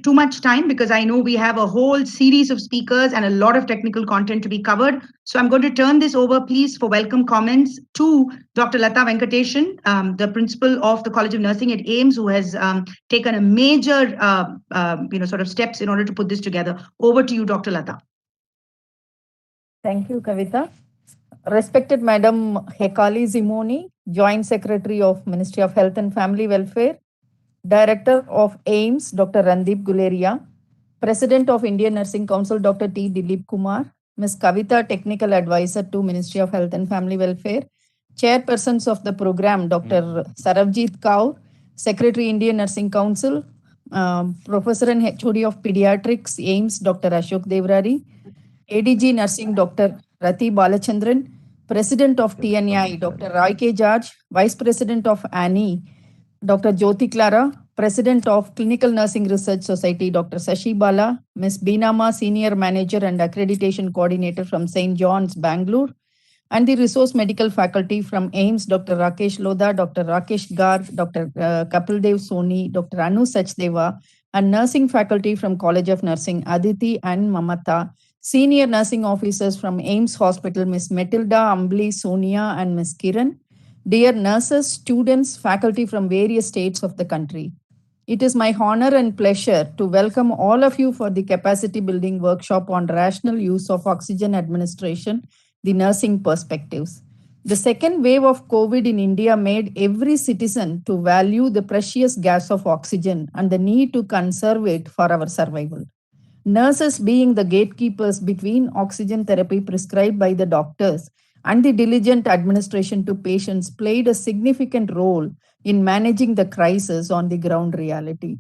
take too much time because I know we have a whole series of speakers and a lot of technical content to be covered. So I'm going to turn this over, please, for welcome comments to Dr. Lata Venkateshan, the principal of the College of Nursing at AIIMS, who has taken a major, sort of steps in order to put this together. Over to you, Dr. Lata. Thank you, Kavita. Respected Madam Hekali Zimoni, Joint Secretary of Ministry of Health and Family Welfare, Director of AIIMS, Dr. Randeep Guleria, President of Indian Nursing Council, Dr. T. Dilip Kumar, Ms. Kavita, Technical Advisor to Ministry of Health and Family Welfare, Chairpersons of the program, Dr. Saravjit Kaur, Secretary, Indian Nursing Council, Professor and HOD of Pediatrics, AIIMS, Dr. Ashok Devrari, ADG Nursing, Dr. Rati Balachandran, President of TNI, Dr. Roy K. George, Vice President of ANI, Dr. Jyoti Clara, President of Clinical Nursing Research Society, Dr. Sashi Bala, Ms. Beenama, Senior Manager and Accreditation Coordinator from St. John's, Bangalore, and the Resource Medical Faculty from AIIMS, Dr. Rakesh Lodha, Dr. Rakesh Garg, Dr. Kapil Dev Soni, Dr. Anu Sachdeva, and Nursing Faculty from College of Nursing, Aditi and Mamata, Senior Nursing Officers from AIIMS Hospital, Ms. Matilda, Ambli, Sonia, and Ms. Kiran, dear nurses, students, faculty from various states of the country. It is my honor and pleasure to welcome all of you for the capacity building workshop on rational use of oxygen administration, the nursing perspectives. The second wave of COVID in India made every citizen to value the precious gas of oxygen and the need to conserve it for our survival. Nurses, being the gatekeepers between oxygen therapy prescribed by the doctors and the diligent administration to patients, played a significant role in managing the crisis on the ground reality.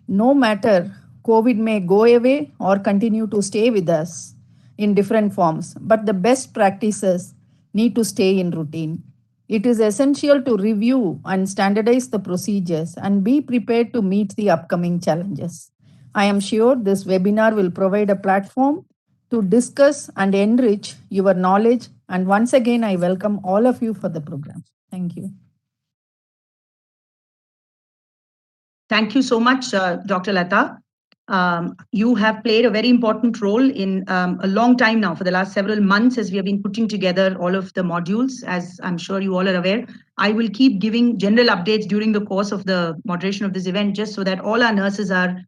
No matter COVID may go away or continue to stay with us in different forms, but the best practices need to stay in routine. It is essential to review and standardize the procedures and be prepared to meet the upcoming challenges. I am sure this webinar will provide a platform to discuss and enrich your knowledge. And once again, I welcome all of you for the program. Thank you. Thank you so much, Dr. Lata. You have played a very important role in a long time now, for the last several months, as we have been putting together all of the modules. As I'm sure you all are aware, I will keep giving general updates during the course of the moderation of this event, just so that all our nurses are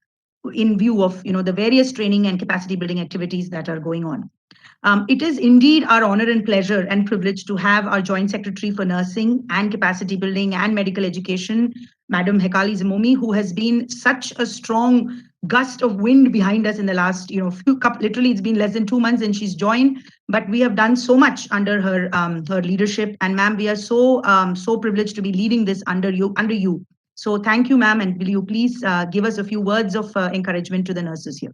in view of the various training and capacity building activities that are going on. It is indeed our honor and pleasure and privilege to have our Joint Secretary for Nursing and Capacity Building and Medical Education, Madam Hekali Zimomi, who has been such a strong gust of wind behind us in the last, literally it's been less than 2 months and she's joined, but we have done so much under her leadership. And ma'am, we are so privileged to be leading this under you. So thank you, ma'am, and will you please give us a few words of encouragement to the nurses here.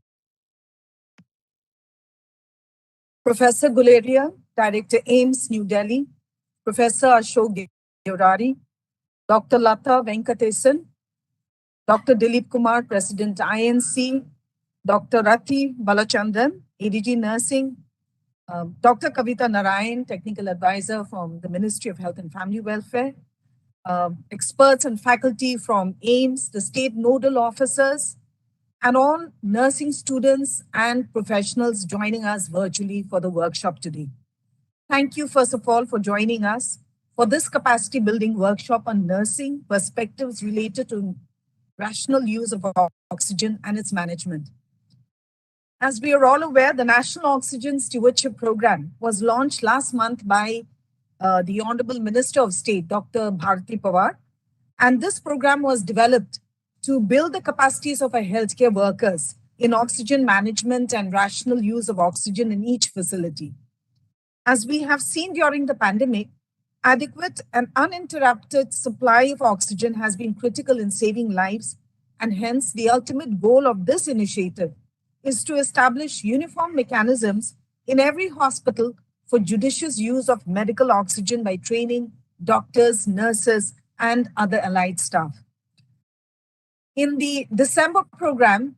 Professor Guleria, Director AIIMS, New Delhi, Professor Ashok Devrari, Dr. Lata Venkateshan, Dr. Dilip Kumar, President INC, Dr. Rati Balachandran, ADG Nursing, Dr. Kavita Narayan, Technical Advisor from the Ministry of Health and Family Welfare, experts and faculty from AIIMS, the state nodal officers, and all nursing students and professionals joining us virtually for the workshop today. Thank you, first of all, for joining us for this capacity building workshop on nursing perspectives related to rational use of oxygen and its management. As we are all aware, the National Oxygen Stewardship Program was launched last month by the Honorable Minister of State, Dr. Bharati Pawar, and this program was developed to build the capacities of our healthcare workers in oxygen management and rational use of oxygen in each facility. As we have seen during the pandemic, adequate and uninterrupted supply of oxygen has been critical in saving lives, and hence the ultimate goal of this initiative is to establish uniform mechanisms in every hospital for judicious use of medical oxygen by training doctors, nurses, and other allied staff. In the December program,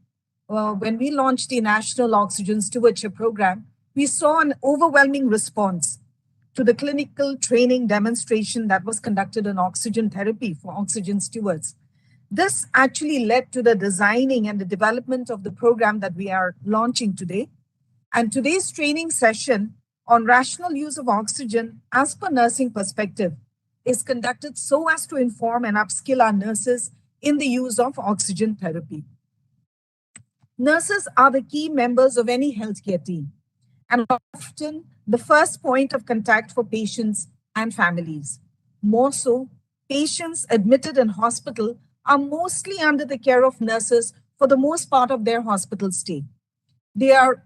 when we launched the National Oxygen Stewardship Program, we saw an overwhelming response to the clinical training demonstration that was conducted on oxygen therapy for oxygen stewards. This actually led to the designing and the development of the program that we are launching today. And today's training session on rational use of oxygen as per nursing perspective is conducted so as to inform and upskill our nurses in the use of oxygen therapy. Nurses are the key members of any healthcare team and often the first point of contact for patients and families. More so, patients admitted in hospital are mostly under the care of nurses for the most part of their hospital stay. They are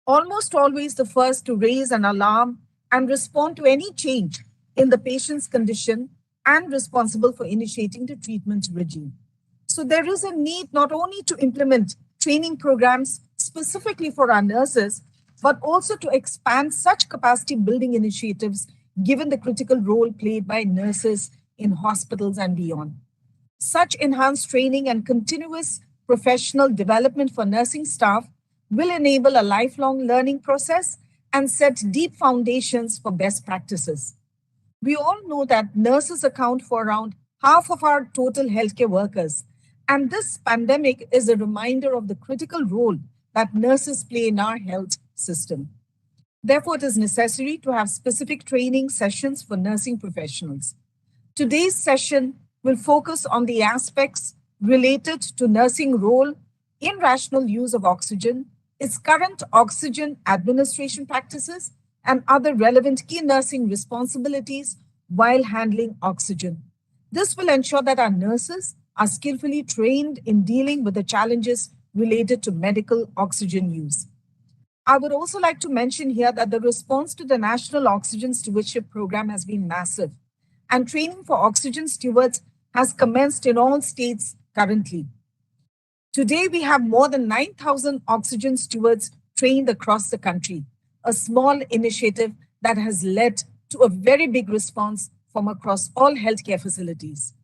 almost always the first to raise an alarm and respond to any change in the patient's condition and responsible for initiating the treatment regime. So there is a need not only to implement training programs specifically for our nurses, but also to expand such capacity building initiatives given the critical role played by nurses in hospitals and beyond. Such enhanced training and continuous professional development for nursing staff will enable a lifelong learning process and set deep foundations for best practices. We all know that nurses account for around half of our total healthcare workers, and this pandemic is a reminder of the critical role that nurses play in our health system. Therefore, it is necessary to have specific training sessions for nursing professionals. Today's session will focus on the aspects related to nursing role in rational use of oxygen, its current oxygen administration practices, and other relevant key nursing responsibilities while handling oxygen. This will ensure that our nurses are skillfully trained in dealing with the challenges related to medical oxygen use. I would also like to mention here that the response to the National Oxygen Stewardship Program has been massive, and training for oxygen stewards has commenced in all states currently. Today, we have more than 9,000 oxygen stewards trained across the country, a small initiative that has led to a very big response from across all healthcare facilities.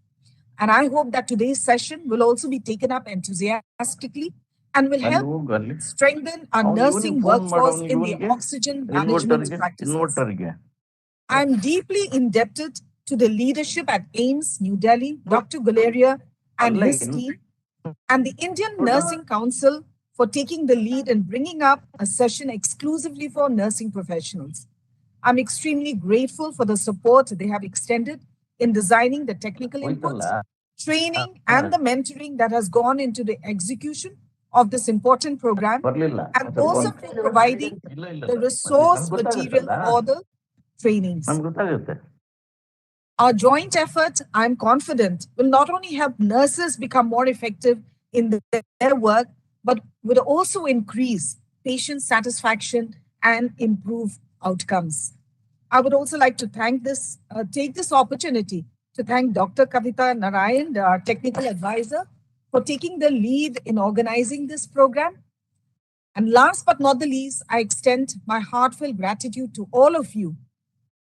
And I hope that today's session will also be taken up enthusiastically and will help strengthen our nursing workforce in the oxygen management practices. I'm deeply indebted to the leadership at AIMS New Delhi, Dr. Guleria and his team, and the Indian Nursing Council for taking the lead and bringing up a session exclusively for nursing professionals. I'm extremely grateful for the support they have extended in designing the technical inputs, training, and the mentoring that has gone into the execution of this important program, and also for providing the resource material for the trainings. Our joint effort, I'm confident, will not only help nurses become more effective in their work, but will also increase patient satisfaction and improve outcomes. I would also like to take this opportunity to thank Dr. Kavita Narayan, our technical advisor, for taking the lead in organizing this program. And last but not the least, I extend my heartfelt gratitude to all of you,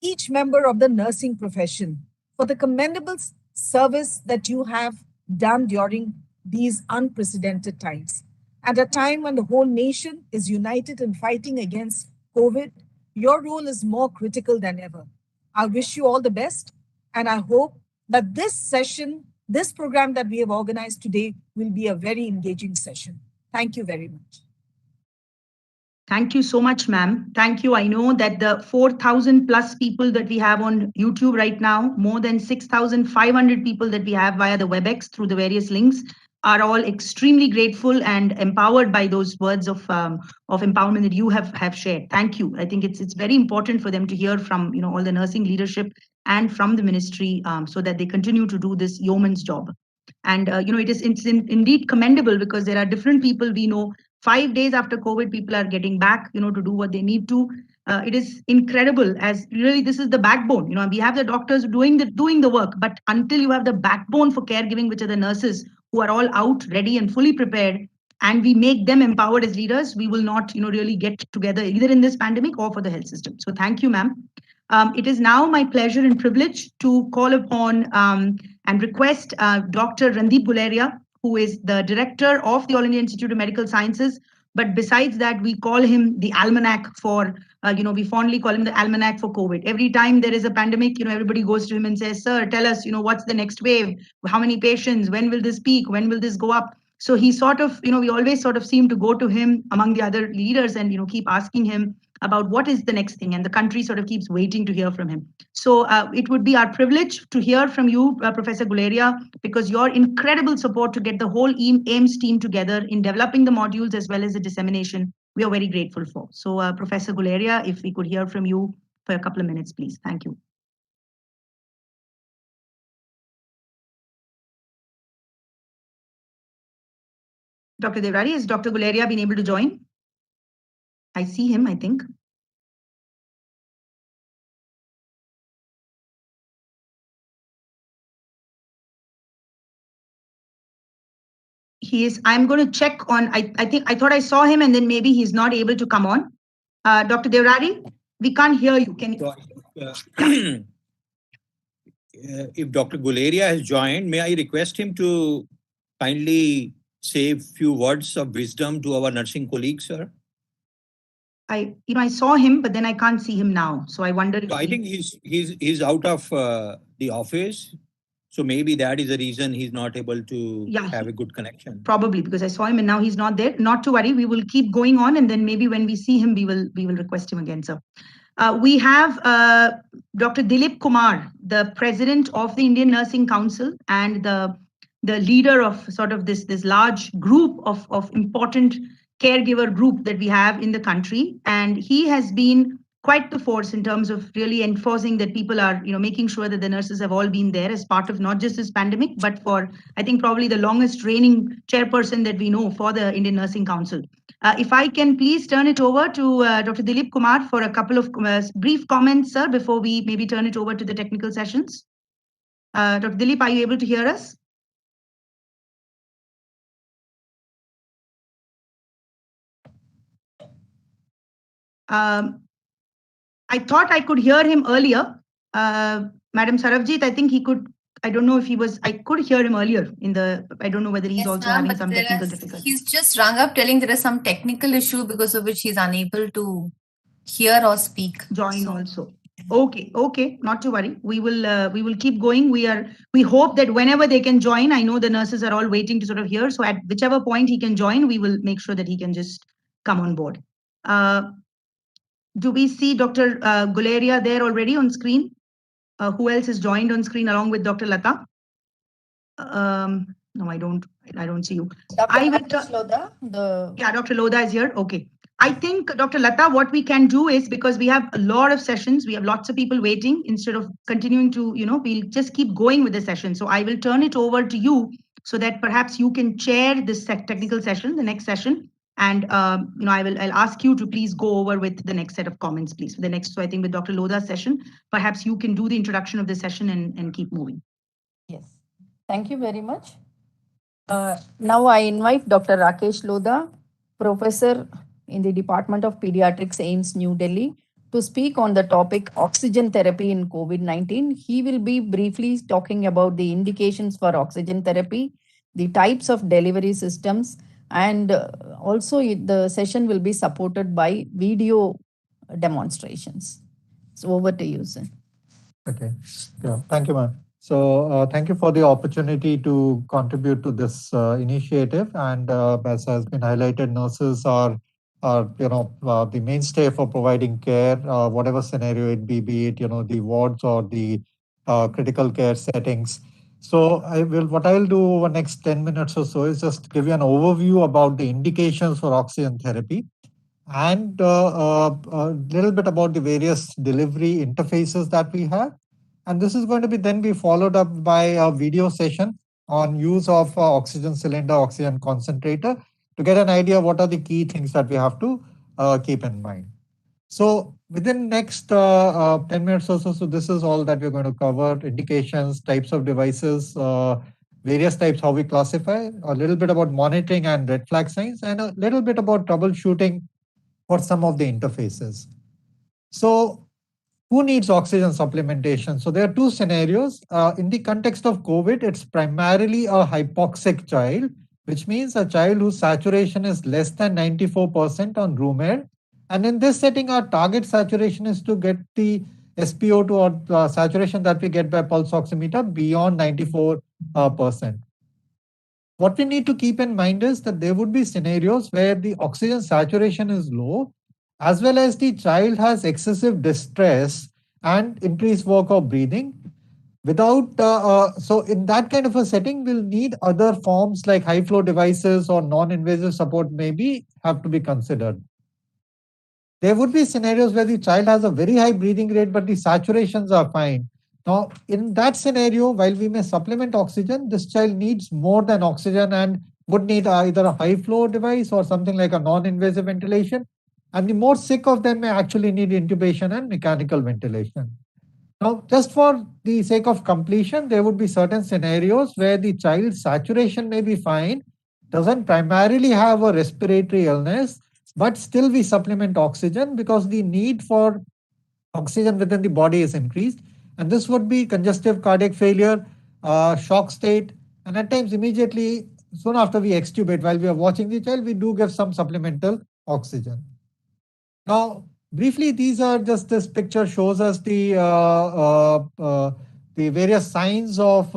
each member of the nursing profession, for the commendable service that you have done during these unprecedented times. At a time when the whole nation is united in fighting against COVID, your role is more critical than ever. I wish you all the best, and I hope that this session, this program that we have organized today, will be a very engaging session. Thank you very much. Thank you so much, ma'am. Thank you. I know that the 4,000 plus people that we have on YouTube right now, more than 6,500 people that we have via the WebEx through the various links, are all extremely grateful and empowered by those words of empowerment that you have shared. Thank you. I think it's very important for them to hear from all the nursing leadership and from the ministry, so that they continue to do this yeoman's job. And it's indeed commendable, because there are different people we know 5 days after COVID, people are getting back, to do what they need to. It is incredible, as really this is the backbone. We have the doctors doing the work, but until you have the backbone for caregiving, which are the nurses who are all out, ready, and fully prepared, and we make them empowered as leaders, we will not, really get together either in this pandemic or for the health system. So thank you, ma'am. It is now my pleasure and privilege to call upon and request Dr. Randeep Guleria, who is the director of the All India Institute of Medical Sciences, But besides that, we call him the almanac for, we fondly call him the almanac for COVID. Every time there is a pandemic, everybody goes to him and says, sir, tell us, what's the next wave? How many patients? When will this peak? When will this go up? So he sort of, we always sort of seem to go to him among the other leaders and, keep asking him about what is the next thing. And the country sort of keeps waiting to hear from him. So it would be our privilege to hear from you, Professor Guleria, because your incredible support to get the whole AIMS team together in developing the modules as well as the dissemination, we are very grateful for. So Professor Guleria, if we could hear from you for a couple of minutes, please. Thank you. Dr. Devrari, has Dr. Guleria been able to join? I see him, I think. He is, I'm going to check on, I thought I saw him and then maybe he's not able to come on. Dr. Devrari, we can't hear you. Can you? If Dr. Guleria has joined, may I request him to kindly say a few words of wisdom to our nursing colleagues, sir? I saw him, but then I can't see him now. So I wonder if I think he's out of the office. So maybe that is the reason he's not able to have a good connection. Probably because I saw him and now he's not there. Not to worry, we will keep going on, and then maybe when we see him, we will request him again, sir. We have Dr. Dilip Kumar, the president of the Indian Nursing Council and the leader of sort of this large group of important caregiver group that we have in the country. And he has been quite the force in terms of really enforcing that people are, making sure that the nurses have all been there as part of not just this pandemic, but for, I think, probably the longest reigning chairperson that we know for the Indian Nursing Council. If I can please turn it over to Dr. Dilip Kumar for a couple of brief comments, sir, before we maybe turn it over to the technical sessions. Dr. Dilip, are you able to hear us? I thought I could hear him earlier. Madam Saravjit, I think he could. I don't know if he was. I could hear him earlier in the. I don't know whether he's also having some technical difficulty. He's just rung up telling there is some technical issue because of which he's unable to hear or speak. Join also. Okay, not to worry. We will keep going. We hope that whenever they can join, I know the nurses are all waiting to sort of hear. So at whichever point he can join, we will make sure that he can just come on board. Do we see Dr. Guleria there already on screen? Who else is joined on screen along with Dr. Lata? No, I don't see you. Dr. Lodha, Yeah, Dr. Lodha is here. Okay. I think, Dr. Lata, what we can do is, because we have a lot of sessions, we have lots of people waiting, instead of continuing to, we'll just keep going with the session. So I will turn it over to you so that perhaps you can chair this technical session, the next session. And, I'll ask you to please go over with the next set of comments, please. For the next, so I think with Dr. Lodha's session, perhaps you can do the introduction of the session and keep moving. Yes. Thank you very much. Now I invite Dr. Rakesh Lodha, Professor in the Department of Pediatrics, AIMS, New Delhi, to speak on the topic oxygen therapy in COVID-19. He will be briefly talking about the indications for oxygen therapy, the types of delivery systems, and also the session will be supported by video demonstrations. So over to you, sir. Okay. Yeah. Thank you, ma'am. So thank you for the opportunity to contribute to this initiative. And as has been highlighted, nurses are the mainstay for providing care, whatever scenario it be it, the wards or the critical care settings. So what I will do over the next 10 minutes or so is just give you an overview about the indications for oxygen therapy and a little bit about the various delivery interfaces that we have. And this is going to then be followed up by a video session on use of oxygen cylinder, oxygen concentrator, to get an idea what are the key things that we have to keep in mind. So within next 10 minutes or so, this is all that we're going to cover: indications, types of devices, various types, how we classify, a little bit about monitoring and red flag signs, and a little bit about troubleshooting for some of the interfaces. So who needs oxygen supplementation? So there are two scenarios. In the context of COVID, it's primarily a hypoxic child, which means a child whose saturation is less than 94% on room air. And in this setting, our target saturation is to get the SpO2 or saturation that we get by pulse oximeter beyond 94%. What we need to keep in mind is that there would be scenarios where the oxygen saturation is low, as well as the child has excessive distress and increased work of breathing. So in that kind of a setting, we'll need other forms like high flow devices or non-invasive support maybe have to be considered. There would be scenarios where the child has a very high breathing rate, but the saturations are fine. Now, in that scenario, while we may supplement oxygen, this child needs more than oxygen and would need either a high flow device or something like a non-invasive ventilation. And the more sick of them may actually need intubation and mechanical ventilation. Now, just for the sake of completion, there would be certain scenarios where the child's saturation may be fine, doesn't primarily have a respiratory illness, but still we supplement oxygen because the need for oxygen within the body is increased. And this would be congestive cardiac failure, shock state, and at times immediately, soon after we extubate, while we are watching the child, we do give some supplemental oxygen. Now, briefly, this picture shows us the various signs of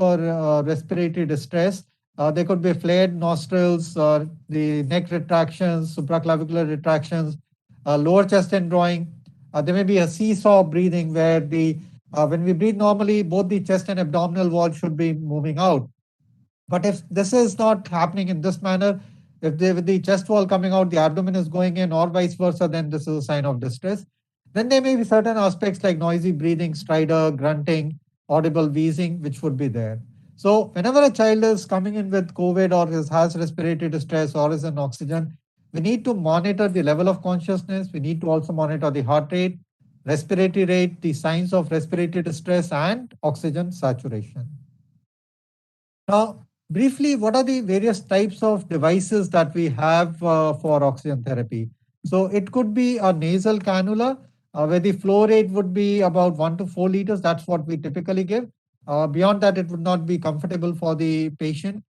respiratory distress. There could be flared nostrils, the neck retractions, supraclavicular retractions, lower chest indrawing. There may be a seesaw breathing where when we breathe normally, both the chest and abdominal wall should be moving out. But if this is not happening in this manner, if with the chest wall coming out, the abdomen is going in, or vice versa, then this is a sign of distress. Then there may be certain aspects like noisy breathing, stridor, grunting, audible wheezing, which would be there. So whenever a child is coming in with COVID or has respiratory distress or is in oxygen, we need to monitor the level of consciousness. We need to also monitor the heart rate, respiratory rate, the signs of respiratory distress, and oxygen saturation. Now, briefly, what are the various types of devices that we have for oxygen therapy? So it could be a nasal cannula where the flow rate would be about 1 to 4 liters. That's what we typically give. Beyond that, it would not be comfortable for the patient.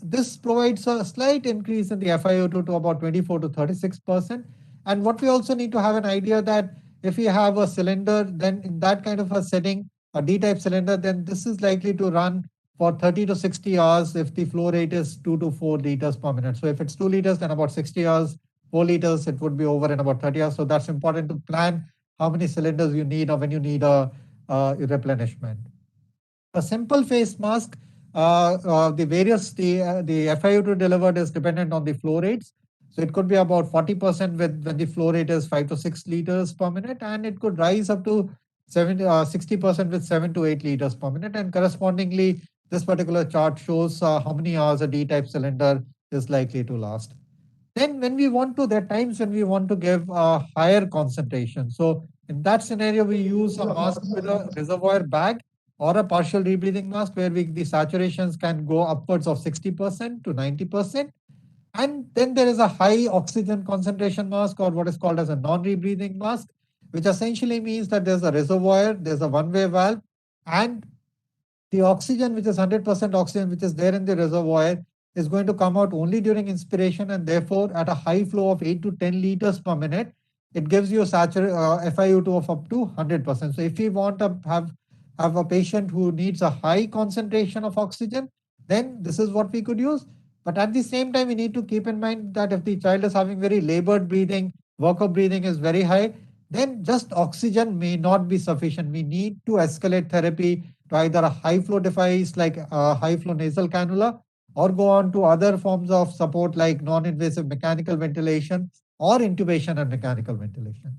This provides a slight increase in the FiO2 to about 24 to 36%. And what we also need to have an idea that if we have a cylinder, then in that kind of a setting, a D-type cylinder, then this is likely to run for 30 to 60 hours if the flow rate is 2 to 4 liters per minute. So if it's 2 liters, then about 60 hours, 4 liters, it would be over in about 30 hours. So that's important to plan how many cylinders you need or when you need a replenishment. A simple face mask, the FiO2 delivered is dependent on the flow rates. So it could be about 40% when the flow rate is 5 to 6 liters per minute, and it could rise up to 60% with 7 to 8 liters per minute. And correspondingly, this particular chart shows how many hours a D-type cylinder is likely to last. Then there are times when we want to give a higher concentration. So in that scenario, we use a mask with a reservoir bag or a partial rebreathing mask where the saturations can go upwards of 60% to 90%. And then there is a high oxygen concentration mask or what is called as a non-rebreathing mask, which essentially means that there's a reservoir, there's a one-way valve, and the oxygen, which is 100% oxygen, which is there in the reservoir, is going to come out only during inspiration, and therefore at a high flow of 8 to 10 liters per minute, it gives you a FiO2 of up to 100%. So if we want to have a patient who needs a high concentration of oxygen, then this is what we could use. But at the same time, we need to keep in mind that if the child is having very labored breathing, work of breathing is very high, then just oxygen may not be sufficient. We need to escalate therapy to either a high flow device like a high flow nasal cannula or go on to other forms of support like non-invasive mechanical ventilation or intubation and mechanical ventilation.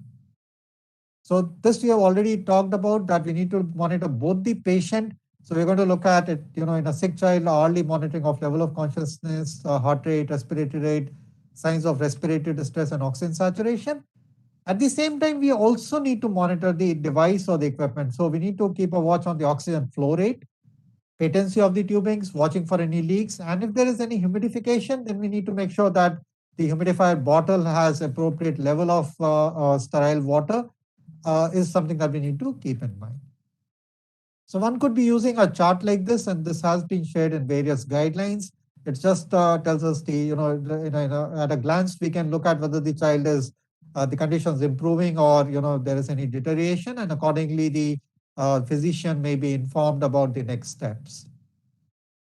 So this we have already talked about, that we need to monitor both the patient. So we're going to look at it, in a sick child, hourly monitoring of level of consciousness, heart rate, respiratory rate, signs of respiratory distress and oxygen saturation. At the same time, we also need to monitor the device or the equipment. So we need to keep a watch on the oxygen flow rate, patency of the tubings, watching for any leaks. And if there is any humidification, then we need to make sure that the humidifier bottle has appropriate level of sterile water is something that we need to keep in mind. So one could be using a chart like this, and this has been shared in various guidelines. It just tells us at a glance, we can look at whether the child is, the condition is improving or, there is any deterioration, and accordingly, the physician may be informed about the next steps.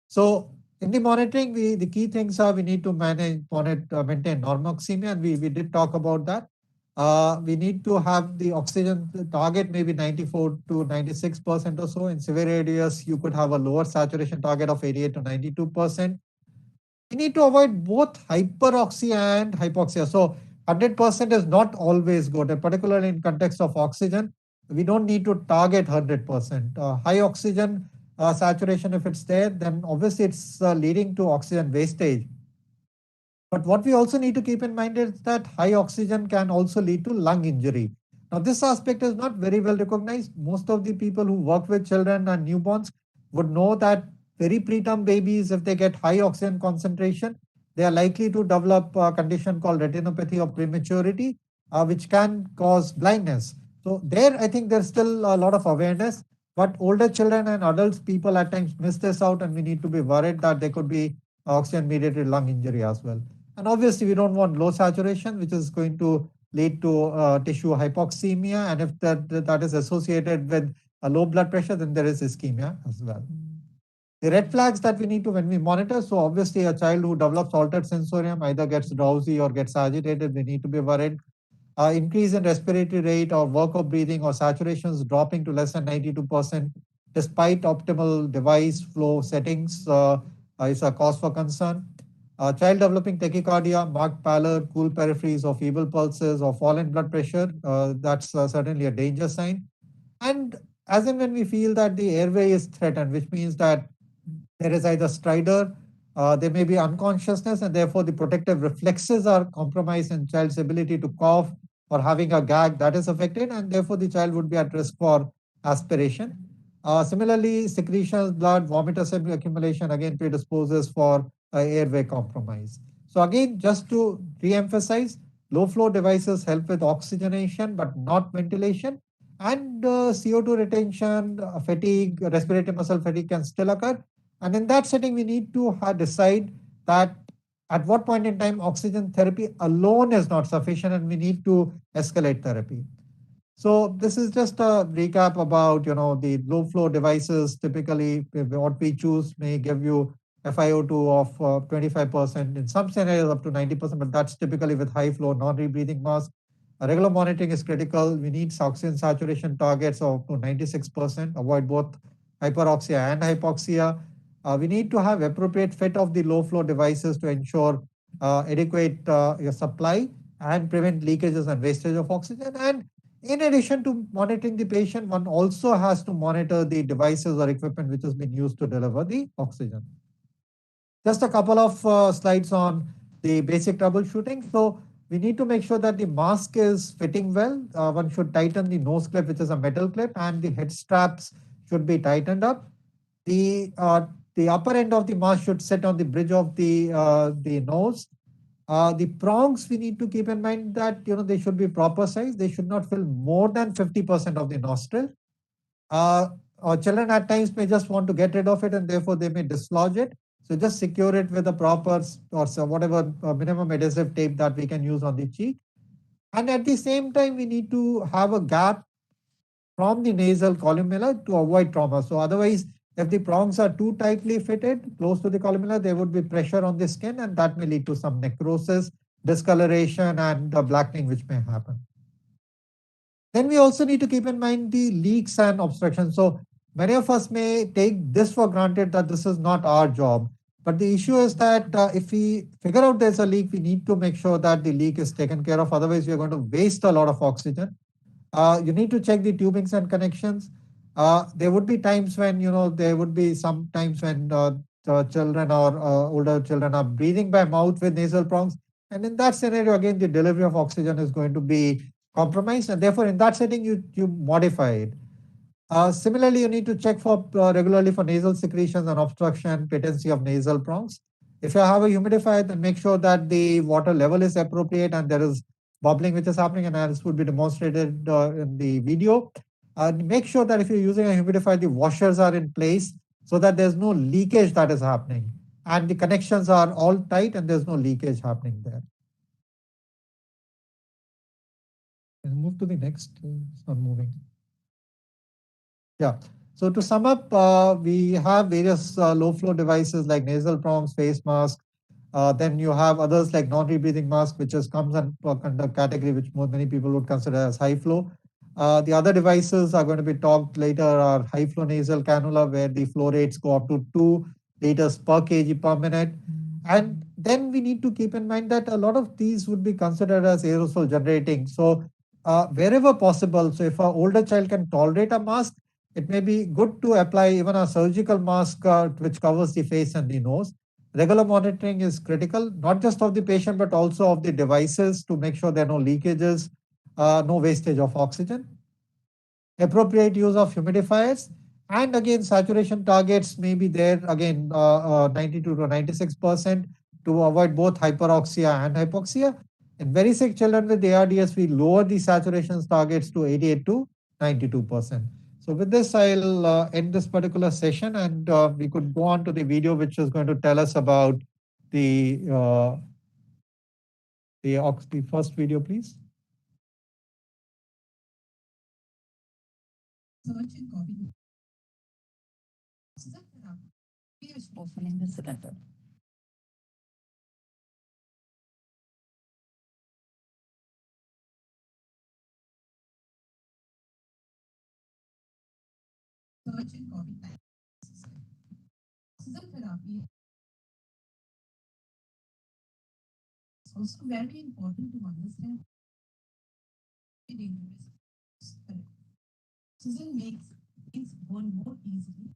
So in the monitoring, the key things are we need to maintain normoxemia, and we did talk about that. We need to have the oxygen target maybe 94 to 96% or so. In severe areas, you could have a lower saturation target of 88 to 92%. We need to avoid both hyperoxia and hypoxia. So 100% is not always good, and particularly in context of oxygen, we don't need to target 100%. High oxygen saturation, if it's there, then obviously it's leading to oxygen wastage. But what we also need to keep in mind is that high oxygen can also lead to lung injury. Now, this aspect is not very well recognized. Most of the people who work with children and newborns would know that very preterm babies, if they get high oxygen concentration, they are likely to develop a condition called retinopathy of prematurity, which can cause blindness. So there, I think there's still a lot of awareness, but older children and adults, people at times miss this out, and we need to be worried that there could be oxygen-mediated lung injury as well. And obviously, we don't want low saturation, which is going to lead to tissue hypoxemia. And if that is associated with a low blood pressure, then there is ischemia as well. The red flags that we need to when we monitor, so obviously a child who develops altered sensorium either gets drowsy or gets agitated, we need to be worried. Increase in respiratory rate or work of breathing or saturations dropping to less than 92% despite optimal device flow settings is a cause for concern. Child developing tachycardia, marked pallor, cool peripheries or feeble pulses or fall in blood pressure, that's certainly a danger sign. And as in when we feel that the airway is threatened, which means that there is either stridor, there may be unconsciousness, and therefore the protective reflexes are compromised and child's ability to cough or having a gag that is affected, and therefore the child would be at risk for aspiration. Similarly, secretions, blood, vomit accumulation again predisposes for airway compromise. So again, just to re-emphasize, low flow devices help with oxygenation but not ventilation, and CO2 retention, fatigue, respiratory muscle fatigue can still occur. And in that setting, we need to decide that at what point in time oxygen therapy alone is not sufficient and we need to escalate therapy. So this is just a recap about, the low flow devices. Typically, what we choose may give you FiO2 of 25%, in some scenarios up to 90%, but that's typically with high flow, non-rebreathing mask. Regular monitoring is critical. We need oxygen saturation targets of to 96%, avoid both hyperoxia and hypoxia. We need to have appropriate fit of the low flow devices to ensure adequate supply and prevent leakages and wastage of oxygen. And in addition to monitoring the patient, one also has to monitor the devices or equipment which has been used to deliver the oxygen. Just a couple of slides on the basic troubleshooting. So we need to make sure that the mask is fitting well. One should tighten the nose clip, which is a metal clip, and the head straps should be tightened up. The upper end of the mask should sit on the bridge of the nose. The prongs, we need to keep in mind that they should be proper size. They should not fill more than 50% of the nostril. Children at times may just want to get rid of it, and therefore they may dislodge it. So just secure it with a proper or whatever minimum adhesive tape that we can use on the cheek. And at the same time, we need to have a gap from the nasal columella to avoid trauma. So otherwise, if the prongs are too tightly fitted close to the columella, there would be pressure on the skin, and that may lead to some necrosis, discoloration, and blackening, which may happen. Then we also need to keep in mind the leaks and obstructions. So many of us may take this for granted that this is not our job. But the issue is that if we figure out there's a leak, we need to make sure that the leak is taken care of. Otherwise, we are going to waste a lot of oxygen. You need to check the tubings and connections. There would be times when, there would be some times when children or older children are breathing by mouth with nasal prongs. And in that scenario, again, the delivery of oxygen is going to be compromised. And therefore, in that setting, you modify it. Similarly, you need to check for regularly for nasal secretions and obstruction, patency of nasal prongs. If you have a humidifier, then make sure that the water level is appropriate and there is bubbling which is happening, and this would be demonstrated in the video. Make sure that if you're using a humidifier, the washers are in place so that there's no leakage that is happening. and the connections are all tight and there's no leakage happening there. And move to the next, it's not moving. Yeah. So to sum up, we have various low flow devices like nasal prongs, face mask. Then you have others like non-rebreathing mask, which just comes under category which many people would consider as high flow. The other devices are going to be talked later are high flow nasal cannula, where the flow rates go up to 2 liters per kg per minute. And then we need to keep in mind that a lot of these would be considered as aerosol generating. So wherever possible, so if an older child can tolerate a mask, it may be good to apply even a surgical mask which covers the face and the nose. Regular monitoring is critical, not just of the patient, but also of the devices to make sure there are no leakages, no wastage of oxygen. Appropriate use of humidifiers, and again, saturation targets may be there, again, 92 to 96% to avoid both hyperoxia and hypoxia. In very sick children with ARDS, we lower the saturation targets to 88 to 92%. So with this, I'll end this particular session, and we could go on to the video, which is going to tell us about the first video, please. Opening the cylinder. Search in COVID-19. Oxygen therapy is also very important to understand. Oxygen makes things burn more easily.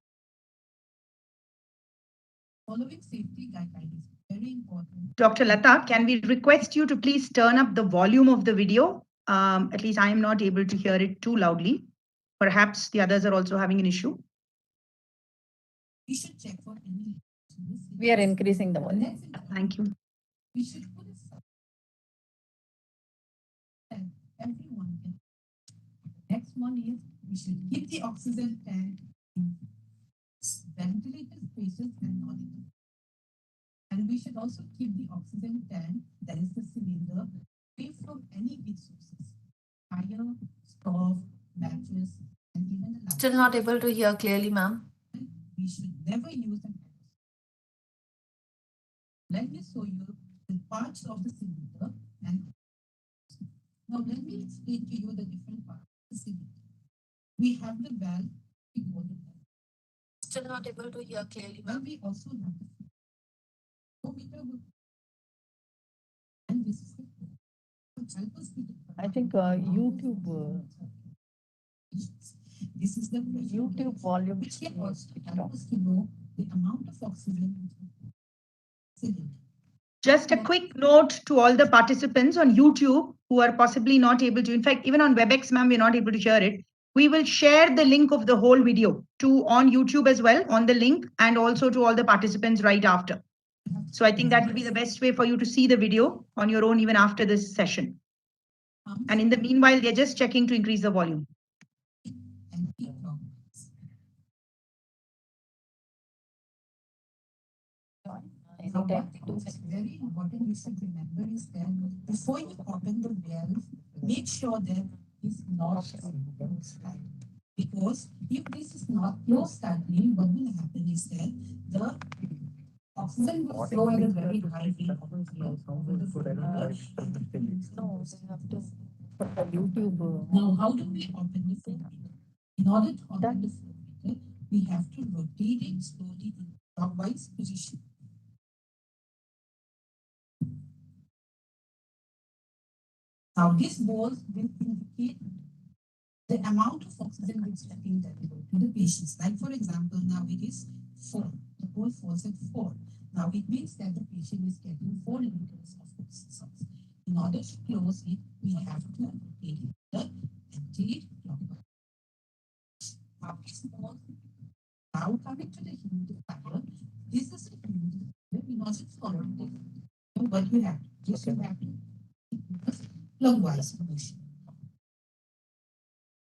Following safety guidelines is very important. Dr. Lata, can we request you to please turn up the volume of the video? At least I am not able to hear it too loudly. Perhaps the others are also having an issue. We should check for any. We are increasing the volume. Thank you. We should put it and everyone can. The next one is we should keep the oxygen tank in ventilated spaces and not in. And we should also keep the oxygen tank, that is the cylinder, away from any heat sources. Fire, stove, matches, and even the light. Still not able to hear clearly, ma'am. We should never use them. Let me show you the parts of the cylinder. And now let me explain to you the different parts of the cylinder. We have the valve. Still not able to hear clearly, Well, ma'am. we also have the and this is the I think YouTube. This is the YouTube volume. Which can also help us to know the amount of oxygen. Just a quick note to all the participants on YouTube who are possibly not able to. In fact, even on WebEx, ma'am, we're not able to hear it. We will share the link of the whole video to on YouTube as well, on the link, and also to all the participants right after. So I think that will be the best way for you to see the video on your own even after this session. And in the meanwhile, they're just checking to increase the volume. Very important you should remember is that before you open the valve, make sure that it's not closed tight. Because if this is not closed tightly, what will happen is that the oxygen will flow at a very high rate. No, they have to put the YouTube. Now, how do we open the flow meter? In order to open the flow meter, we have to rotate it slowly in clockwise position. Now, this ball will indicate the amount of oxygen which is being delivered to the patients. Like, for example, now it is 4. The ball falls at 4. Now, it means that the patient is getting 4 liters of oxygen. In order to close it, we have to rotate it anti-clockwise. Now, this ball, now coming to the humidifier, this is a humidifier in order to operate it. So what you have to just you have to clockwise motion.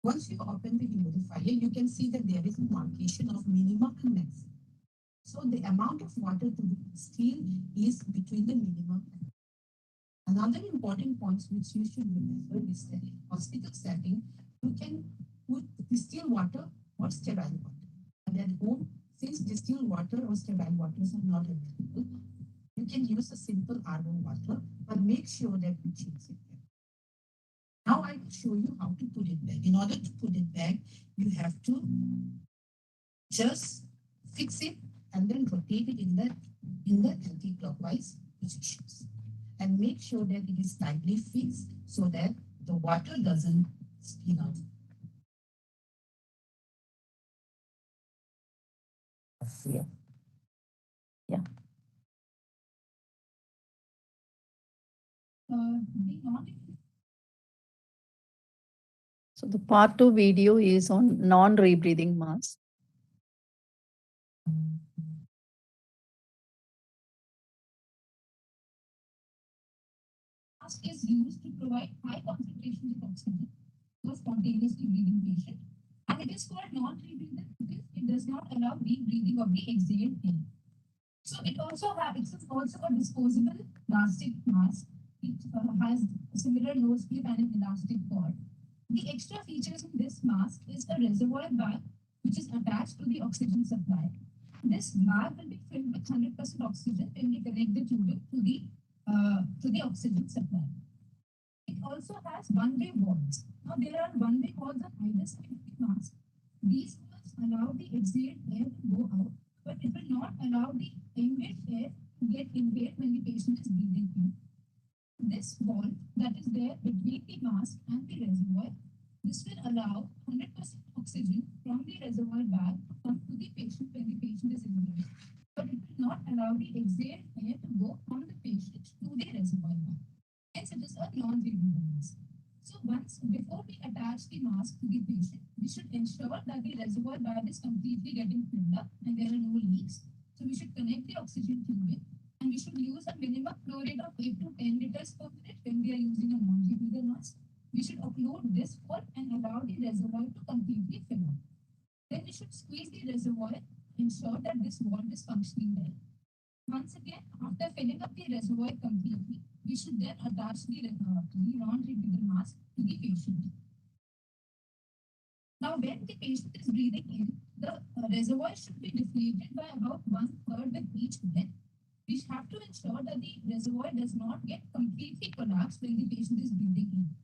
Once you open the humidifier, you can see that there is a markation of minimum and maximum. So the amount of water to be distilled is between the minimum. Another important point which you should remember is that in hospital setting, you can put distilled water or sterile water. And at home, since distilled water or sterile waters are not available, you can use a simple RO water, but make sure that you change it. Now I will show you how to put it back. In order to put it back, you have to just fix it and then rotate it in the anti-clockwise positions. And make sure that it is tightly fixed so that the water doesn't spill out. Yeah. Yeah. So the part 2 video is on non-rebreathing mask. Mask is used to provide high concentrations of oxygen to a spontaneously breathing patient. And it is called non-rebreathing because it does not allow rebreathing of the exhaled air. So it also it's also a disposable plastic mask. It has a similar nose clip and an elastic cord. The extra features in this mask is a reservoir bag which is attached to the oxygen supply. This bag will be filled with 100% oxygen when we connect the tubing to the oxygen supply. It also has one-way valves. Now there are one-way valves on either side of the mask. These valves allow the exhaled air to go out, but it will not allow the inhaled air to get inhaled when the patient is breathing in. This valve that is there between the mask and the reservoir, this will allow 100% oxygen from the reservoir bag to come to the patient when the patient is inhaled, but it will not allow the exhaled air to go from the patient to the reservoir bag. Hence, it is a non-rebreathing mask. So before we attach the mask to the patient, we should ensure that the reservoir bag is completely getting filled up and there are no leaks. So we should connect the oxygen tubing and we should use a minimum flow rate of 8 to 10 liters per minute when we are using a non-rebreather mask. We should upload this valve and allow the reservoir to completely fill up. Then we should squeeze the reservoir, ensure that this valve is functioning well. Once again, after filling up the reservoir completely, we should then attach the non-rebreather mask to the patient. Now, when the patient is breathing in, the reservoir should be deflated by about 1/3 with each breath. We have to ensure that the reservoir does not get completely collapsed when the patient is breathing in.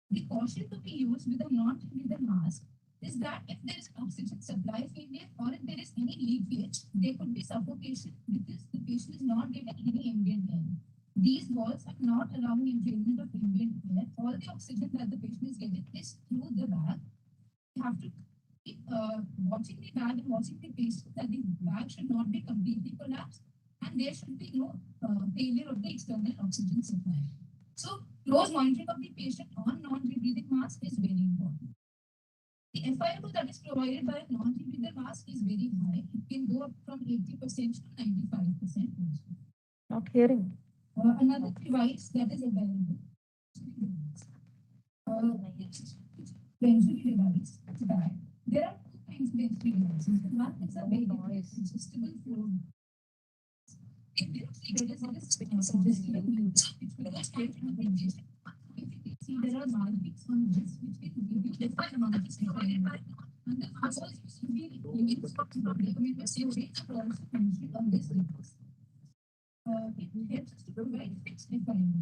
The caution to be used with a non-rebreather mask is that if there is oxygen supply failure or if there is any leakage, there could be suffocation because the patient is not getting any ambient air. These valves are not allowing inhalation of ambient air. All the oxygen that the patient is getting is through the bag. You have to keep watching the bag and watching the patient that the bag should not be completely collapsed and there should be no failure of the external oxygen supply. So close monitoring of the patient on non-rebreathing mask is very important. The FiO2 that is provided by a non-rebreather mask is very high. It can go up from 80% to 95% also. Not hearing. Another device that is available. Venturi device that there are two kinds of venturi devices. One is a very adjustable flow. If there is adjustable means it will go straight to the patient. If you see there are markings on this which can give you different markings provided by and the first should be used for the same rates are also mentioned on this device. It helps us to provide fixed FiO2.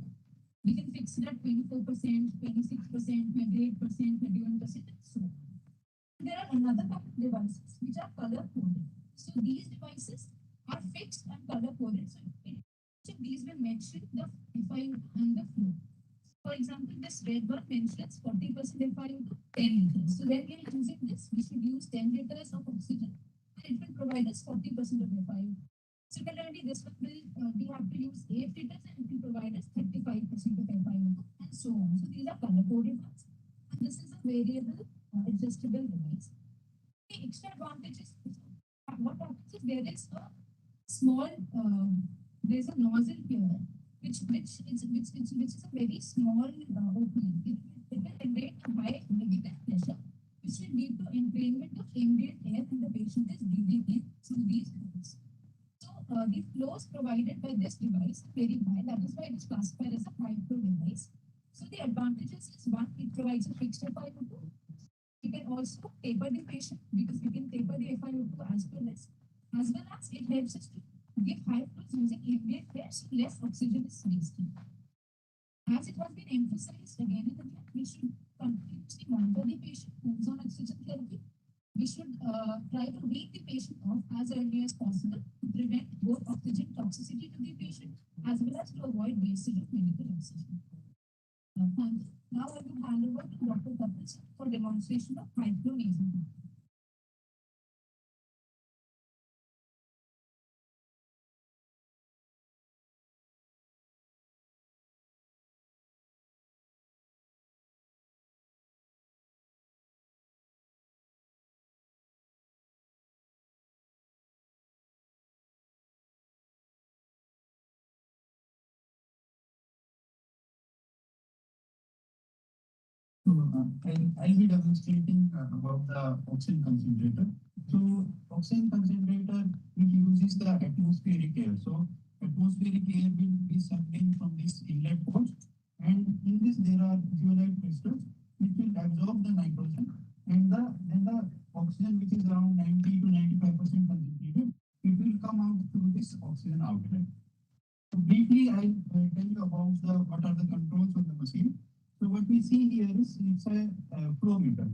We can fix it at 24%, 26%, 28%, 21%, and so on. There are another couple of devices which are color coded. So these devices are fixed and color coded. So these will mention the FiO2 and the flow. For example, this red one mentions 40% FiO2, 10 liters. So when we are using this, we should use 10 liters of oxygen and it will provide us 40% of FiO2. Similarly, this one will we have to use 8 liters and it will provide us 35% of FiO2 and so on. So these are color coded ones. And this is a variable adjustable device. The extra advantage is what happens is there is a small there's a nozzle here which is a very small opening. It will generate a high negative pressure which will lead to entrainment of ambient air and the patient is breathing in through these holes. the flows provided by this device are very high. That is why it is classified as a high flow device. So the advantages is one, it provides a fixed FiO2. You can also taper the patient because you can taper the FiO2 as per this, as well as it helps us to give high flows using ambient air, so less oxygen is wasted. As it has been emphasized again and again, we should continuously monitor the patient who is on oxygen therapy. We should try to wean the patient off as early as possible to prevent both oxygen toxicity to the patient as well as to avoid wastage of medical oxygen. Thank you. Now I will hand over to Dr. Kapil for demonstration of high flow nasal. So I'll be demonstrating about the oxygen concentrator. So oxygen concentrator, it uses the atmospheric air. So atmospheric air will be sucked in from this inlet port, and in this there are zeolite crystals which will absorb the nitrogen, and then the oxygen, which is around 90 to 95% concentrated, it will come out through this oxygen outlet. So briefly, I'll tell you about what are the controls of the machine. So what we see here is it's a flow meter.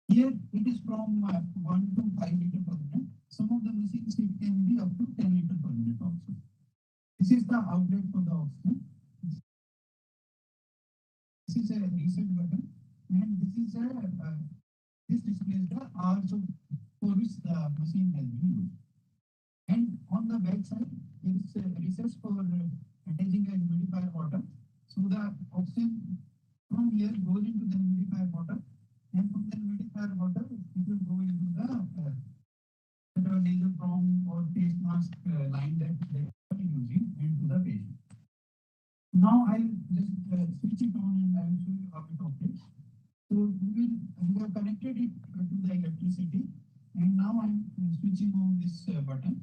Here it is from 1 to 5 liter per minute. Some of the machines it can be up to 10 liter per minute also. This is the outlet for the oxygen. This is a reset button, and this displays the hours for which the machine has been used. And on the back side, there is a recess for attaching a humidifier water. So the oxygen from here goes into the humidifier water, and from the humidifier water, it will go into the nasal prong or face mask line that they are using into the patient. Now I'll just switch it on and I will show you how it operates. So we have connected it to the electricity, and now I'm switching on this button.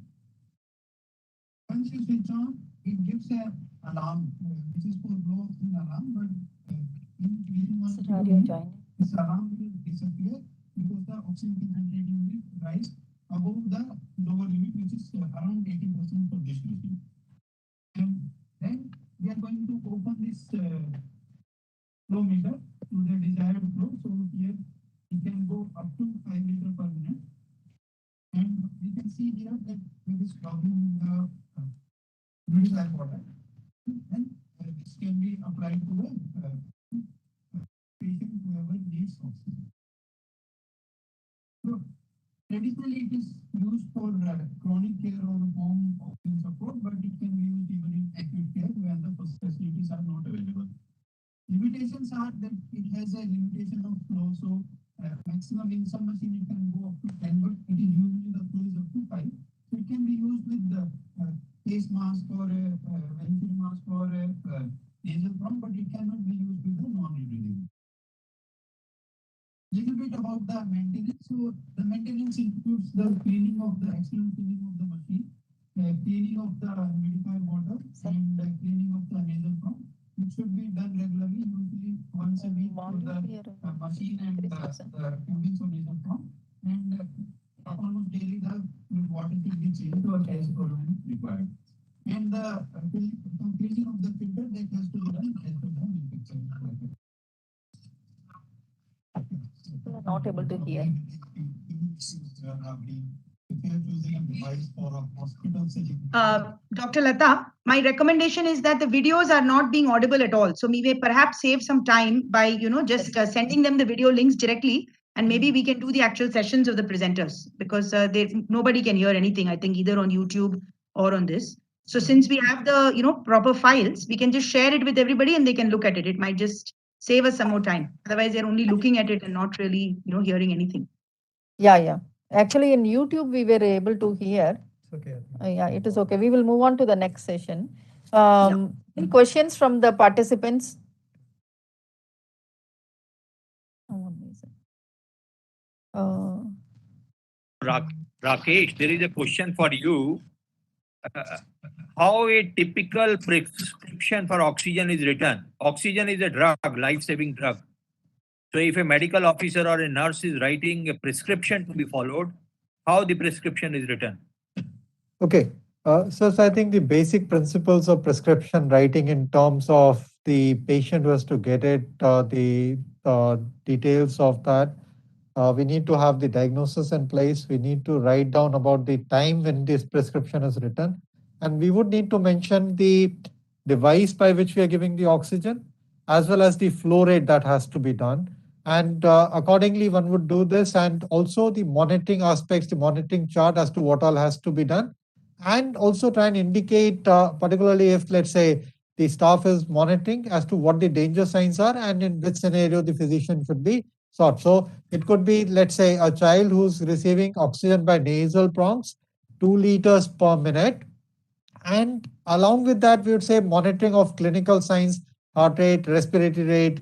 Once you switch on, it gives a alarm, which is for low oxygen alarm, but within 1 to 2 minutes, this alarm will disappear because the oxygen concentrating will rise above the lower limit, which is around 80% for this machine. And then we are going to open this flow meter to the desired flow. So here it can go up to 5 liter per minute. And we can see here that there is problem in the humidifier water. And this can be applied to a patient whoever needs oxygen. So traditionally it is used for chronic care or home oxygen support, but it can be used even in acute care when the facilities are not available. Limitations are that it has a limitation of flow. So maximum in some machine it can go up to 10, but it is usually the flow is up to 5. So it can be used with the face mask or a ventilator mask or a nasal prong, but it cannot be used with the non-rebreathing. Little bit about the maintenance. So the maintenance includes the cleaning of the excellent cleaning of the machine, cleaning of the humidifier water, and cleaning of the nasal prong. It should be done regularly, usually once a week for the machine and the tubings of nasal prong, and almost daily the water should be changed or as per when required. And the cleaning of the filter that has to be done as per the manufacturer. We are not able to hear. Dr. Lata, my recommendation is that the videos are not being audible at all. So we may perhaps save some time by, just sending them the video links directly, and maybe we can do the actual sessions of the presenters, because nobody can hear anything, I think, either on YouTube or on this. So since we have the, proper files, we can just share it with everybody and they can look at it. It might just save us some more time. Otherwise, they're only looking at it and not really, hearing anything. Yeah. Actually, in YouTube, we were able to hear. It's okay. Yeah, it is okay. We will move on to the next session. Any questions from the participants? Rakesh, there is a question for you. uh, how a typical prescription for oxygen is written. Oxygen is a drug, life-saving drug. So if a medical officer or a nurse is writing a prescription to be followed, how the prescription is written? Okay. So I think the basic principles of prescription writing in terms of the patient who has to get it, the details of that. We need to have the diagnosis in place. We need to write down about the time when this prescription is written. And we would need to mention the device by which we are giving the oxygen, as well as the flow rate that has to be done. And accordingly, one would do this, and also the monitoring aspects, the monitoring chart as to what all has to be done, and also try and indicate, particularly if, let's say, the staff is monitoring as to what the danger signs are and in which scenario the physician should be sought. So it could be, let's say, a child who's receiving oxygen by nasal prongs, 2 liters per minute. And along with that, we would say monitoring of clinical signs, heart rate, respiratory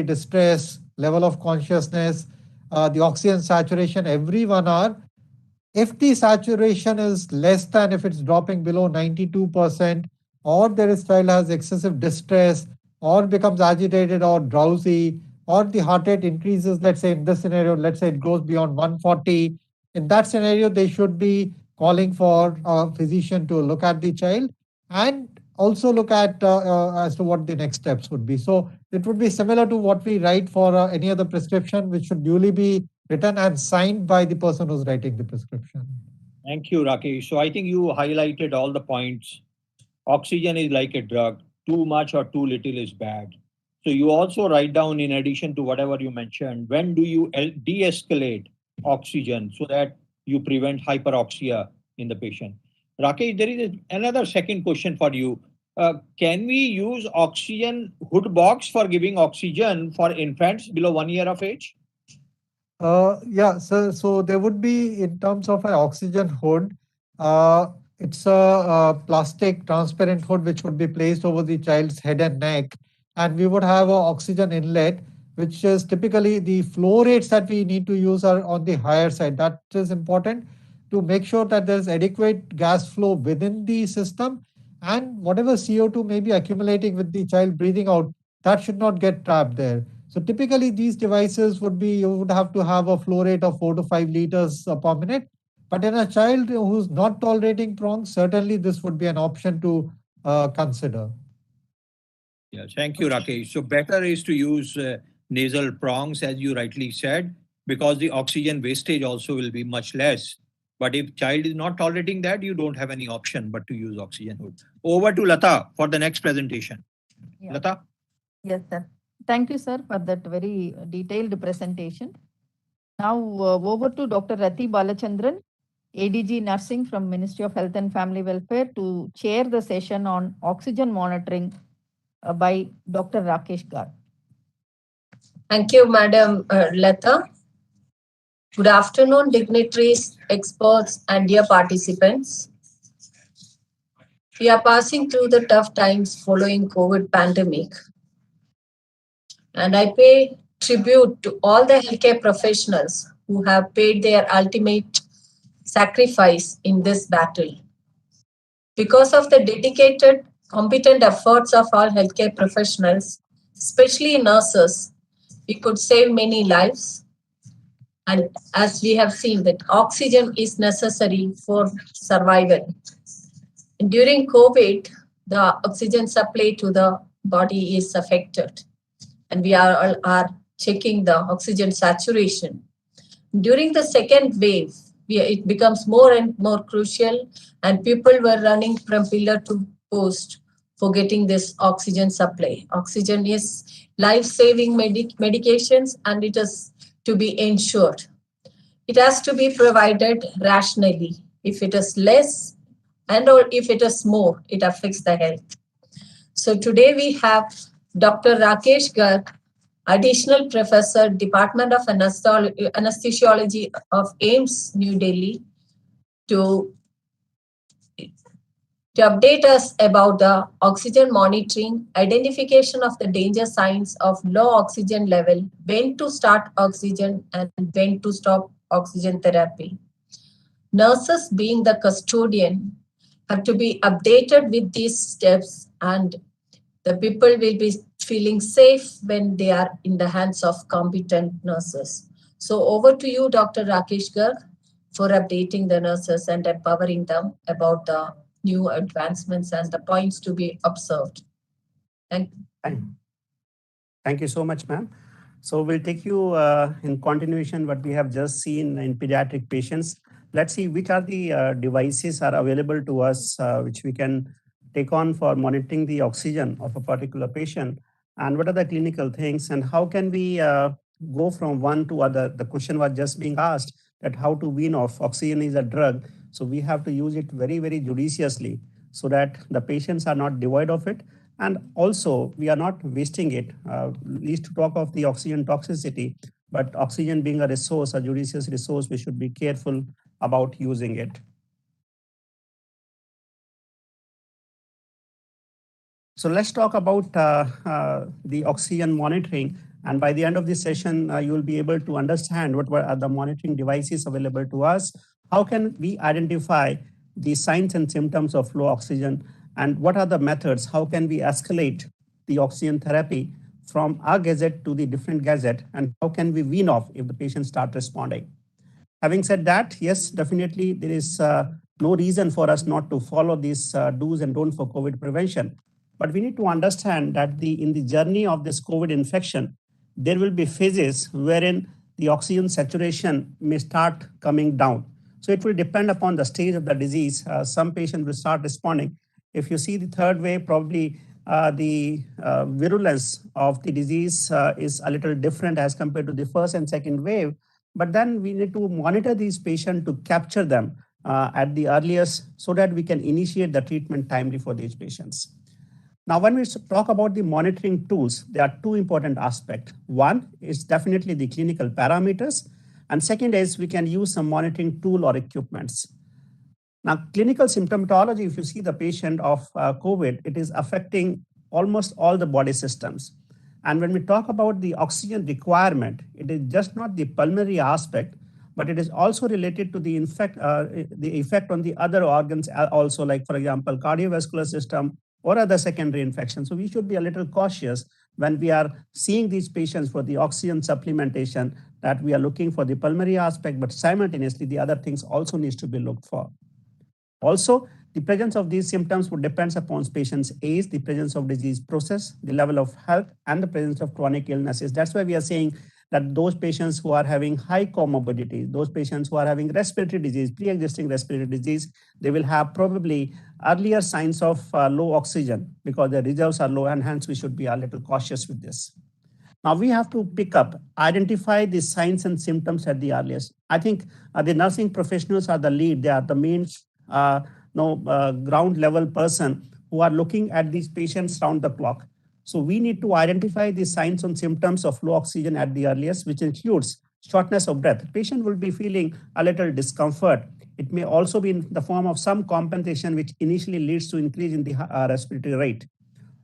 distress, level of consciousness, the oxygen saturation every 1 hour. If the saturation is less than, if it's dropping below 92%, or there is child has excessive distress, or becomes agitated or drowsy, or the heart rate increases, let's say in this scenario, let's say it goes beyond 140, in that scenario, they should be calling for a physician to look at the child and also look at as to what the next steps would be. So it would be similar to what we write for any other prescription, which should duly be written and signed by the person who's writing the prescription. Thank you, Rakesh. So I think you highlighted all the points. Oxygen is like a drug. Too much or too little is bad. So you also write down, in addition to whatever you mentioned, when do you de-escalate oxygen so that you prevent hyperoxia in the patient. Rakesh, there is another second question for you. Can we use oxygen hood box for giving oxygen for infants below 1 year of age? Yeah, so there would be, in terms of an oxygen hood, uh, it's a plastic transparent hood which would be placed over the child's head and neck, and we would have an oxygen inlet, which is typically the flow rates that we need to use are on the higher side. That is important to make sure that there's adequate gas flow within the system, and whatever CO2 may be accumulating with the child breathing out, that should not get trapped there. So typically these devices would be, you would have to have a flow rate of 4 to 5 liters per minute. But in a child who's not tolerating prongs, certainly this would be an option to consider. Yeah, thank you, Rakesh. So better is to use nasal prongs, as you rightly said, because the oxygen wastage also will be much less. But if child is not tolerating that, you don't have any option but to use oxygen hood. Over to Lata for the next presentation. Yeah. Lata? Yes, sir. Thank you, sir, for that very detailed presentation. Now over to Dr. Rati Balachandran, ADG Nursing from Ministry of Health and Family Welfare, to chair the session on oxygen monitoring by Dr. Rakesh Gar. Thank you, Madam Lata. Good afternoon, dignitaries, experts, and dear participants. We are passing through the tough times following COVID pandemic. And I pay tribute to all the healthcare professionals who have paid their ultimate sacrifice in this battle. Because of the dedicated, competent efforts of all healthcare professionals, especially nurses, we could save many lives. And as we have seen, that oxygen is necessary for survival. And during COVID, the oxygen supply to the body is affected. And we are checking the oxygen saturation. During the second wave, it becomes more and more crucial, and people were running from pillar to post for getting this oxygen supply. Oxygen is life-saving medications, and it is to be ensured. It has to be provided rationally. If it is less and or if it is more, it affects the health. So today we have Dr. Rakesh Garg, Additional Professor, Department of Anesthesiology of AIIMS, New Delhi, to update us about the oxygen monitoring, identification of the danger signs of low oxygen level, when to start oxygen and when to stop oxygen therapy. Nurses being the custodian have to be updated with these steps, and the people will be feeling safe when they are in the hands of competent nurses. So over to you, Dr. Rakesh Garg, for updating the nurses and empowering them about the new advancements and the points to be observed. Thank you. Thank you so much, ma'am. So we'll take you in continuation what we have just seen in pediatric patients. Let's see which are the devices are available to us, which we can take on for monitoring the oxygen of a particular patient, and what are the clinical things, and how can we go from one to other. The question was just being asked that how to wean off. Oxygen is a drug, so we have to use it very, very judiciously so that the patients are not devoid of it. And also, we are not wasting it. Least to talk of the oxygen toxicity, but oxygen being a resource, a judicious resource, we should be careful about using it. So let's talk about the oxygen monitoring. And by the end of this session, you will be able to understand what are the monitoring devices available to us. How can we identify the signs and symptoms of low oxygen? And what are the methods? How can we escalate the oxygen therapy from our gadget to the different gadget? And how can we wean off if the patient start responding? Having said that, yes, definitely there is no reason for us not to follow these do's and don'ts for COVID prevention. But we need to understand that in the journey of this COVID infection, there will be phases wherein the oxygen saturation may start coming down. So it will depend upon the stage of the disease. Some patients will start responding. If you see the third wave, probably the virulence of the disease is a little different as compared to the first and second wave. But then we need to monitor these patients to capture them at the earliest so that we can initiate the treatment timely for these patients. Now, when we talk about the monitoring tools, there are two important aspects. One is definitely the clinical parameters, and second is we can use some monitoring tool or equipments. Now, clinical symptomatology, if you see the patient of COVID, it is affecting almost all the body systems. And when we talk about the oxygen requirement, it is just not the pulmonary aspect, but it is also related to the effect on the other organs also, like, for example, cardiovascular system or other secondary infections. So we should be a little cautious when we are seeing these patients for the oxygen supplementation, that we are looking for the pulmonary aspect, but simultaneously the other things also needs to be looked for. Also, the presence of these symptoms would depend upon patient's age, the presence of disease process, the level of health, and the presence of chronic illnesses. That's why we are saying that those patients who are having high comorbidities, those patients who are having respiratory disease, pre-existing respiratory disease, they will have probably earlier signs of low oxygen because their reserves are low, and hence we should be a little cautious with this. Now we have to identify the signs and symptoms at the earliest. I think the nursing professionals are the lead. They are the main ground level person who are looking at these patients round the clock. So we need to identify the signs and symptoms of low oxygen at the earliest, which includes shortness of breath. The patient will be feeling a little discomfort. It may also be in the form of some compensation, which initially leads to increase in the respiratory rate.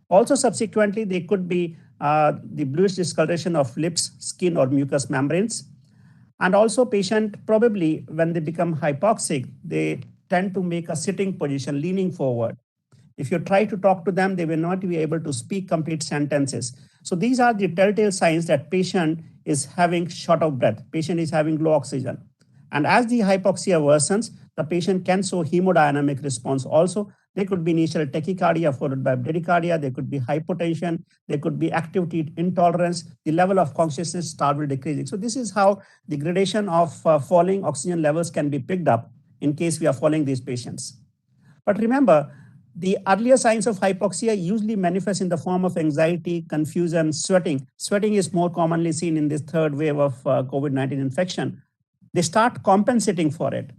Also, subsequently, they could be the bluish discoloration of lips, skin, or mucous membranes. And also, patient probably, when they become hypoxic, they tend to make a sitting position, leaning forward. If you try to talk to them, they will not be able to speak complete sentences. So these are the telltale signs that patient is having short of breath, patient is having low oxygen. And as the hypoxia worsens, the patient can show hemodynamic response also. There could be initial tachycardia followed by bradycardia. There could be hypotension. There could be activity intolerance. The level of consciousness start will decreasing. So this is how the gradation of falling oxygen levels can be picked up in case we are following these patients. But remember, the earlier signs of hypoxia usually manifest in the form of anxiety, confusion, sweating. Sweating is more commonly seen in this third wave of COVID-19 infection. They start compensating for it.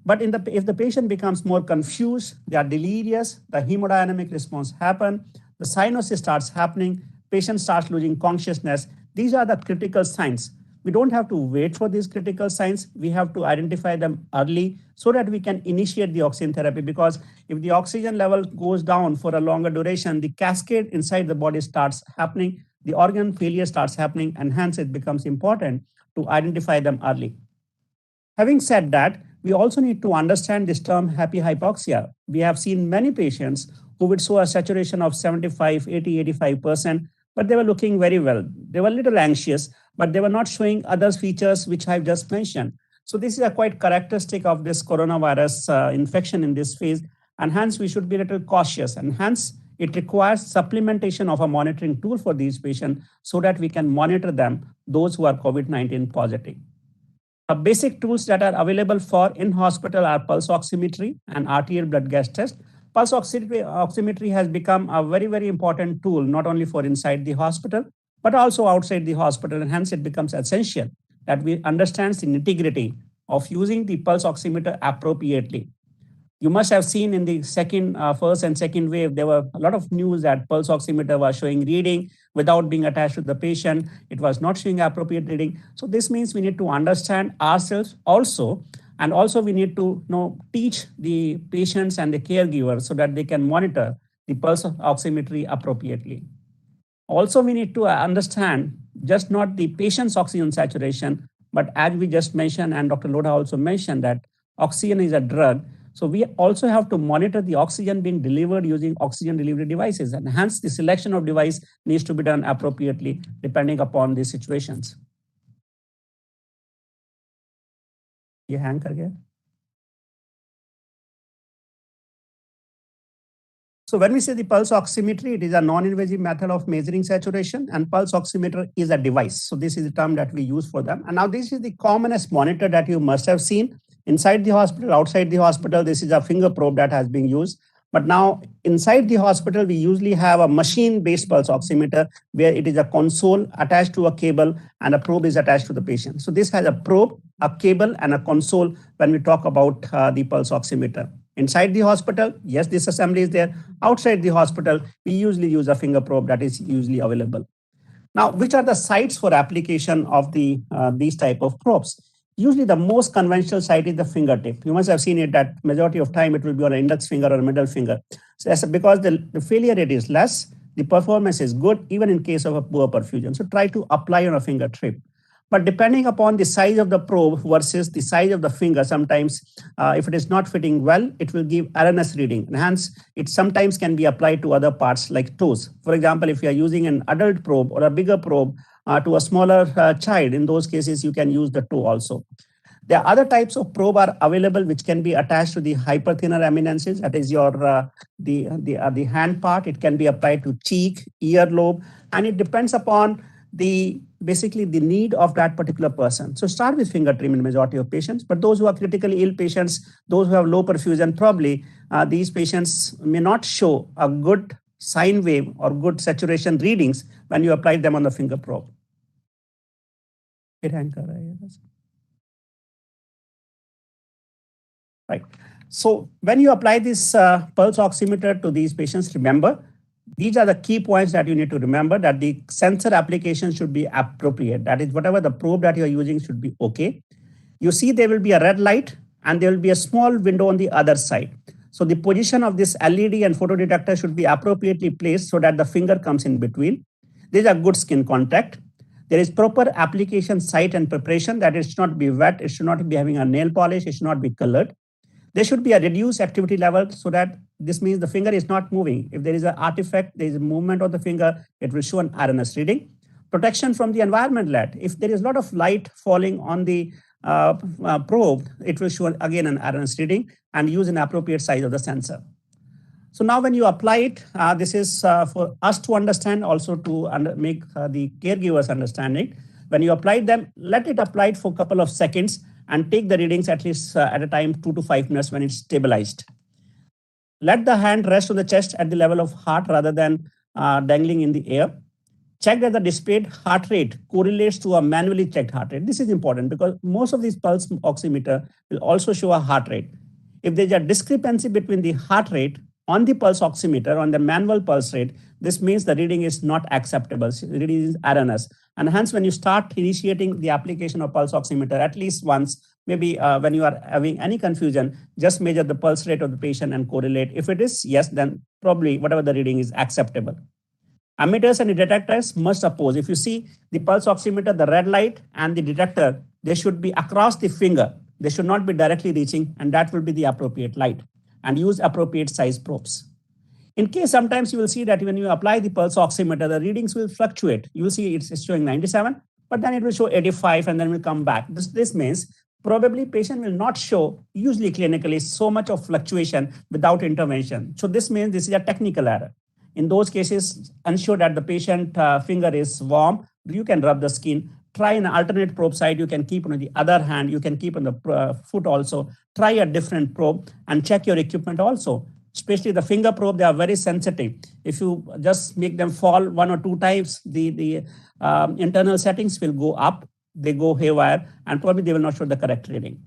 But if the patient becomes more confused, they are delirious, the hemodynamic response happens, the cyanosis starts happening, patient starts losing consciousness. These are the critical signs. We don't have to wait for these critical signs. We have to identify them early so that we can initiate the oxygen therapy, because if the oxygen level goes down for a longer duration, the cascade inside the body starts happening, the organ failure starts happening, and hence it becomes important to identify them early. Having said that, We also need to understand this term happy hypoxia. We have seen many patients who would show a saturation of 75, 80, 85%, but they were looking very well. They were a little anxious, but they were not showing other features which I've just mentioned. So this is a quite characteristic of this coronavirus infection in this phase, and hence we should be a little cautious, and hence it requires supplementation of a monitoring tool for these patients so that we can monitor them, those who are COVID-19 positive. Basic tools that are available for in-hospital are pulse oximetry and arterial blood gas test. Pulse oximetry has become a very, very important tool, not only for inside the hospital, but also outside the hospital. And hence it becomes essential that we understand the nitty-gritty of using the pulse oximeter appropriately. You must have seen in the first and second wave, there were a lot of news that pulse oximeter was showing reading without being attached to the patient. It was not showing appropriate reading. So this means we need to understand ourselves also, and also we need to teach the patients and the caregivers so that they can monitor the pulse oximetry appropriately. Also, we need to understand just not the patient's oxygen saturation, but as we just mentioned, and Dr. Lodha also mentioned, that oxygen is a drug. So we also have to monitor the oxygen being delivered using oxygen delivery devices, and hence the selection of device needs to be done appropriately depending upon the situations. ये hang कर गया. So when we say the pulse oximetry, it is a non-invasive method of measuring saturation, and pulse oximeter is a device. So this is the term that we use for them. And now this is the commonest monitor that you must have seen inside the hospital, outside the hospital. This is a finger probe that has been used. But now inside the hospital, we usually have a machine-based pulse oximeter where it is a console attached to a cable and a probe is attached to the patient. So this has a probe, a cable, and a console when we talk about the pulse oximeter. Inside the hospital, yes, this assembly is there. Outside the hospital, we usually use a finger probe that is usually available. Now, which are the sites for application of these type of probes? Usually the most conventional site is the fingertip. You must have seen it that majority of time it will be on an index finger or a middle finger. So because the failure rate is less, the performance is good, even in case of a poor perfusion. So try to apply on a fingertip. But depending upon the size of the probe versus the size of the finger, sometimes if it is not fitting well, it will give RNS reading. And hence, it sometimes can be applied to other parts like toes. For example, if you are using an adult probe or a bigger probe to a smaller child, in those cases, you can use the toe also. There are other types of probe are available which can be attached to the hyperthinner eminences. That is your the hand part. It can be applied to cheek, earlobe, and it depends upon basically the need of that particular person. So start with finger trim in majority of patients, but those who are critically ill patients, those who have low perfusion, probably these patients may not show a good sine wave or good saturation readings when you apply them on the finger probe. Right. So when you apply this pulse oximeter to these patients, remember, these are the key points that you need to remember, that the sensor application should be appropriate. That is, whatever the probe that you're using should be okay. You see there will be a red light and there will be a small window on the other side. So the position of this LED and photodetector should be appropriately placed so that the finger comes in between. There is a good skin contact. There is proper application site and preparation, that it should not be wet, it should not be having a nail polish, it should not be colored. There should be a reduced activity level so that this means the finger is not moving. If there is an artifact, there is a movement of the finger, it will show an RNS reading. Protection from the environment light. If there is a lot of light falling on the probe, it will show again an RNS reading, and use an appropriate size of the sensor. So now when you apply it, this is for us to understand, also to make the caregivers understand it. When you apply them, let it apply it for a couple of seconds and take the readings at least at a time 2 to 5 minutes when it's stabilized. Let the hand rest on the chest at the level of heart rather than dangling in the air. Check that the displayed heart rate correlates to a manually checked heart rate. This is important because most of these pulse oximeter will also show a heart rate. If there's a discrepancy between the heart rate on the pulse oximeter, on the manual pulse rate, this means the reading is not acceptable. The reading is RNS. And hence, when you start initiating the application of pulse oximeter at least once, maybe when you are having any confusion, just measure the pulse rate of the patient and correlate. If it is yes, then probably whatever the reading is acceptable. Ammeters and the detectors must oppose. If you see the pulse oximeter, the red light and the detector, they should be across the finger. They should not be directly reaching, and that will be the appropriate light. And use appropriate size probes. In case sometimes you will see that when you apply the pulse oximeter, the readings will fluctuate. You will see it's showing 97, but then it will show 85 and then will come back. This means probably patient will not show usually clinically so much of fluctuation without intervention. So this means this is a technical error. In those cases, ensure that the patient finger is warm. You can rub the skin. Try an alternate probe site. You can keep on the other hand. You can keep on the foot also. Try a different probe and check your equipment also. Especially the finger probe, they are very sensitive. If you just make them fall 1 or 2 times, the internal settings will go up, they go haywire, and probably they will not show the correct reading.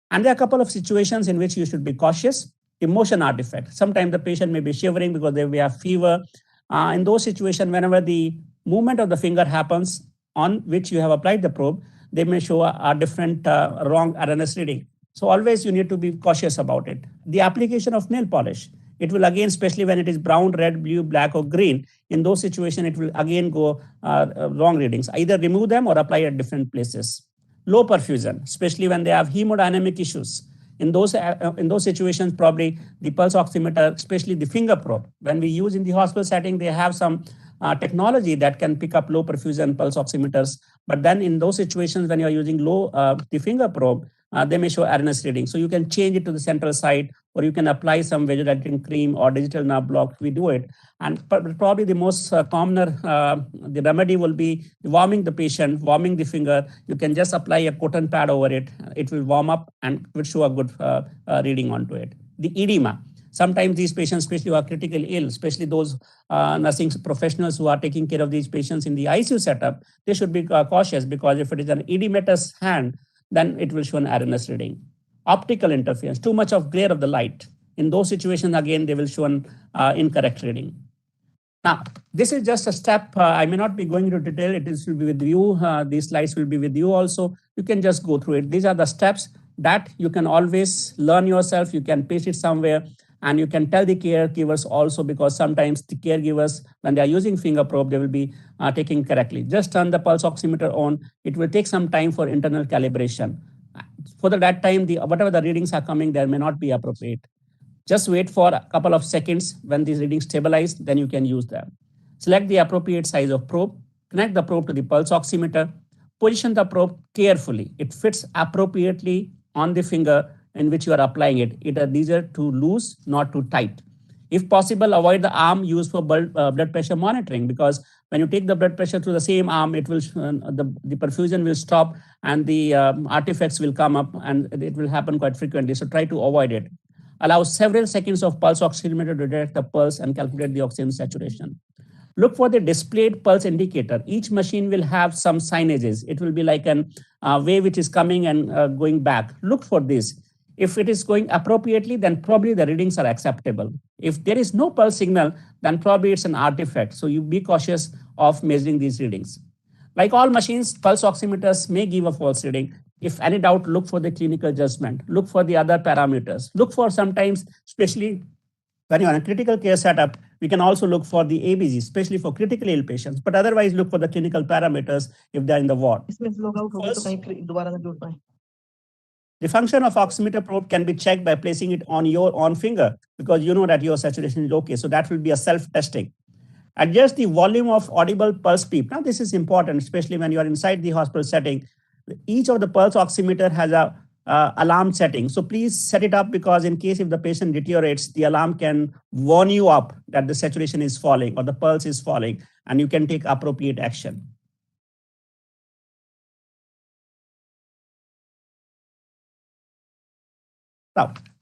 And there are a couple of situations in which you should be cautious. Emotion artifact. Sometimes the patient may be shivering because they may have fever. In those situations, whenever the movement of the finger happens on which you have applied the probe, they may show a different wrong RNS reading. So always you need to be cautious about it. The application of nail polish. It will again, especially when it is brown, red, blue, black, or green, in those situations, it will again go wrong readings. Either remove them or apply at different places. Low perfusion, especially when they have hemodynamic issues. In those situations, probably the pulse oximeter, especially the finger probe, when we use in the hospital setting, they have some technology that can pick up low perfusion pulse oximeters. But then in those situations, when you're using the finger probe, they may show RNS reading. So you can change it to the central site, or you can apply some vasodilating cream or digital nerve block. We do it. And probably the most commoner, the remedy will be warming the patient, warming the finger. You can just apply a cotton pad over it. It will warm up and will show a good reading onto it. The edema. Sometimes these patients, especially who are critically ill, especially those nursing professionals who are taking care of these patients in the ICU setup, they should be cautious, because if it is an edematous hand, then it will show an RNS reading. Optical interference, too much of glare of the light. In those situations, again, they will show an incorrect reading. Now, this is just a step. I may not be going into detail. It will be with you. These slides will be with you also. You can just go through it. These are the steps that you can always learn yourself. You can paste it somewhere. And you can tell the caregivers also, because sometimes the caregivers, when they are using finger probe, they will be taking correctly. Just turn the pulse oximeter on. It will take some time for internal calibration. For that time, whatever the readings are coming, there may not be appropriate. Just wait for a couple of seconds. When these readings stabilize, then you can use them. Select the appropriate size of probe. Connect the probe to the pulse oximeter. Position the probe carefully. It fits appropriately on the finger in which you are applying it. It is easier to loose, not too tight. If possible, avoid the arm used for blood pressure monitoring, because when you take the blood pressure through the same arm, it will the perfusion will stop and the artifacts will come up, and it will happen quite frequently. So try to avoid it. Allow several seconds of pulse oximeter to detect the pulse and calculate the oxygen saturation. Look for the displayed pulse indicator. Each machine will have some signages. It will be like an wave which is coming and going back. Look for this. If it is going appropriately, then probably the readings are acceptable. If there is no pulse signal, then probably it's an artifact. So you be cautious of measuring these readings. Like all machines, pulse oximeters may give a false reading. If any doubt, look for the clinical judgment. Look for the other parameters. Look for sometimes, especially when you're on a critical care setup, we can also look for the ABG, especially for critically ill patients. But otherwise, look for the clinical parameters if they're in the ward. The function of oximeter probe can be checked by placing it on your own finger, because you know that your saturation is okay. So that will be a self-testing. Adjust the volume of audible pulse peep. Now, this is important, especially when you are inside the hospital setting. Each of the pulse oximeter has a alarm setting. So please set it up, because in case if the patient deteriorates, the alarm can warn you up that the saturation is falling or the pulse is falling, and you can take appropriate action.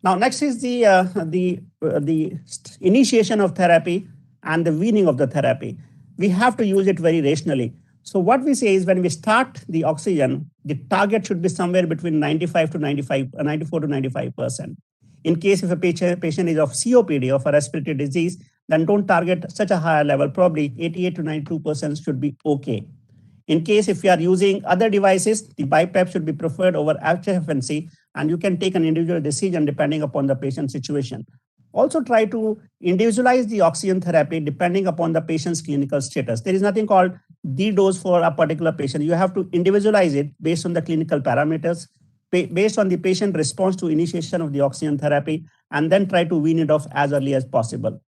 Now next is the initiation of therapy and the weaning of the therapy. We have to use it very rationally. So what we say is, when we start the oxygen, the target should be somewhere between 94 to 95%. In case if a patient is of COPD, of a respiratory disease, then don't target such a higher level. Probably 88 to 92% should be okay. In case if you are using other devices, the BiPAP should be preferred over HFNC, and you can take an individual decision depending upon the patient situation. Also try to individualize the oxygen therapy depending upon the patient's clinical status. There is nothing called the dose for a particular patient. You have to individualize it based on the clinical parameters. based on the patient response to initiation of the oxygen therapy, and then try to wean it off as early as possible.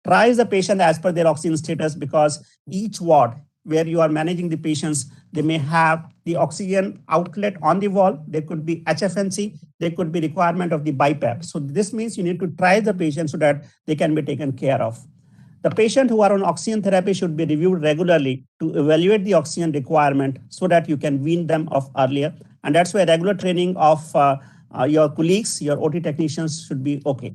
Triage the patient as per their oxygen status, because each ward where you are managing the patients, they may have the oxygen outlet on the wall. There could be HFNC, there could be requirement of the BiPAP. So this means you need to try the patient so that they can be taken care of. The patient who are on oxygen therapy should be reviewed regularly to evaluate the oxygen requirement so that you can wean them off earlier. And that's why regular training of your colleagues, your OT technicians should be okay.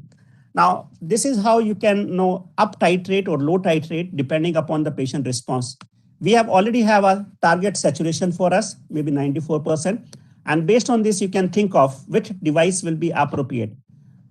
Now, this is how you can know up titrate or low titrate depending upon the patient response. We already have a target saturation for us, maybe 94%. And based on this, you can think of which device will be appropriate.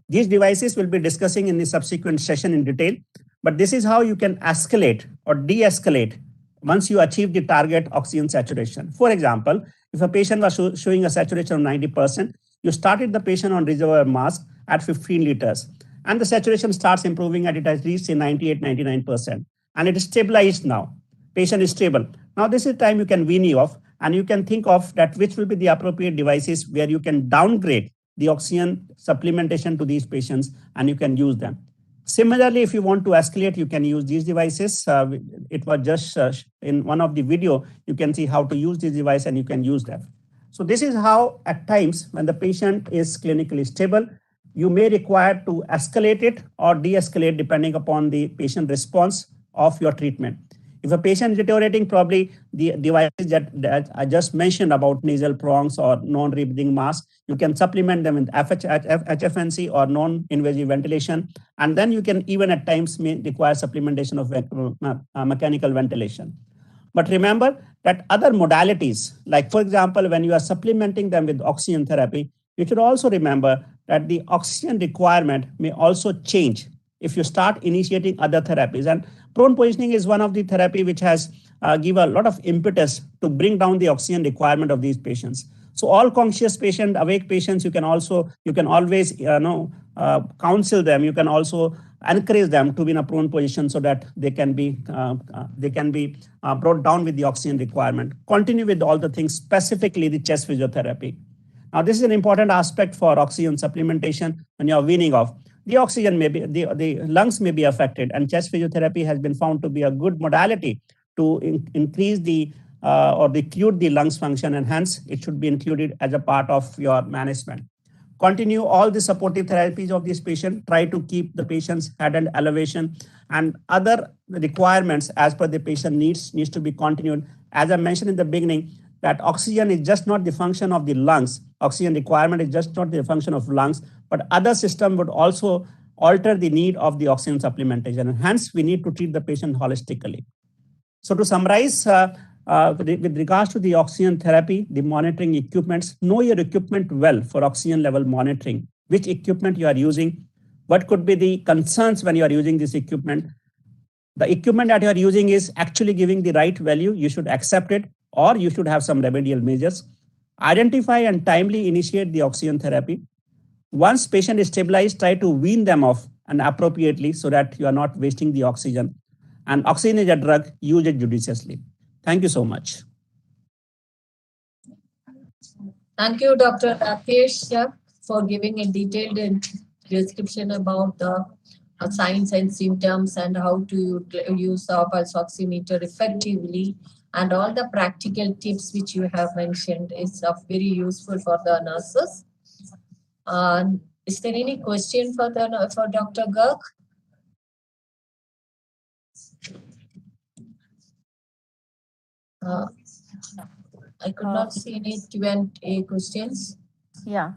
These devices we'll be discussing in the subsequent session in detail, but this is how you can escalate or de-escalate once you achieve the target oxygen saturation. For example, if a patient was showing a saturation of 90%, you started the patient on reservoir mask at 15 liters, and the saturation starts improving and it has reached say 98, 99%, and it is stabilized now. Patient is stable. Now this is time you can wean you off, and you can think of that which will be the appropriate devices where you can downgrade the oxygen supplementation to these patients and you can use them. Similarly, if you want to escalate, you can use these devices. It was just in one of the video, you can see how to use this device and you can use them. So this is how at times when the patient is clinically stable, you may require to escalate it or de-escalate depending upon the patient response of your treatment. If a patient is deteriorating, probably the devices that I just mentioned about nasal prongs or non-rebreathing mask, you can supplement them with HFNC or non-invasive ventilation. And then you can even at times may require supplementation of mechanical ventilation. But remember that other modalities, like for example, when you are supplementing them with oxygen therapy, you should also remember that the oxygen requirement may also change if you start initiating other therapies. And prone positioning is one of the therapy which has given a lot of impetus to bring down the oxygen requirement of these patients. So all conscious patient, awake patients, you can always counsel them. You can also encourage them to be in a prone position so that they can be brought down with the oxygen requirement. Continue with all the things, specifically the chest physiotherapy. Now, this is an important aspect for oxygen supplementation when you are weaning off. The oxygen may be, the lungs may be affected, and chest physiotherapy has been found to be a good modality to increase or recruit the lungs function, and hence it should be included as a part of your management. Continue all the supportive therapies of this patient. Try to keep the patient's head and elevation and other requirements as per the patient needs to be continued. As I mentioned in the beginning, that oxygen is just not the function of the lungs. Oxygen requirement is just not the function of lungs, but other system would also alter the need of the oxygen supplementation. And hence, we need to treat the patient holistically. So to summarize, with regards to the oxygen therapy, the monitoring equipments, know your equipment well for oxygen level monitoring, which equipment you are using, what could be the concerns when you are using this equipment. The equipment that you are using is actually giving the right value, you should accept it, or you should have some remedial measures. Identify and timely initiate the oxygen therapy. Once patient is stabilized, try to wean them off and appropriately so that you are not wasting the oxygen. And oxygen is a drug, use it judiciously. Thank you so much. Thank you, Dr. Rakesh, for giving a detailed description about the signs and symptoms and how to use the pulse oximeter effectively, and all the practical tips which you have mentioned is very useful for the nurses. Is there any question for Dr. Garg? I could not see any Q&A questions. Yeah.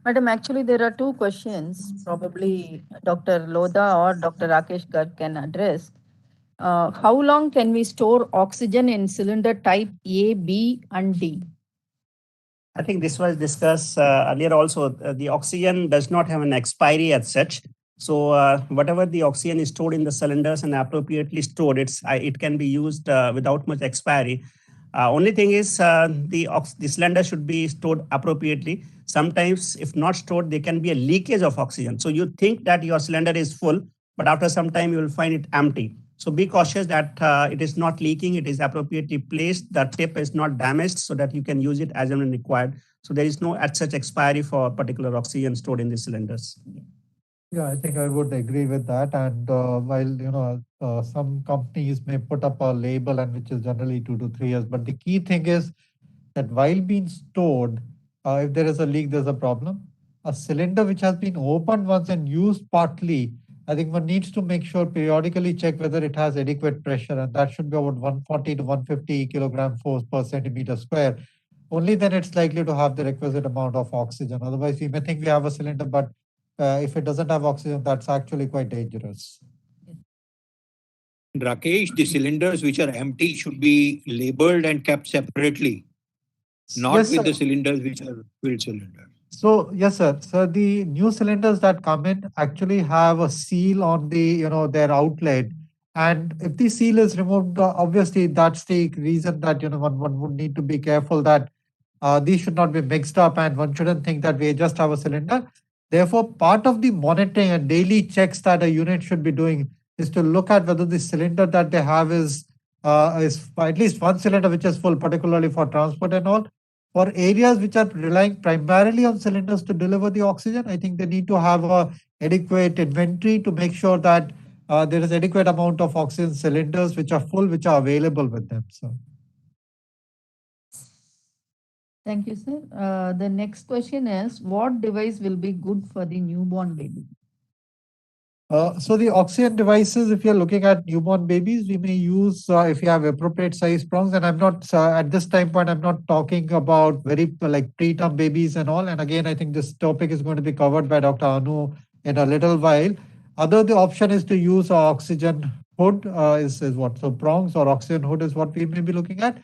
Madam, actually, there are two questions. Probably Dr. Lodha or Dr. Rakesh Garg can address. How long can we store oxygen in cylinder type A, B, and D? I think this was discussed earlier also. The oxygen does not have an expiry as such. So whatever the oxygen is stored in the cylinders and appropriately stored, it can be used without much expiry. Only thing is the cylinder should be stored appropriately. Sometimes if not stored, there can be a leakage of oxygen. So you think that your cylinder is full, but after some time you will find it empty. So be cautious that it is not leaking, it is appropriately placed, the tip is not damaged so that you can use it as and when required. So there is no at such expiry for particular oxygen stored in the cylinders. Yeah, I think I would agree with that. And while some companies may put up a label and which is generally 2 to 3 years, but the key thing is that while being stored, if there is a leak, there's a problem. A cylinder which has been opened once and used partly, I think one needs to make sure periodically check whether it has adequate pressure, and that should be about 140 to 150 kilogram force per centimeter square. Only then it's likely to have the requisite amount of oxygen. Otherwise, we may think we have a cylinder, but if it doesn't have oxygen, that's actually quite dangerous. Rakesh, the cylinders which are empty should be labeled and kept separately, not Yes, with sir. the cylinders which are filled cylinders. So yes, sir. So the new cylinders that come in actually have a seal on the their outlet, and if the seal is removed, obviously that's the reason that one would need to be careful that these should not be mixed up, and one shouldn't think that we just have a cylinder. Therefore, part of the monitoring and daily checks that a unit should be doing is to look at whether the cylinder that they have is at least one cylinder which is full, particularly for transport and all. For areas which are relying primarily on cylinders to deliver the oxygen, I think they need to have a adequate inventory to make sure that there is adequate amount of oxygen cylinders which are full, which are available with them. So. Thank you, sir. The next question is, what device will be good for the newborn baby? So the oxygen devices, if you're looking at newborn babies, we may use if you have appropriate size prongs. And I'm not at this time point, I'm not talking about very like preterm babies and all. And again, I think this topic is going to be covered by Dr. Anu in a little while. The option is to use oxygen hood is what. So prongs or oxygen hood is what we may be looking at.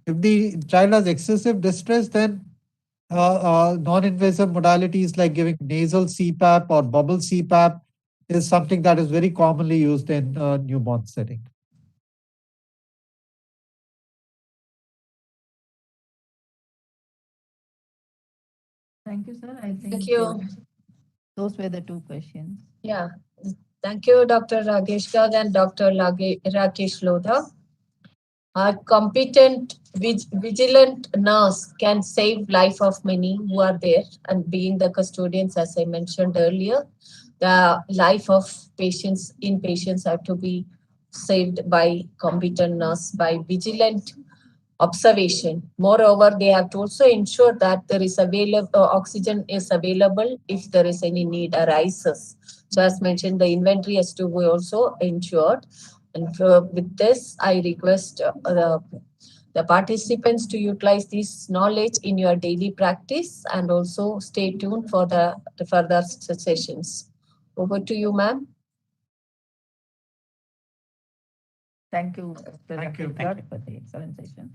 If the child has excessive distress, then non-invasive modalities like giving nasal CPAP or bubble CPAP is something that is very commonly used in newborn setting. Thank you, sir. I think Thank you. Those were the two questions. Yeah. Thank you, Dr. Rakesh Garg and Dr. Rakesh Lodha. A competent, vigilant nurse can save life of many who are there, and being the custodians, as I mentioned earlier, the life of inpatients have to be saved by competent nurse, by vigilant observation. Moreover, they have to also ensure that there is oxygen is available if there is any need arises. So as mentioned, the inventory has to be also ensured. And with this, I request the participants to utilize this knowledge in your daily practice and also stay tuned for the further sessions. Over to you, ma'am. Thank you, Dr. for the excellent session.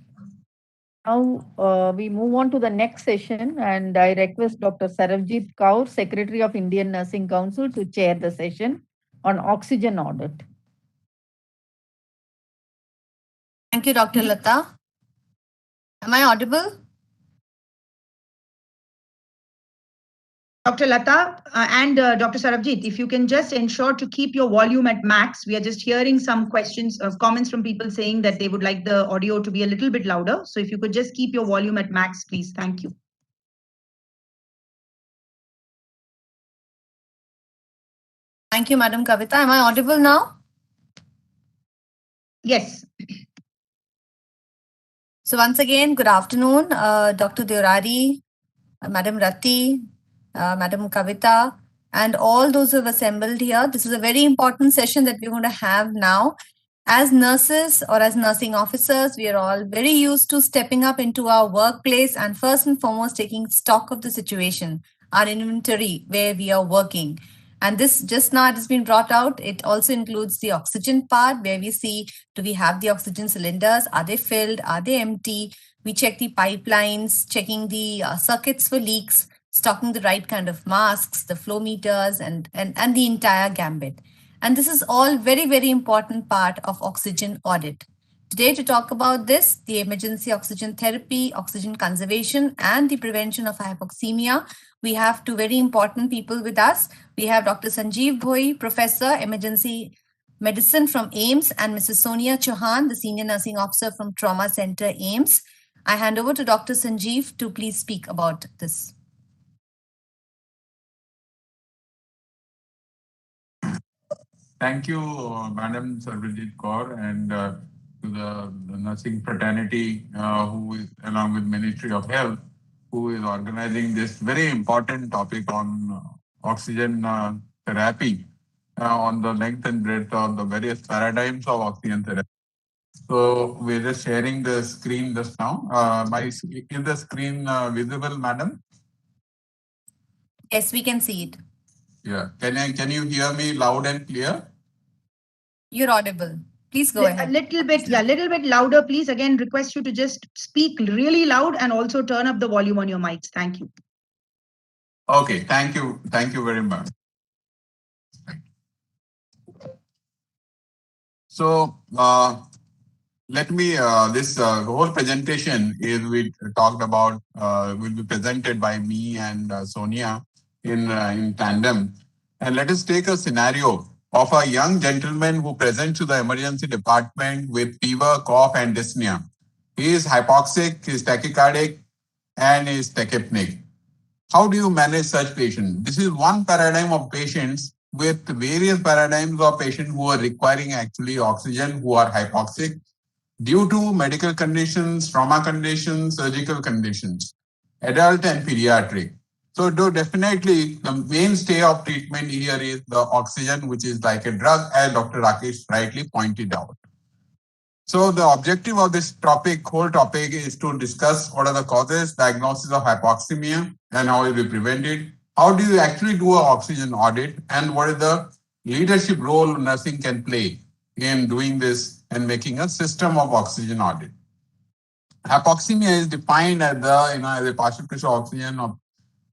Now we move on to the next session, and I request Dr. Sarabjit Kaur, Secretary of Indian Nursing Council, to chair the session on oxygen audit. Thank you, Dr. Lata. Am I audible? Dr. Lata and Dr. Sarabjit, if you can just ensure to keep your volume at max. We are just hearing some questions, comments from people saying that they would like the audio to be a little bit louder. So if you could just keep your volume at max, please. Thank you. Thank you, Madam Kavita. Am I audible now? Yes. So once again, good afternoon, Dr. Deorari, Madam Rati, Madam Kavita, and all those who have assembled here. This is a very important session that we're going to have now. As nurses or as nursing officers, we are all very used to stepping up into our workplace and first and foremost taking stock of the situation, our inventory, where we are working. And this just now has been brought out. It also includes the oxygen part, where we see, do we have the oxygen cylinders? Are they filled? Are they empty? We check the pipelines, checking the circuits for leaks, stocking the right kind of masks, the flow meters, and the entire gambit. And this is all very, very important part of oxygen audit. Today, to talk about this, the emergency oxygen therapy, oxygen conservation, and the prevention of hypoxemia, we have two very important people with us. We have Dr. Sanjeev Bhoi, Professor, Emergency Medicine from AIIMS, and Mrs. Sonia Chauhan, the Senior Nursing Officer from Trauma Center, AIIMS. I hand over to Dr. Sanjeev to please speak about this. Thank you, Madam Sarvajit Kaur, and to the nursing fraternity, who is along with Ministry of Health, who is organizing this very important topic on oxygen therapy, on the length and breadth of the various paradigms of oxygen therapy. So we're just sharing the screen just now. Is the screen visible, Madam? Yes, we can see it. Yeah. Can you hear me loud and clear? You're audible. Please go ahead. A little bit louder, please. Again, request you to just speak really loud and also turn up the volume on your mics. Thank you. Okay, thank you. Thank you very much. So, let me, this whole presentation we talked about, will be presented by me and Sonia in tandem. And let us take a scenario of a young gentleman who presents to the emergency department with fever, cough, and dyspnea. He is hypoxic, he is tachycardic, and he is tachypneic. How do you manage such patients? This is one paradigm of patients with various paradigms of patients who are requiring actually oxygen, who are hypoxic due to medical conditions, trauma conditions, surgical conditions, adult and pediatric. So definitely the mainstay of treatment here is the oxygen, which is like a drug, as Dr. Rakesh rightly pointed out. So the objective of this whole topic is to discuss what are the causes, diagnosis of hypoxemia and how it will be prevented. How do you actually do an oxygen audit, and what is the leadership role nursing can play in doing this and making a system of oxygen audit. Hypoxemia is defined as as a partial pressure oxygen of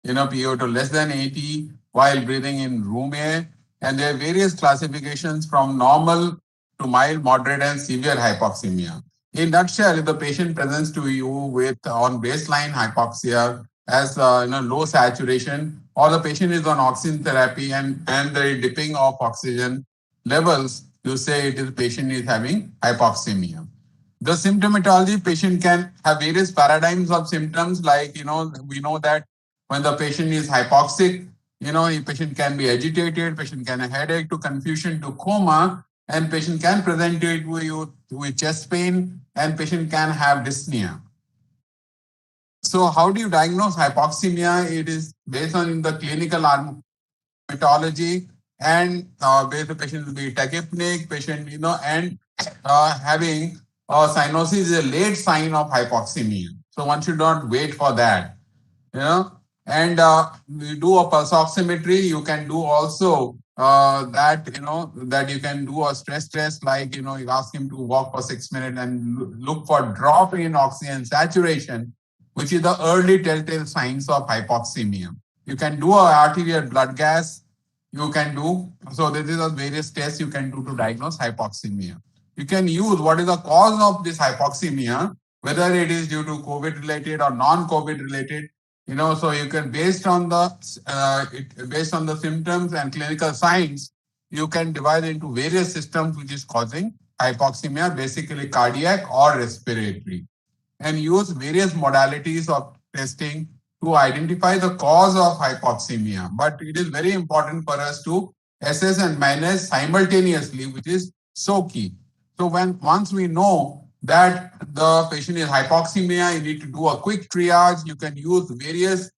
PO to less than 80 while breathing in room air. And there are various classifications from normal to mild, moderate, and severe hypoxemia. In nutshell, if the patient presents to you with on baseline hypoxia as low saturation, or the patient is on oxygen therapy and the dipping of oxygen levels, you say the patient is having hypoxemia. The symptomatology, patient can have various paradigms of symptoms, like we know that when the patient is hypoxic, the patient can be agitated, patient can have headache to confusion to coma, and patient can present it with chest pain, and patient can have dyspnea. So how do you diagnose hypoxemia? It is based on the clinical methodology, and where the patient will be tachypneic, patient, and having cyanosis is a late sign of hypoxemia. So one should not wait for that. And we do a pulse oximetry. You can do also that you can do a stress test, like you ask him to walk for 6 minutes and look for drop in oxygen saturation, which is the early telltale signs of hypoxemia. You can do a arterial blood gas. You can do so. There is various tests you can do to diagnose hypoxemia. You can use what is the cause of this hypoxemia, whether it is due to COVID related or non-COVID related. So you can, based on the symptoms and clinical signs, you can divide into various systems which is causing hypoxemia, basically cardiac or respiratory, and use various modalities of testing to identify the cause of hypoxemia. But it is very important for us to assess and manage simultaneously, which is so key. So once we know that the patient is hypoxemia, you need to do a quick triage. You can use various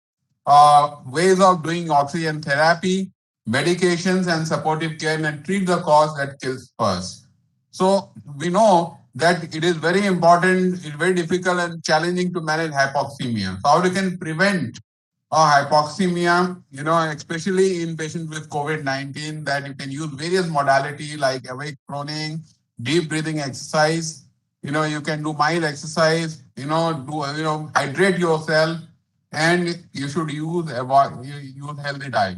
ways of doing oxygen therapy, medications, and supportive care, and treat the cause that kills first. So we know that it is very important, it's very difficult and challenging to manage hypoxemia. So how we can prevent hypoxemia, especially in patients with COVID-19, that you can use various modalities like awake proning, deep breathing exercise. You can do mild exercise, hydrate yourself, and you should use healthy diet.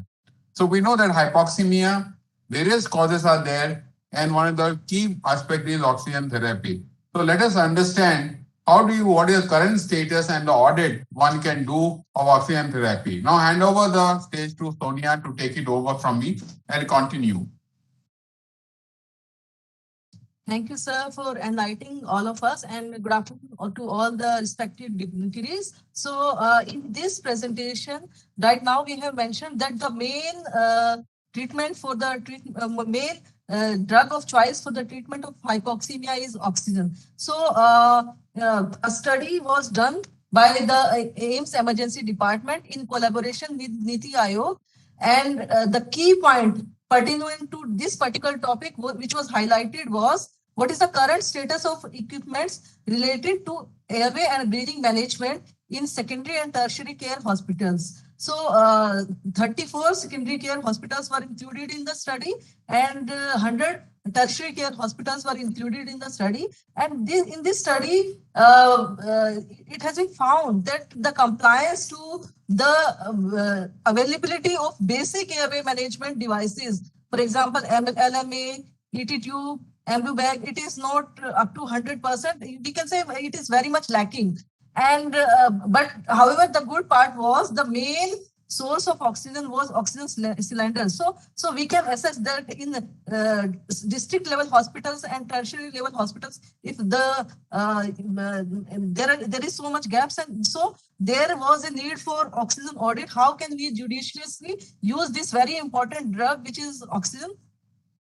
So we know that hypoxemia, various causes are there, and one of the key aspects is oxygen therapy. So let us understand what is the current status and the audit one can do of oxygen therapy. Now hand over the stage to Sonia to take it over from me and continue. Thank you, sir, for enlightening all of us, and good afternoon to all the respected dignitaries. So, in this presentation, right now we have mentioned that the main treatment for the main drug of choice for the treatment of hypoxemia is oxygen. So, a study was done by the AIMS Emergency Department in collaboration with Niti Aayog, and the key point pertinent to this particular topic, which was highlighted, was what is the current status of equipments related to airway and breathing management in secondary and tertiary care hospitals. So 34 secondary care hospitals were included in the study, and 100 tertiary care hospitals were included in the study. And in this study, it has been found that the compliance to the availability of basic airway management devices, for example, LMA, ET tube, ambu bag, it is not up to 100%. We can say it is very much lacking. And but however, the good part was the main source of oxygen was oxygen cylinders. So we can assess that in district level hospitals and tertiary level hospitals, if the there is so much gaps, and so there was a need for oxygen audit. How can we judiciously use this very important drug, which is oxygen?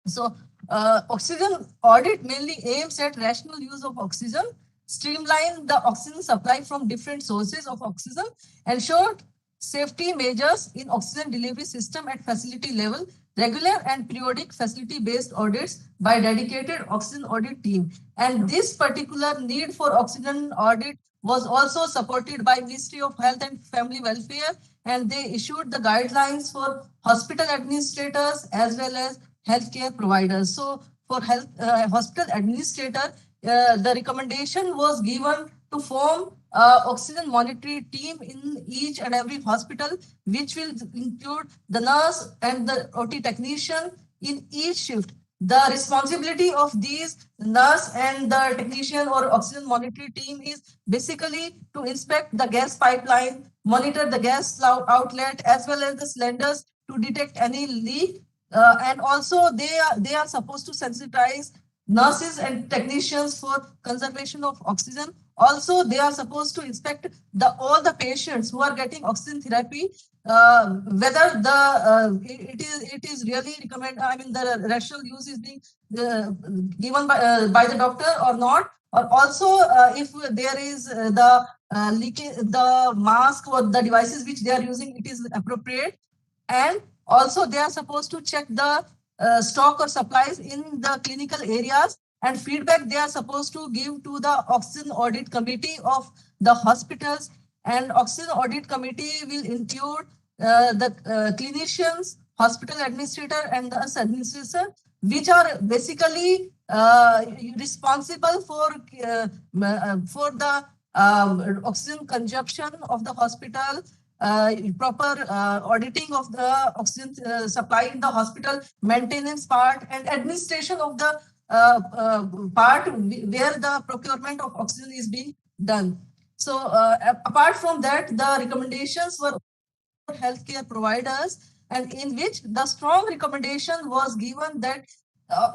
So oxygen audit mainly aims at rational use of oxygen, streamline the oxygen supply from different sources of oxygen, ensure safety measures in oxygen delivery system at facility level, regular and periodic facility-based audits by dedicated oxygen audit team. And this particular need for oxygen audit was also supported by Ministry of Health and Family Welfare, and they issued the guidelines for hospital administrators as well as healthcare providers. So for hospital administrator, the recommendation was given to form oxygen monitoring team in each and every hospital, which will include the nurse and the OT technician in each shift. The responsibility of these nurse and the technician or oxygen monitoring team is basically to inspect the gas pipeline, monitor the gas outlet as well as the cylinders to detect any leak, and also they are supposed to sensitize nurses and technicians for conservation of oxygen. Also, they are supposed to inspect all the patients who are getting oxygen therapy, whether it is really recommended. I mean, the rational use is being given by the doctor or not. Or also, if there is leakage, the mask or the devices which they are using, it is appropriate. And also, they are supposed to check the stock or supplies in the clinical areas, and feedback they are supposed to give to the oxygen audit committee of the hospitals. And oxygen audit committee will include the clinicians, hospital administrator, and the nurse administrator, which are basically responsible for the oxygen consumption of the hospital, proper auditing of the oxygen supply in the hospital, maintenance part, and administration of the part where the procurement of oxygen is being done. So apart from that, the recommendations were for healthcare providers, and in which the strong recommendation was given that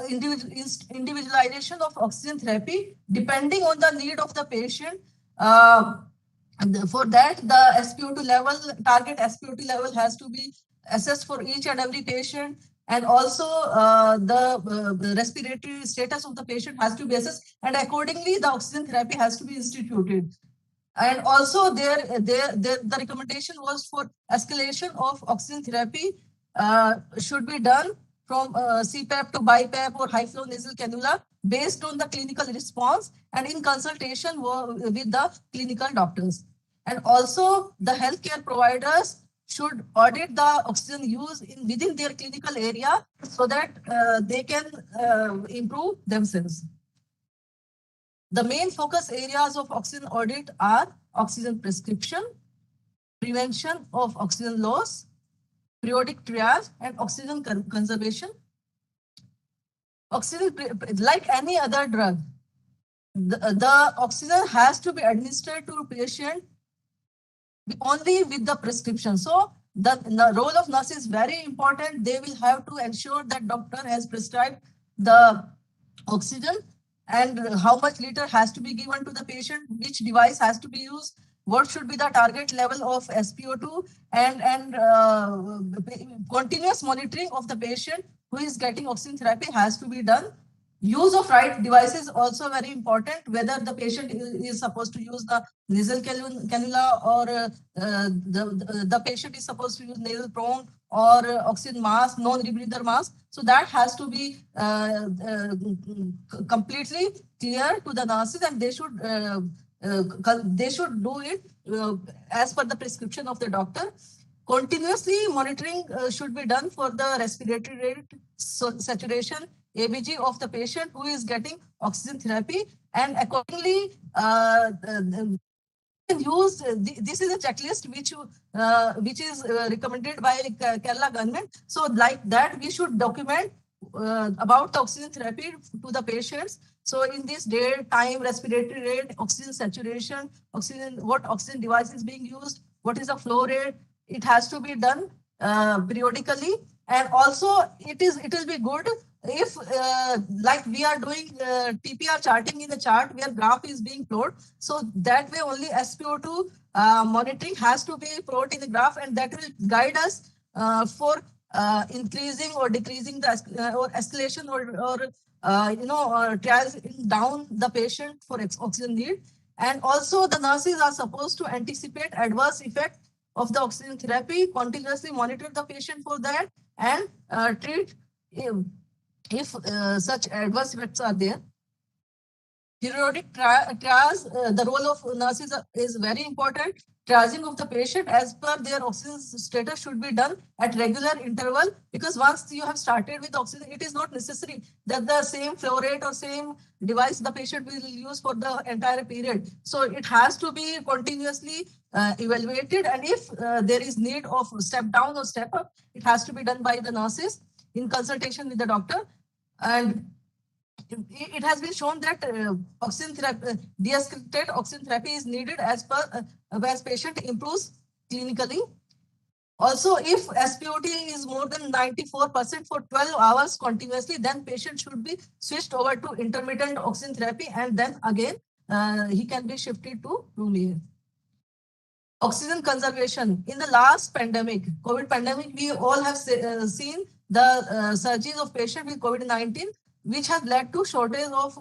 individualization of oxygen therapy depending on the need of the patient. And for that, the SpO2 level, target SpO2 level has to be assessed for each and every patient. And also the respiratory status of the patient has to be assessed. And accordingly, the oxygen therapy has to be instituted. And also the recommendation was for escalation of oxygen therapy should be done from CPAP to BiPAP or high flow nasal cannula based on the clinical response and in consultation with the clinical doctors. And also the healthcare providers should audit the oxygen use within their clinical area so that they can improve themselves. The main focus areas of oxygen audit are oxygen prescription, prevention of oxygen loss, periodic triage, and oxygen conservation. Oxygen, like any other drug, the oxygen has to be administered to a patient only with the prescription. So the role of nurse is very important. They will have to ensure that doctor has prescribed the oxygen, and how much liter has to be given to the patient, which device has to be used, what should be the target level of SpO2, and continuous monitoring of the patient who is getting oxygen therapy has to be done. Use of right devices also very important, whether the patient is supposed to use the nasal cannula, or the patient is supposed to use nasal prong or oxygen mask, non-rebreather mask. So that has to be completely clear to the nurses, and they should do it as per the prescription of the doctor. Continuously monitoring should be done for the respiratory rate, saturation, ABG of the patient who is getting oxygen therapy, and accordingly use this is a checklist which is recommended by Kerala government. So like that, we should document about the oxygen therapy to the patients. So in this day, time, respiratory rate, oxygen saturation, oxygen, what oxygen device is being used, what is the flow rate, it has to be done periodically. And also it will be good if like we are doing TPR charting in the chart where graph is being plotted. So that way only SpO2 monitoring has to be plotted in the graph, and that will guide us for increasing or decreasing the or escalation or triaging down the patient for oxygen need. And also the nurses are supposed to anticipate adverse effect of the oxygen therapy, continuously monitor the patient for that, and treat if such adverse effects are there. Periodic triage, the role of nurses is very important. Triaging of the patient as per their oxygen status should be done at regular interval, because once you have started with oxygen, it is not necessary that the same flow rate or same device the patient will use for the entire period. So it has to be continuously evaluated, and if there is need of step down or step up, it has to be done by the nurses in consultation with the doctor. And it has been shown that oxygen therapy, de-escalated oxygen therapy is needed as patient improves clinically. Also, if SpO2 is more than 94% for 12 hours continuously, then patient should be switched over to intermittent oxygen therapy, and then again he can be shifted to room air. Oxygen conservation. In the last pandemic, COVID pandemic, we all have seen the surges of patients with COVID-19, which has led to shortage of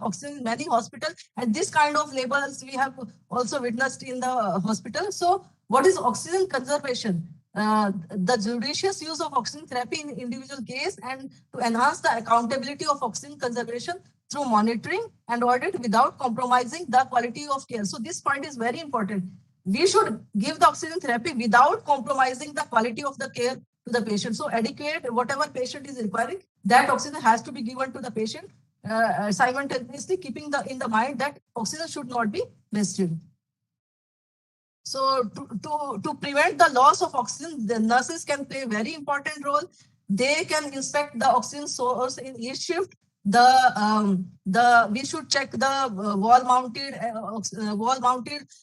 oxygen in many hospitals. And this kind of labels we have also witnessed in the hospital. So what is oxygen conservation? The judicious use of oxygen therapy in individual case, and to enhance the accountability of oxygen conservation through monitoring and audit without compromising the quality of care. So this point is very important. We should give the oxygen therapy without compromising the quality of the care to the patient. So adequate, whatever patient is requiring, that oxygen has to be given to the patient, simultaneously keeping in the mind that oxygen should not be wasted. So to prevent the loss of oxygen, the nurses can play a very important role. They can inspect the oxygen source in each shift. We should check the wall mounted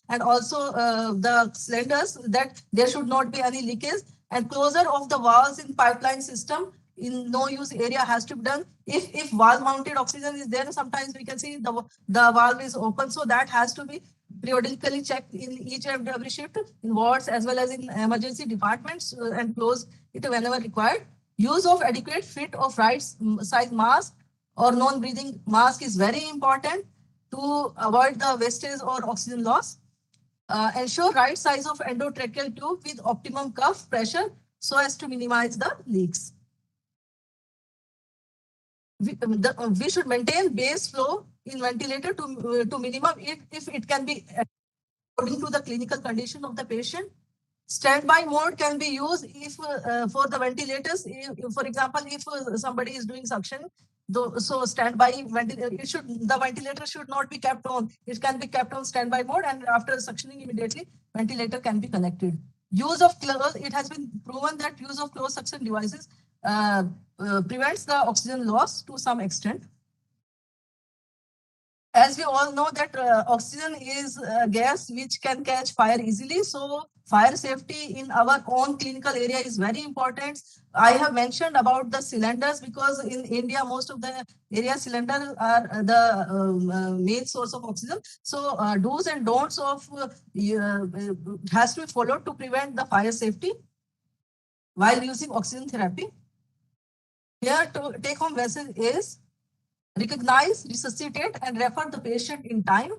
and also the cylinders, that there should not be any leakage, and closure of the valves in pipeline system in no use area has to be done. If wall mounted oxygen is there, sometimes we can see the valve is open, so that has to be periodically checked in each and every shift in wards as well as in emergency departments, and close it whenever required. Use of adequate fit of right size mask or non-breathing mask is very important to avoid the wastage or oxygen loss. Ensure right size of endotracheal tube with optimum cuff pressure so as to minimize the leaks. We should maintain base flow in ventilator to minimum if it can be according to the clinical condition of the patient. Standby mode can be used if for the ventilators. For example, if somebody is doing suction, so standby the ventilator should not be kept on. It can be kept on standby mode, and after suctioning immediately, ventilator can be connected. Use of it has been proven that use of closed suction devices prevents the oxygen loss to some extent. as we all know that oxygen is a gas which can catch fire easily. So fire safety in our own clinical area is very important. I have mentioned about the cylinders because in India, most of the area cylinders are the main source of oxygen. So do's and don'ts of has to be followed to prevent the fire safety while using oxygen therapy. Here to take home message is recognize, resuscitate, and refer the patient in time.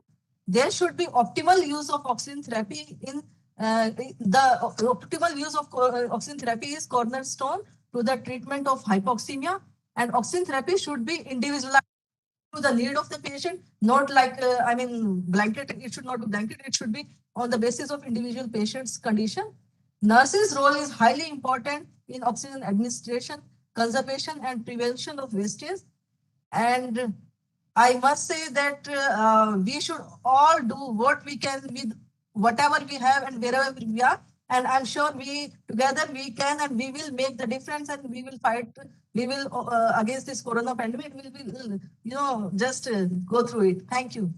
There should be optimal use of oxygen therapy in the optimal use of oxygen therapy is cornerstone to the treatment of hypoxemia, and oxygen therapy should be individualized to the need of the patient, not like blanket. It should not be blanket. It should be on the basis of individual patient's condition. Nurse's role is highly important in oxygen administration, conservation, and prevention of wastage. And I must say that we should all do what we can with whatever we have and wherever we are. And I'm sure we together we can and we will make the difference and we will fight. We will against this corona pandemic. We will, just go through it. Thank you.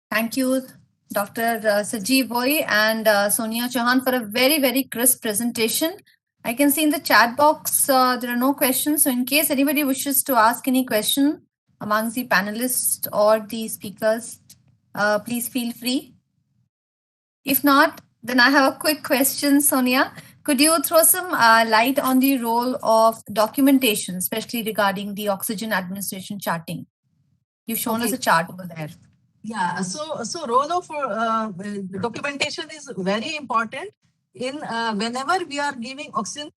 Thank you, Dr. Sajeev Boy and Sonia Chauhan for a very, very crisp presentation. I can see in the chat box there are no questions. So in case anybody wishes to ask any question amongst the panelists or the speakers, please feel free. If not, then I have a quick question, Sonia. Could you throw some light on the role of documentation, especially regarding the oxygen administration charting? You've shown us a chart over there. Yeah, so role of documentation is very important in whenever we are giving oxygen.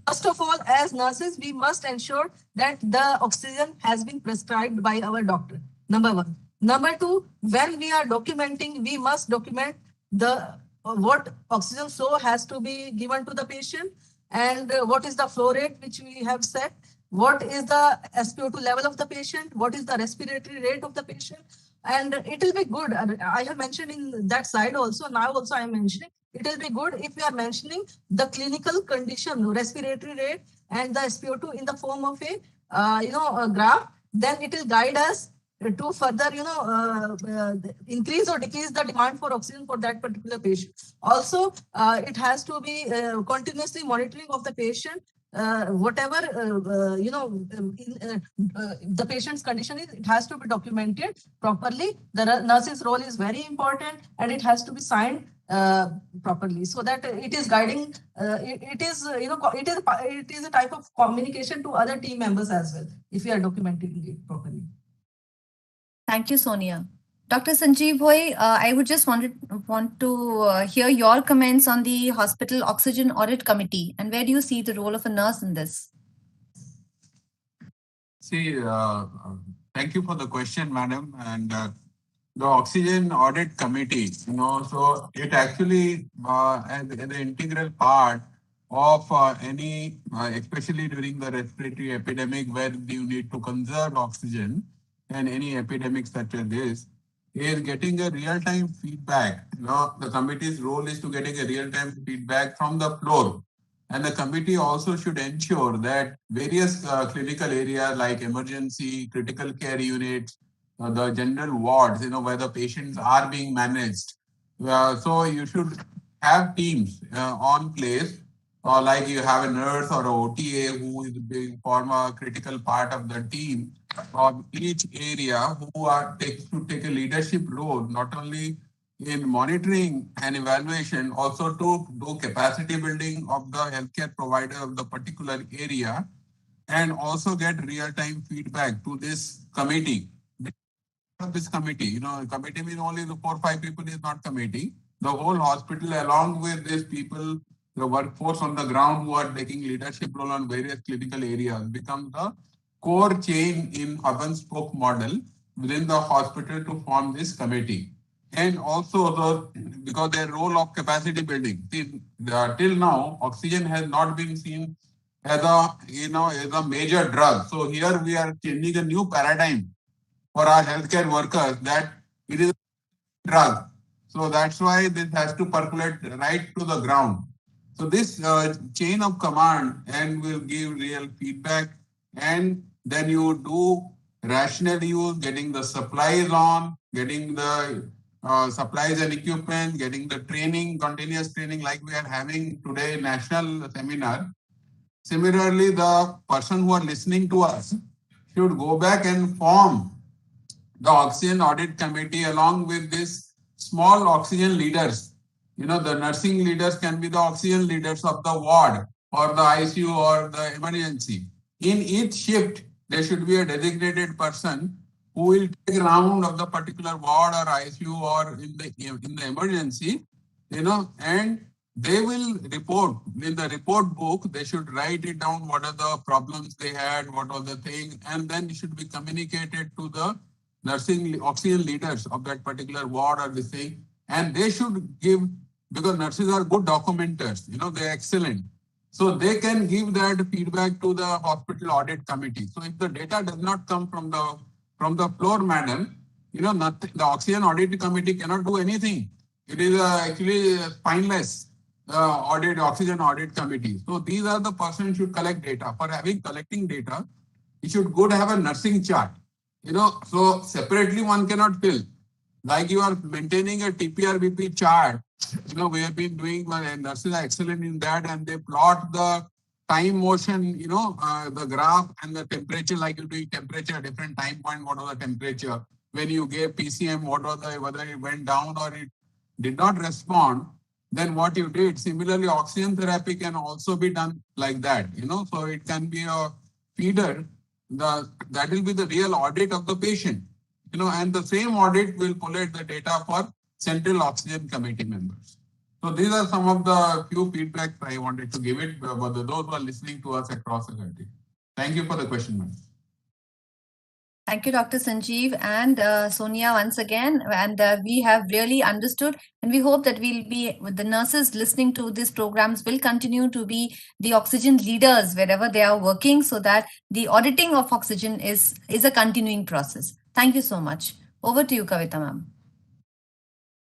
First of all, as nurses, we must ensure that the oxygen has been prescribed by our doctor. Number one. Number two, when we are documenting, we must document the what oxygen flow has to be given to the patient and what is the flow rate which we have set. What is the SpO2 level of the patient? What is the respiratory rate of the patient? And it will be good. I have mentioned in that slide also. Now also I am mentioning. It will be good if we are mentioning the clinical condition, respiratory rate, and the SpO2 in the form of a graph. Then it will guide us to further, increase or decrease the demand for oxygen for that particular patient. Also, it has to be continuously monitoring of the patient. Whatever the patient's condition is, it has to be documented properly. The nurse's role is very important, and it has to be signed properly so that it is guiding. It is a type of communication to other team members as well if we are documenting it properly. Thank you, Sonia. Dr. Sanjeev Bhoi, I would just want to hear your comments on the hospital oxygen audit committee, and where do you see the role of a nurse in this? See, thank you for the question, madam. And the oxygen audit committee, so it actually as an integral part of any, especially during the respiratory epidemic where you need to conserve oxygen, and any epidemic such as this, is getting a real-time feedback. The committee's role is to getting a real-time feedback from the floor. And the committee also should ensure that various clinical areas like emergency, critical care units, the general wards, where the patients are being managed. So you should have teams on place, or like you have a nurse or a OTA who is being form a critical part of the team of each area, who are to take a leadership role, not only in monitoring and evaluation, also to do capacity building of the healthcare provider of the particular area, and also get real-time feedback to this committee. This committee, committee means only the 4 or 5 people is not committee. The whole hospital, along with these people, the workforce on the ground who are taking leadership role on various clinical areas, becomes the core chain in hub and spoke model within the hospital to form this committee. And also because their role of capacity building. See, till now, oxygen has not been seen as a major drug. So here we are changing a new paradigm for our healthcare workers that it is a drug. So that's why this has to percolate right to the ground. So this chain of command and will give real feedback and then you do rational use, getting the supplies on, getting the supplies and equipment, getting the training, continuous training like we are having today, national seminar. Similarly, the person who are listening to us should go back and form the oxygen audit committee along with this small oxygen leaders. You know, the nursing leaders can be the oxygen leaders of the ward or the ICU or the emergency. In each shift, there should be a designated person who will take round of the particular ward or ICU or in the emergency, you know, and they will report in the report book. They should write it down. What are the problems they had? What was the thing? And then it should be communicated to the nursing oxygen leaders of that particular ward or this thing, and they should give, because nurses are good documenters, you know, they're excellent. So they can give that feedback to the hospital audit committee. So if the data does not come from the floor, madam, you know, nothing, the oxygen audit committee cannot do anything. It is actually spineless audit oxygen audit committee. So these are the persons should collect data. For collecting data, you should go to have a nursing chart. You know, so separately one cannot fill. Like you are maintaining a TPR-BP chart, you know, we have been doing, nurses are excellent in that, and they plot the time motion, you know, the graph and the temperature, like you do temperature at different time point, what was the temperature? When you gave PCM, what was the, whether it went down or it did not respond, then what you did. Similarly, oxygen therapy can also be done like that, you know, so it can be a feeder. That will be the real audit of the patient, you know, and the same audit will collect the data for central oxygen committee members. So these are some of the few feedbacks I wanted to give it, but those who are listening to us across the country. Thank you for the question, ma'am. Thank you, Dr. Sanjeev and Sonia once again. And we have really understood, and we hope that we'll be, with the nurses listening to these programs, will continue to be the oxygen leaders wherever they are working, so that the auditing of oxygen is a continuing process. Thank you so much. Over to you, Kavita ma'am.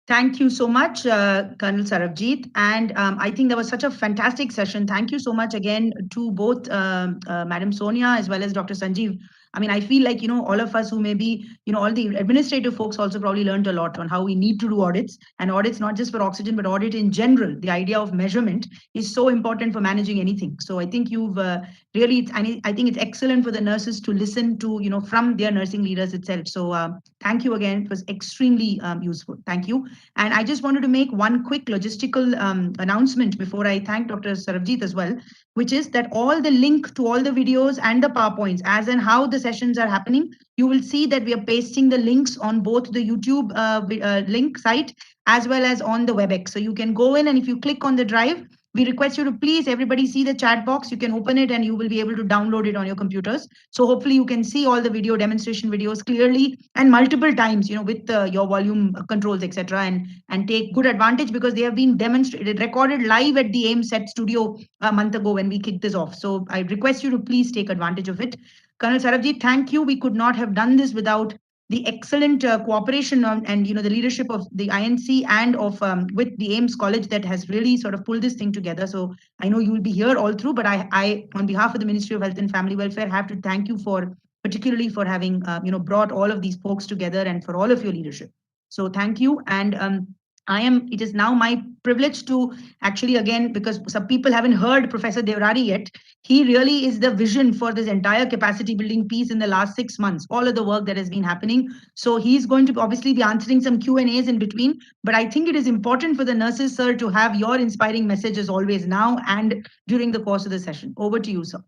Thank you so much, Colonel Sarabjit. And I think that was such a fantastic session. Thank you so much again to both Madam Sonia as well as Dr. Sanjeev. I mean, I feel like, you know, all of us who may be, you know, all the administrative folks also probably learned a lot on how we need to do audits, and audits not just for oxygen, but audit in general. The idea of measurement is so important for managing anything. So I think you've really, I think it's excellent for the nurses to listen to, you know, from their nursing leaders itself. So thank you again. It was extremely useful. Thank you. And I just wanted to make one quick logistical announcement before I thank Dr. Sarabjit as well, which is that all the link to all the videos and the PowerPoints, as and how the sessions are happening, you will see that we are pasting the links on both the YouTube link site as well as on the WebEx. So you can go in, and if you click on the drive, we request you to please, everybody, see the chat box. You can open it and you will be able to download it on your computers. So hopefully you can see all the video demonstration videos clearly and multiple times, you know, with your volume controls, etc., and take good advantage, because they have been demonstrated, recorded live at the AIMS set studio a month ago when we kicked this off. So I request you to please take advantage of it. Colonel Sarabjit, thank you. We could not have done this without the excellent cooperation and, you know, the leadership of the INC and of with the AIMS College that has really sort of pulled this thing together. So I know you will be here all through, but I on behalf of the Ministry of Health and Family Welfare, have to thank you for, particularly for having you know, brought all of these folks together and for all of your leadership. So thank you. And it is now my privilege to actually, again, because some people haven't heard Professor Deorari yet, he really is the vision for this entire capacity building piece in the last 6 months, all of the work that has been happening. So he's going to obviously be answering some Q&As in between, but I think it is important for the nurses, sir, to have your inspiring message as always now and during the course of the session. Over to you, sir.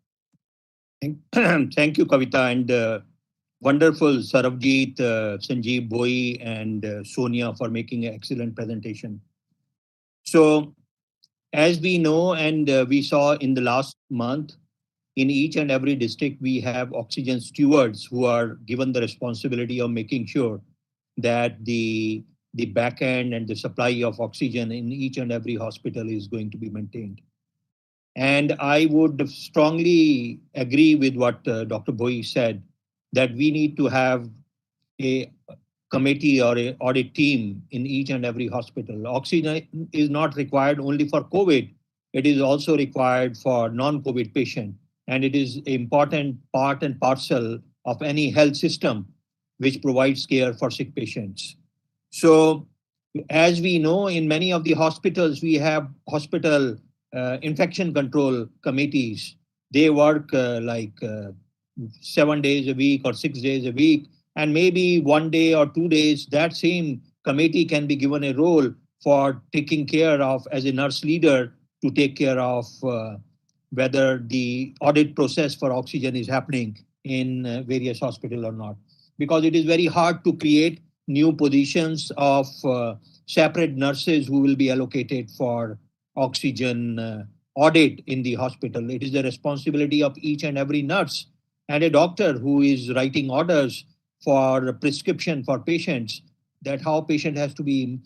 Thank you, Kavita, and wonderful Sarabjit, Sanjeev Bhoi, and Sonia for making an excellent presentation. So, as we know and we saw in the last month, in each and every district, we have oxygen stewards who are given the responsibility of making sure that the back end and the supply of oxygen in each and every hospital is going to be maintained. And I would strongly agree with what Dr. Bhoi said, that we need to have a committee or an audit team in each and every hospital. Oxygen is not required only for COVID. It is also required for non-COVID patients. and it is an important part and parcel of any health system which provides care for sick patients. So, as we know, in many of the hospitals, we have hospital infection control committees. They work 7 days a week or 6 days a week, and maybe 1 day or 2 days, that same committee can be given a role for taking care of, as a nurse leader, to take care of whether the audit process for oxygen is happening in various hospitals or not. Because it is very hard to create new positions of separate nurses who will be allocated for oxygen audit in the hospital. It is the responsibility of each and every nurse and a doctor who is writing orders for prescription for patients, that how patient has to be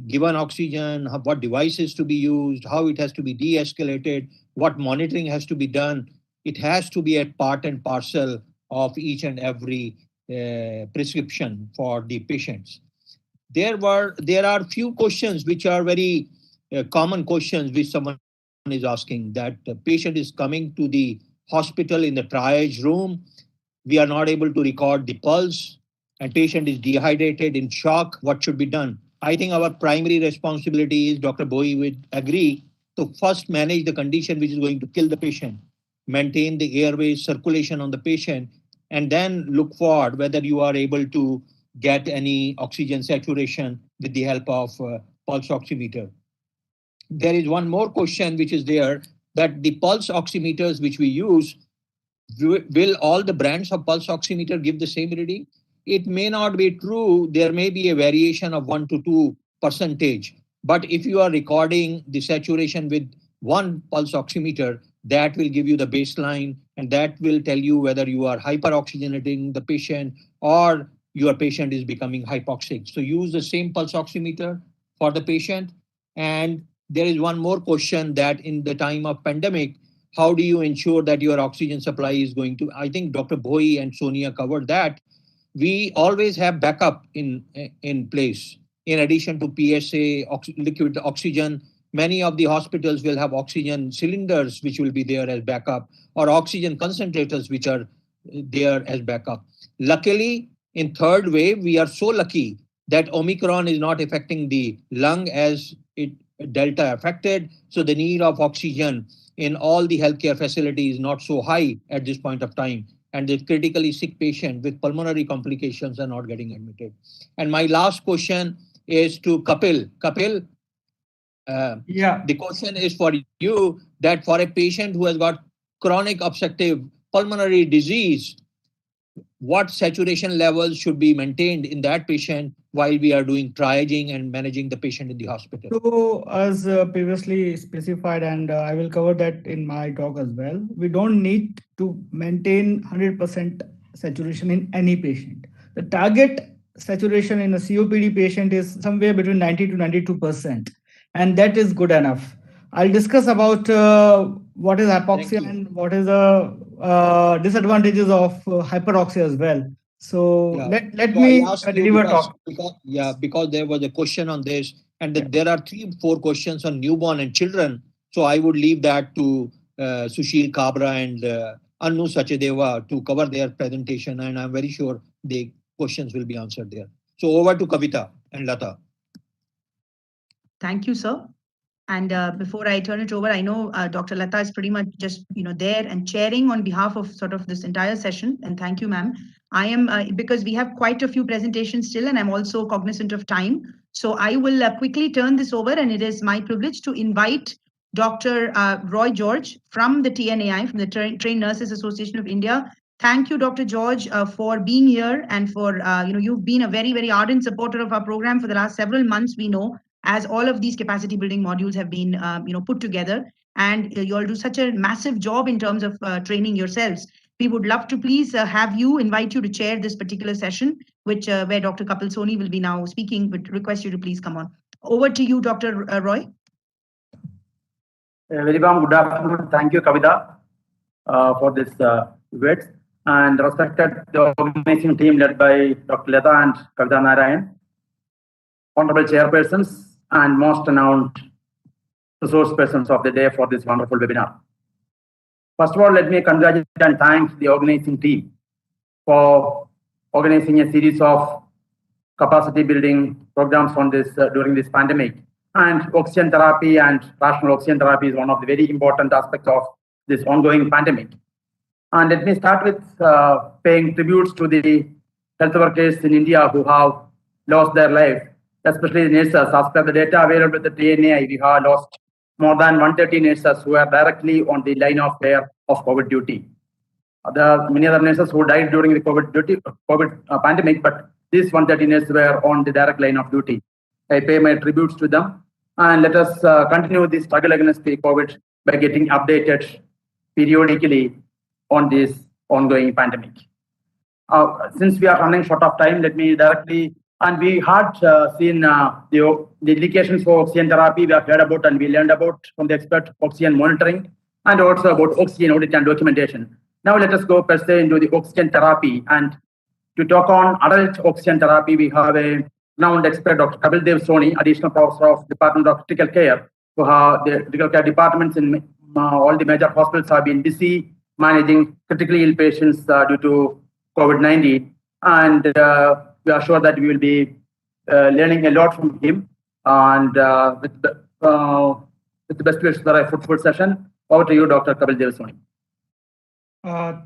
given oxygen, what devices to be used, how it has to be de-escalated, what monitoring has to be done. It has to be a part and parcel of each and every prescription for the patients. There are few questions which are very common questions which someone is asking, that the patient is coming to the hospital in the triage room. We are not able to record the pulse, and patient is dehydrated, in shock. What should be done? I think our primary responsibility is, Dr. Bowie would agree, to first manage the condition which is going to kill the patient, maintain the airway circulation on the patient, and then look forward whether you are able to get any oxygen saturation with the help of pulse oximeter. There is one more question which is there, that the pulse oximeters which we use, will all the brands of pulse oximeter give the same reading? It may not be true. There may be a variation of 1 to 2%. But if you are recording the saturation with one pulse oximeter, that will give you the baseline, and that will tell you whether you are hyperoxygenating the patient or your patient is becoming hypoxic. So use the same pulse oximeter for the patient. And there is one more question, that in the time of pandemic, how do you ensure that your oxygen supply is going to, I think Dr. Bhoi and Sonia covered that. We always have backup in place. In addition to PSA, liquid oxygen, many of the hospitals will have oxygen cylinders which will be there as backup, or oxygen concentrators which are there as backup. Luckily, in third wave, we are so lucky that Omicron is not affecting the lung as it Delta affected. So the need of oxygen in all the healthcare facilities is not so high at this point of time. And the critically sick patient with pulmonary complications are not getting admitted. And my last question is to Kapil. Kapil, the question is for you, that for a patient who has got chronic obstructive pulmonary disease, what saturation levels should be maintained in that patient while we are doing triaging and managing the patient in the hospital? So, as previously specified, and I will cover that in my talk as well, we don't need to maintain 100% saturation in any patient. The target saturation in a COPD patient is somewhere between 90 to 92%, and that is good enough. I'll discuss about what is hypoxia and what is the disadvantages of hyperoxia as well. So let me deliver talk. Because there was a question on this, and there are 3-4 questions on newborn and children. So I would leave that to Sushil Kabra and Anu Sachadeva to cover their presentation, and I'm very sure the questions will be answered there. So over to Kavita and Lata. Thank you, sir. And before I turn it over, I know Dr. Lata is pretty much just there and chairing on behalf of sort of this entire session. And thank you, ma'am. I am because we have quite a few presentations still, and I'm also cognizant of time. So I will quickly turn this over, and it is my privilege to invite Dr. Roy George from the TNAI, from the Trained Nurses Association of India. Thank you, Dr. George, for being here, and for you've been a very, very ardent supporter of our program for the last several months. We know, as all of these capacity building modules have been put together, and you all do such a massive job in terms of training yourselves. We would love to please invite you to chair this particular session, which where Dr. Kapil Soni will be now speaking. Would request you to please come on. Over to you, Dr. Roy. Very warm good afternoon. Thank you, Kavita, for this words, and respected the organizing team led by Dr. Lata and Kavita Narayan, honorable chairpersons, and most renowned resource persons of the day for this wonderful webinar. First of all, let me congratulate and thank the organizing team for organizing a series of capacity building programs on this during this pandemic. And oxygen therapy and rational oxygen therapy is one of the very important aspects of this ongoing pandemic. And let me start with paying tributes to the health workers in India who have lost their life, especially the nurses. As per the data available with the TNA, we have lost more than 130 nurses who are directly on the line of fire of COVID duty. There are many other nurses who died during the COVID pandemic, but these 130 nurses were on the direct line of duty. I pay my tributes to them, and let us continue this struggle against the COVID by getting updated periodically on this ongoing pandemic. Since we are running short of time, let me directly, and we had seen the indications for oxygen therapy, we have heard about and we learned about from the expert oxygen monitoring, and also about oxygen audit and documentation. Now let us go per se into the oxygen therapy. And to talk on adult oxygen therapy, we have a renowned expert, Dr. Kapil Dev Soni, additional professor of Department of Critical Care, who have the critical care departments in all the major hospitals have been busy managing critically ill patients due to COVID-19. And we are sure that we will be learning a lot from him. And with the best wishes for a fruitful session, over to you, Dr. Kapil Dev Soni.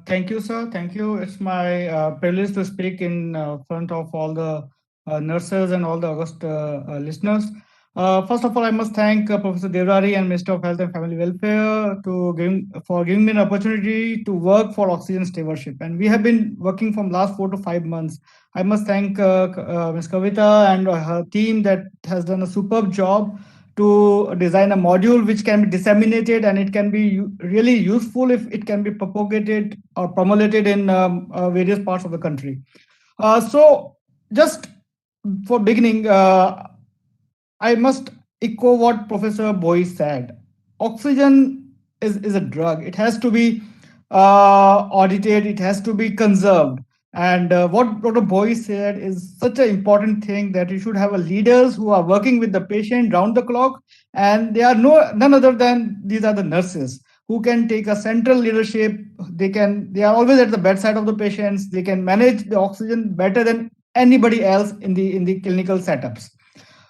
Thank you, sir. Thank you. It's my privilege to speak in front of all the nurses and all the august listeners. First of all, I must thank Professor Devrari and Minister of Health and Family Welfare for giving me an opportunity to work for oxygen stewardship. And we have been working from last 4 to 5 months. I must thank Ms. Kavita and her team that has done a superb job to design a module which can be disseminated, and it can be really useful if it can be propagated or promulgated in various parts of the country. So just for beginning, I must echo what Professor Boy said. Oxygen is a drug. It has to be audited. It has to be conserved. And what Dr. Boy said is such an important thing, that you should have a leaders who are working with the patient round the clock, and they are none other than these are the nurses who can take a central leadership. They are always at the bedside of the patients. They can manage the oxygen better than anybody else in the clinical setups.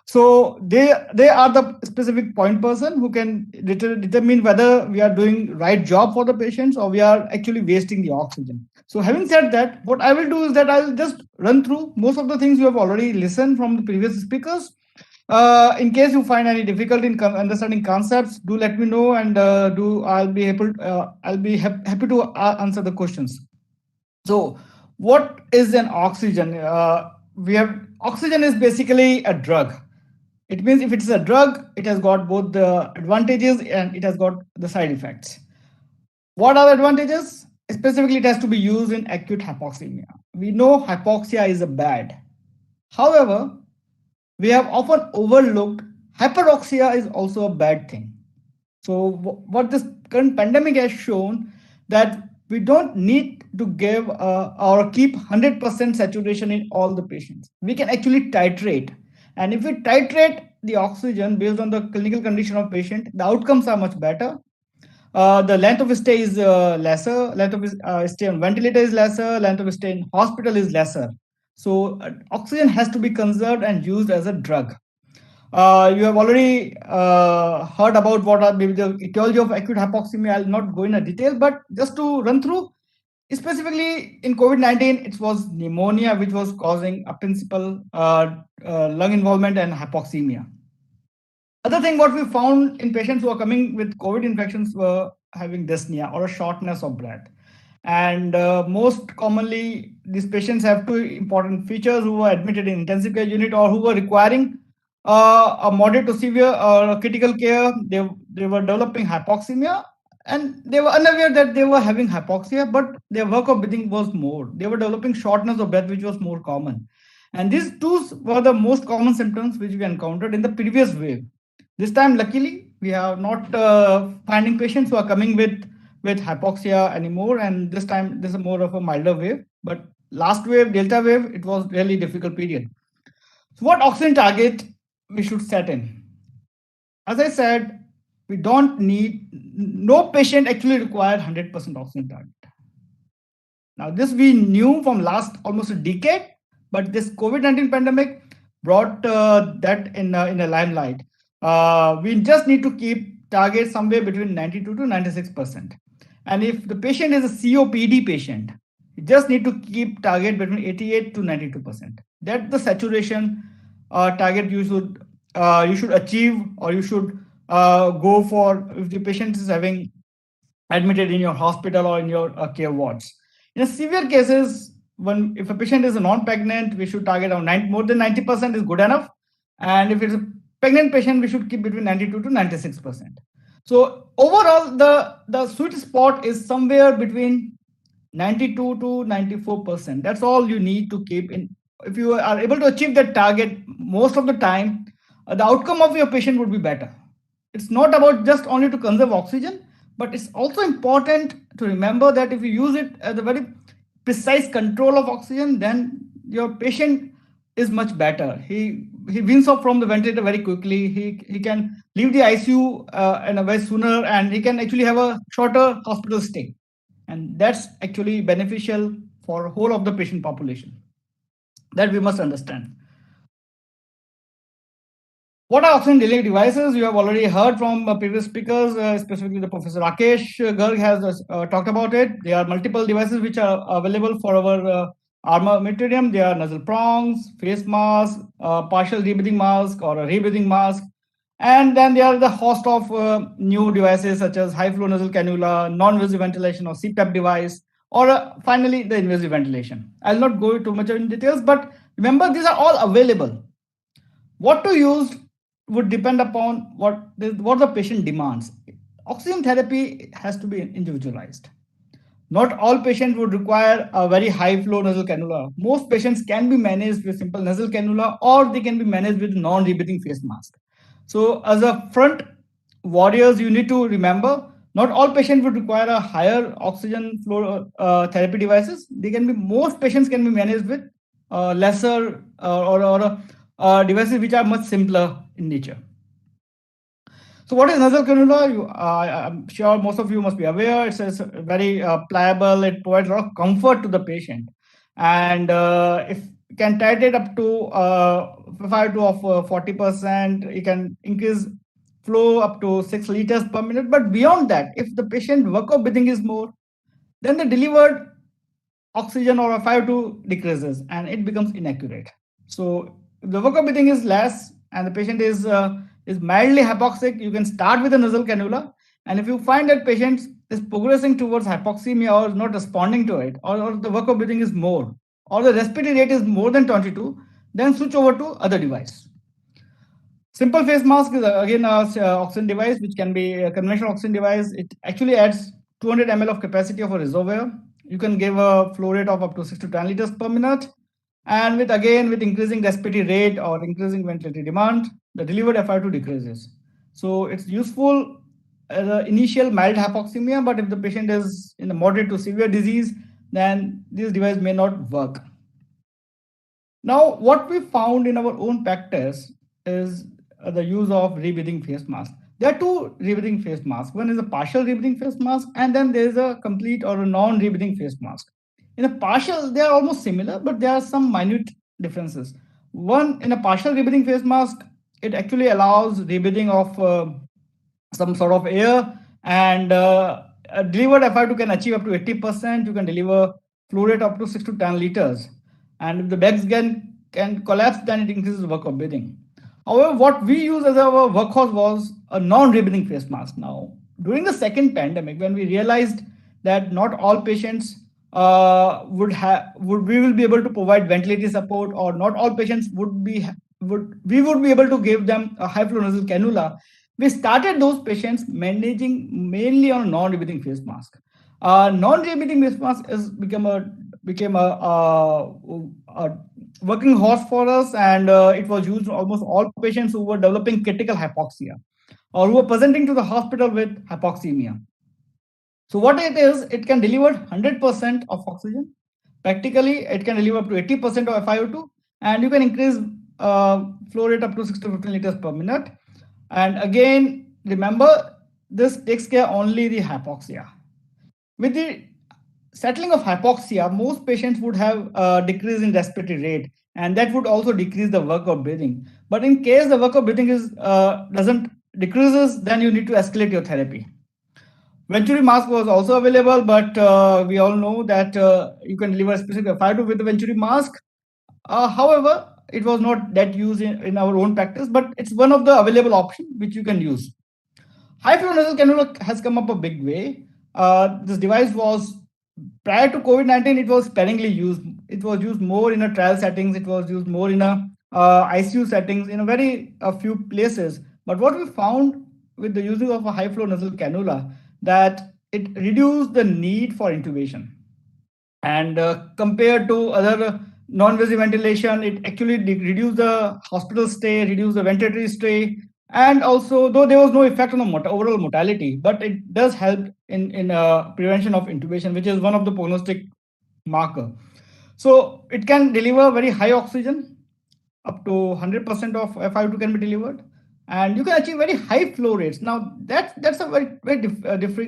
So they are the specific point person who can determine whether we are doing right job for the patients or we are actually wasting the oxygen. So having said that, what I will do is that I'll just run through most of the things you have already listened from the previous speakers. In case you find any difficulty in understanding concepts, do let me know, and I'll be happy to answer the questions. So what is an oxygen? Oxygen is basically a drug. It means if it's a drug, it has got both the advantages and it has got the side effects. What are the advantages? Specifically, it has to be used in acute hypoxemia. We know hypoxia is a bad. However, we have often overlooked hyperoxia is also a bad thing. So what this current pandemic has shown, that we don't need to give or keep 100% saturation in all the patients. We can actually titrate. And if we titrate the oxygen based on the clinical condition of patient, the outcomes are much better. The length of stay is lesser, length of stay on ventilator is lesser, length of stay in hospital is lesser. So oxygen has to be conserved and used as a drug. You have already heard about what are maybe the etiology of acute hypoxemia. I'll not go in a detail, but just to run through, specifically in COVID-19, it was pneumonia which was causing a principal lung involvement and hypoxemia. Other thing what we found in patients who are coming with COVID infections were having dyspnea or a shortness of breath. And most commonly, these patients have two important features: who were admitted in intensive care unit or who were requiring a moderate to severe or critical care. They were developing hypoxemia, and they were unaware that they were having hypoxia, but their work of breathing was more. They were developing shortness of breath, which was more common. And these two were the most common symptoms which we encountered in the previous wave. This time, luckily, we are not finding patients who are coming with hypoxia anymore. And this time, this is more of a milder wave. But last wave, Delta wave, it was really difficult period. So what oxygen target we should set in? As I said, we don't need, no patient actually require 100% oxygen target. Now, this we knew from last almost a decade, but this COVID-19 pandemic brought that in a limelight. We just need to keep target somewhere between 92 to 96%. And if the patient is a COPD patient, you just need to keep target between 88 to 92%. That's the saturation target you should achieve, or you should go for if the patient is having admitted in your hospital or in your care wards. In severe cases, when if a patient is a non-pregnant, we should target around more than 90% is good enough. And if it's a pregnant patient, we should keep between 92 to 96%. So overall, the sweet spot is somewhere between 92 to 94%. That's all you need to keep in. If you are able to achieve that target most of the time, the outcome of your patient would be better. It's not about just only to conserve oxygen, but it's also important to remember that if you use it as a very precise control of oxygen, then your patient is much better. He wins off from the ventilator very quickly. He can leave the ICU in a way sooner, and he can actually have a shorter hospital stay. And that's actually beneficial for whole of the patient population. That we must understand. What are oxygen delivery devices? You have already heard from previous speakers, specifically the Professor Rakesh Garg has talked about it. There are multiple devices which are available for our armamentarium. There are nasal prongs, face mask, partial rebreathing mask or a rebreathing mask. And then there are the host of new devices such as high flow nasal cannula, non-invasive ventilation or CPAP device, or finally the invasive ventilation. I'll not go too much in details, but remember these are all available. What to use would depend upon what the patient demands. Oxygen therapy has to be individualized. Not all patients would require a very high flow nasal cannula. Most patients can be managed with simple nasal cannula, or they can be managed with non-rebreathing face mask. So as a front warriors, you need to remember not all patients would require a higher oxygen flow therapy devices. Most patients can be managed with lesser or devices which are much simpler in nature. So what is nasal cannula? I'm sure most of you must be aware. It's very pliable. It provides a lot of comfort to the patient. And if you can titrate up to 5 to 40%, you can increase flow up to 6 liters per minute. But beyond that, if the patient workup breathing is more, then the delivered oxygen or a 5-2 decreases and it becomes inaccurate. So if the workup breathing is less and the patient is mildly hypoxic, you can start with a nasal cannula. And if you find that patient is progressing towards hypoxemia or is not responding to it, or the workup breathing is more, or the respiratory rate is more than 22, then switch over to other device. Simple face mask is again an oxygen device, which can be a conventional oxygen device. It actually adds 200 ml of capacity of a reservoir. You can give a flow rate of up to 6 to 10 liters per minute. And with increasing respiratory rate or increasing ventilatory demand, the delivered FiO2 decreases. So it's useful as an initial mild hypoxemia, but if the patient is in a moderate to severe disease, then this device may not work. Now, what we found in our own practice is the use of rebreathing face mask. There are two rebreathing face masks. One is a partial rebreathing face mask, and then there is a complete or a non-rebreathing face mask. In a partial, they are almost similar, but there are some minute differences. One, in a partial rebreathing face mask, it actually allows rebreathing of some sort of air, and a delivered FiO2 can achieve up to 80%. You can deliver flow rate up to 6 to 10 liters. And if the bags can collapse, then it increases the work of breathing. However, what we use as our workhorse was a non-rebreathing face mask. Now, during the second pandemic, when we realized that not all patients we will be able to provide ventilator support, or not all patients we would be able to give them a high flow nasal cannula, we started those patients managing mainly on a non-rebreathing face mask. Non-rebreathing face mask became a working horse for us, and it was used on almost all patients who were developing critical hypoxia or who were presenting to the hospital with hypoxemia. So what it is, it can deliver 100% of oxygen. Practically, it can deliver up to 80% of FiO2, and you can increase flow rate up to 6 to 15 liters per minute. And again, remember, this takes care only the hypoxia. With the settling of hypoxia, most patients would have a decrease in respiratory rate, and that would also decrease the work of breathing. But in case the work of breathing is doesn't decreases, then you need to escalate your therapy. Venturi mask was also available, but we all know that you can deliver a specific FiO2 with the Venturi mask. However, it was not that used in our own practice, but it's one of the available options which you can use. High flow nasal cannula has come up a big way. This device was, prior to COVID-19, it was sparingly used. It was used more in a trial settings. It was used more in a ICU settings in a few places. But what we found with the using of a high flow nasal cannula, that it reduced the need for intubation. And compared to other non-invasive ventilation, it actually reduced the hospital stay, reduced the ventilatory stay, and also, though there was no effect on the overall mortality, but it does help in prevention of intubation, which is one of the prognostic marker. So it can deliver very high oxygen, up to 100% of FiO2 can be delivered, and you can achieve very high flow rates. Now that's a very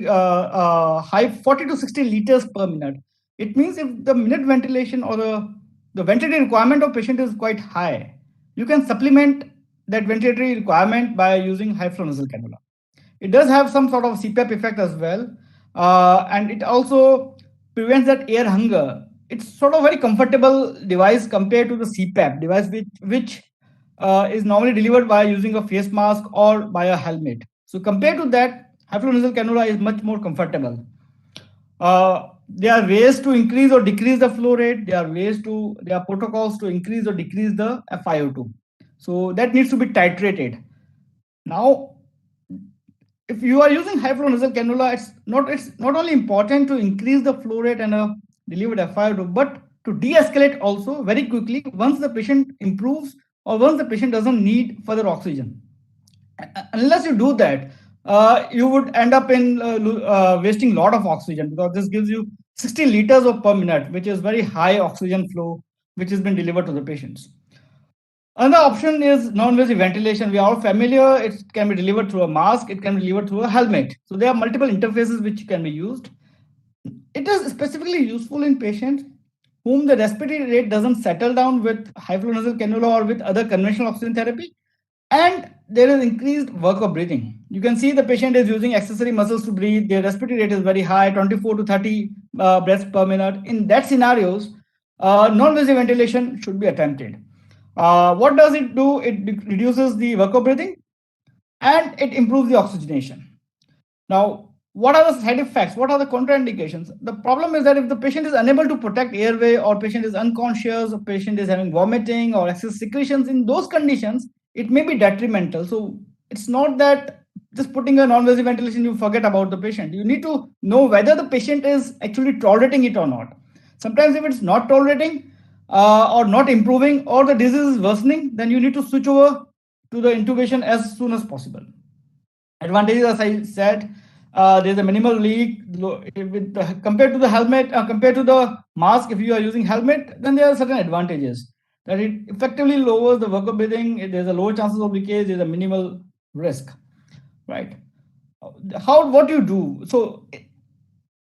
high, 40 to 60 liters per minute. It means if the minute ventilation or the ventilatory requirement of patient is quite high, you can supplement that ventilatory requirement by using high flow nasal cannula. It does have some sort of CPAP effect as well, and it also prevents that air hunger. It's sort of very comfortable device compared to the CPAP device, which is normally delivered by using a face mask or by a helmet. So compared to that, high flow nasal cannula is much more comfortable. There are ways to increase or decrease the flow rate. There are protocols to increase or decrease the FiO2. So that needs to be titrated. Now, if you are using high flow nasal cannula, it's not only important to increase the flow rate and delivered FiO2, but to de-escalate also very quickly once the patient improves or once the patient doesn't need further oxygen. Unless you do that, you would end up in wasting a lot of oxygen, because this gives you 60 liters of per minute, which is very high oxygen flow, which has been delivered to the patients. Another option is non-invasive ventilation. We are all familiar. It can be delivered through a mask. It can be delivered through a helmet. So there are multiple interfaces which can be used. It is specifically useful in patients whom the respiratory rate doesn't settle down with high flow nasal cannula or with other conventional oxygen therapy, and there is increased work of breathing. You can see the patient is using accessory muscles to breathe. Their respiratory rate is very high, 24 to 30 breaths per minute. In that scenarios, non-invasive ventilation should be attempted. What does it do? It reduces the work of breathing and it improves the oxygenation. Now, what are the side effects? What are the contraindications? The problem is that if the patient is unable to protect airway, or patient is unconscious, or patient is having vomiting or excess secretions, in those conditions, it may be detrimental. So it's not that just putting a non-invasive ventilation, you forget about the patient. You need to know whether the patient is actually tolerating it or not. Sometimes if it's not tolerating or not improving, or the disease is worsening, then you need to switch over to the intubation as soon as possible. Advantages, as I said, there's a minimal leak compared to the helmet, compared to the mask. If you are using helmet, then there are certain advantages, that it effectively lowers the work of breathing. There's a lower chances of leakage. There's a minimal risk, right? What do you do? So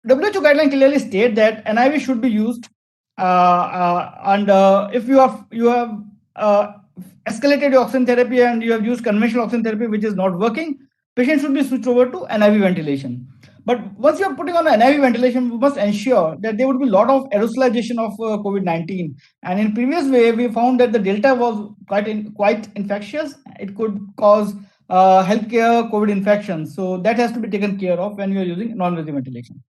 WHO guideline clearly state that NIV should be used, and if you have escalated your oxygen therapy and you have used conventional oxygen therapy which is not working, patient should be switched over to NIV ventilation. But once you are putting on an NIV ventilation, we must ensure that there would be a lot of aerosolization of COVID-19. And in previous wave, we found that the Delta was quite infectious. It could cause healthcare COVID infections. So that has to be taken care of when you are using non-invasive ventilation.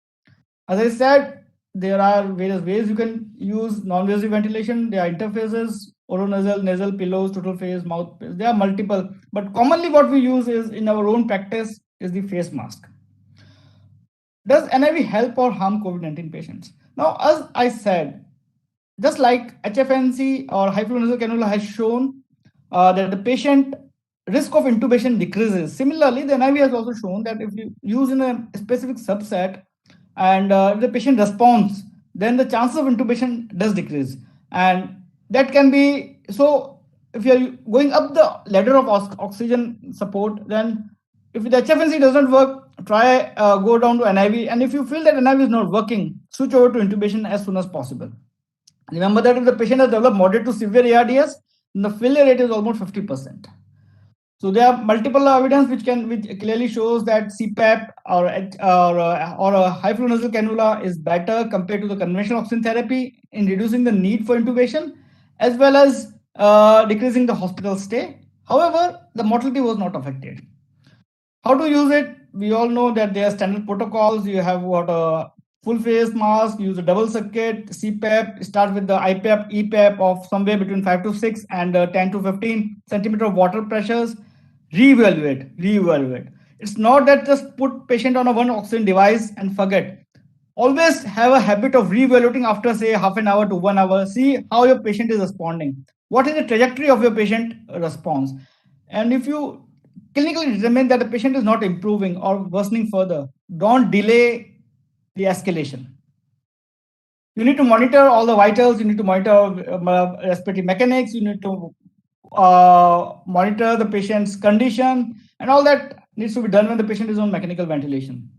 As I said, there are various ways you can use non-invasive ventilation. There are interfaces, oronasal, nasal pillows, total face, mouth. There are multiple, but commonly what we use is in our own practice is the face mask. Does NIV help or harm COVID-19 patients? Now, as I said, just like HFNC or high flow nasal cannula has shown that the patient risk of intubation decreases. Similarly, the NIV has also shown that if you use in a specific subset, and if the patient responds, then the chances of intubation does decrease. And that can be, so if you're going up the ladder of oxygen support, then if the HFNC doesn't work, try go down to NIV, and if you feel that NIV is not working, switch over to intubation as soon as possible. Remember that if the patient has developed moderate to severe ARDS, the failure rate is almost 50%. So there are multiple evidence which clearly shows that CPAP or a high flow nasal cannula is better compared to the conventional oxygen therapy in reducing the need for intubation, as well as decreasing the hospital stay. However, the mortality was not affected. How to use it? We all know that there are standard protocols. You have what a full face mask, use a double circuit, CPAP, start with the IPAP, EPAP of somewhere between 5 to 6 and 10 to 15 centimeter of water pressures. Reevaluate. It's not that just put patient on a one oxygen device and forget. Always have a habit of reevaluating after say half an hour to 1 hour. See how your patient is responding. What is the trajectory of your patient response? And if you clinically determine that the patient is not improving or worsening further, don't delay the escalation. You need to monitor all the vitals, you need to monitor respiratory mechanics, you need to monitor the patient's condition, and all that needs to be done when the patient is on mechanical ventilation.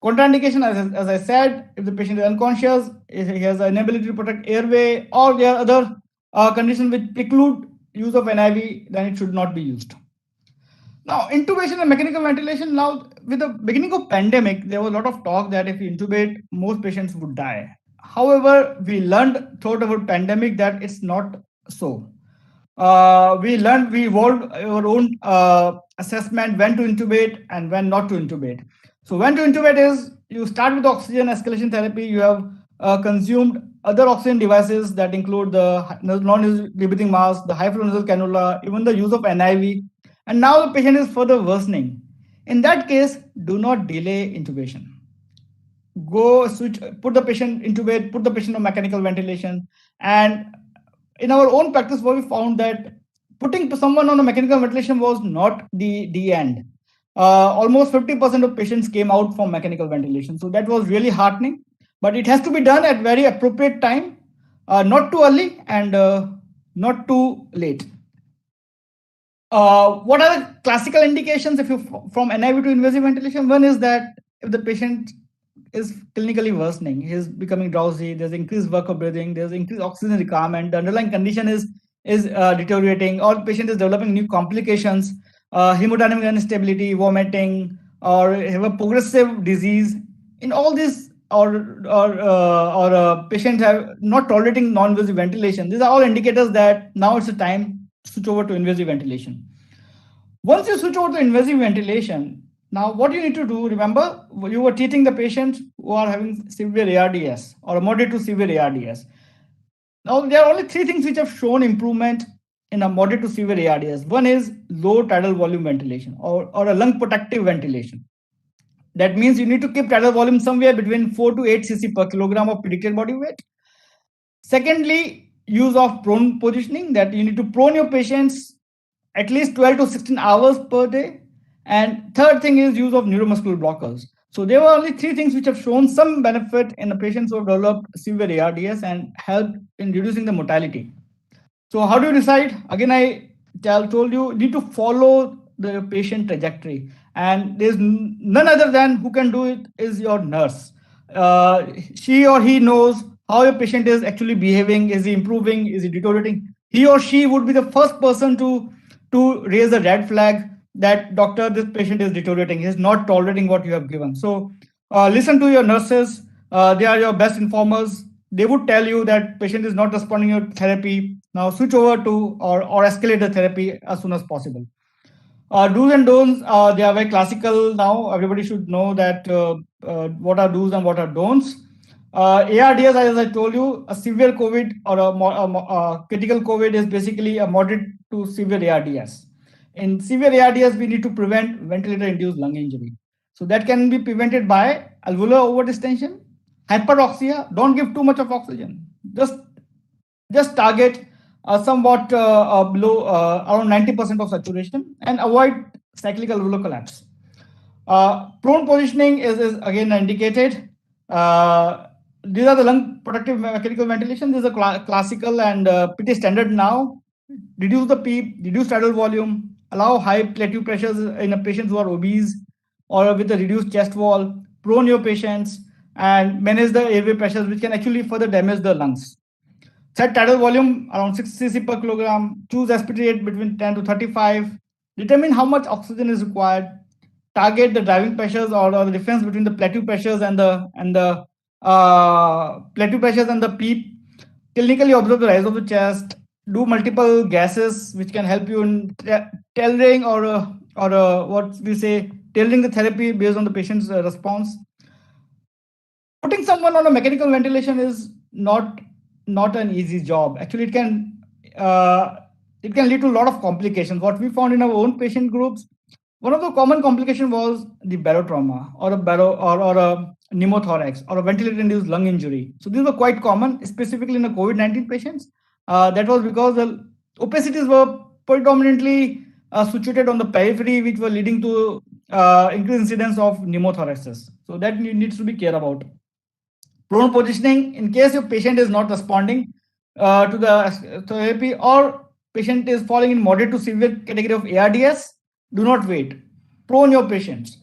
Contraindication, as I said, if the patient is unconscious, if he has an inability to protect airway, or there are other conditions which preclude use of NIV, then it should not be used. Now, intubation and mechanical ventilation. Now, with the beginning of pandemic, there was a lot of talk that if you intubate, most patients would die. However, we learned throughout our pandemic that it's not so. We evolved our own assessment when to intubate and when not to intubate. So when to intubate is you start with oxygen escalation therapy. You have consumed other oxygen devices that include the non-breathing mask, the high flow nasal cannula, even the use of NIV, and now the patient is further worsening. In that case, do not delay intubation. Go switch, put the patient intubate, put the patient on mechanical ventilation. And in our own practice, what we found that putting someone on a mechanical ventilation was not the end. Almost 50% of patients came out from mechanical ventilation. So that was really heartening. But it has to be done at very appropriate time, not too early and not too late. What are the classical indications if you from NIV to invasive ventilation? One is that if the patient is clinically worsening, he is becoming drowsy, there's increased work of breathing, there's increased oxygen requirement, the underlying condition is deteriorating, or the patient is developing new complications, hemodynamic instability, vomiting, or have a progressive disease. In all this, or patients have not tolerating non-invasive ventilation. These are all indicators that now it's a time to switch over to invasive ventilation. Once you switch over to invasive ventilation, now what you need to do, remember, you were treating the patients who are having severe ARDS or moderate to severe ARDS. Now, there are only three things which have shown improvement in a moderate to severe ARDS. One is low tidal volume ventilation or a lung protective ventilation. That means you need to keep tidal volume somewhere between 4 to 8 cc per kilogram of predicted body weight. Secondly, use of prone positioning, that you need to prone your patients at least 12 to 16 hours per day. And third thing is use of neuromuscular blockers. So there were only three things which have shown some benefit in the patients who have developed severe ARDS and helped in reducing the mortality. So how do you decide? Again, I told you need to follow the patient trajectory, and there's none other than who can do it is your nurse. She or he knows how your patient is actually behaving. Is he improving? Is he deteriorating? He or she would be the first person to raise a red flag that doctor, this patient is deteriorating. He is not tolerating what you have given. So listen to your nurses. They are your best informers. They would tell you that patient is not responding to therapy. Now switch over to or escalate the therapy as soon as possible. Do's and don'ts, they are very classical now. Everybody should know that what are do's and what are don'ts. ARDS, as I told you, a severe COVID or a critical COVID is basically a moderate to severe ARDS. In severe ARDS, we need to prevent ventilator-induced lung injury. So that can be prevented by alveolar overdistension, hyperoxia. Don't give too much of oxygen. Just target somewhat below around 90% of saturation and avoid cyclical alveolar collapse. Prone positioning is again indicated. These are the lung protective mechanical ventilation. These are classical and pretty standard now. Reduce the PEEP, reduce tidal volume, allow high plateau pressures in patients who are obese, or with a reduced chest wall, prone your patients, and manage the airway pressures, which can actually further damage the lungs. Set tidal volume around 6 cc per kilogram. Choose SPT rate between 10 to 35. Determine how much oxygen is required. Target the driving pressures or the difference between the plateau pressures and the plateau pressures and the PEEP. Clinically observe the rise of the chest. Do multiple gases, which can help you in tailoring or what we say tailoring the therapy based on the patient's response. Putting someone on a mechanical ventilation is not an easy job. Actually, it can lead to a lot of complications. What we found in our own patient groups, one of the common complications was the barotrauma or a pneumothorax or a ventilator-induced lung injury. So these were quite common, specifically in the COVID-19 patients. That was because the opacities were predominantly situated on the periphery, which were leading to increased incidence of pneumothoraxes. So that needs to be cared about. Prone positioning, in case your patient is not responding to the therapy or patient is falling in moderate to severe category of ARDS, do not wait. Prone your patients.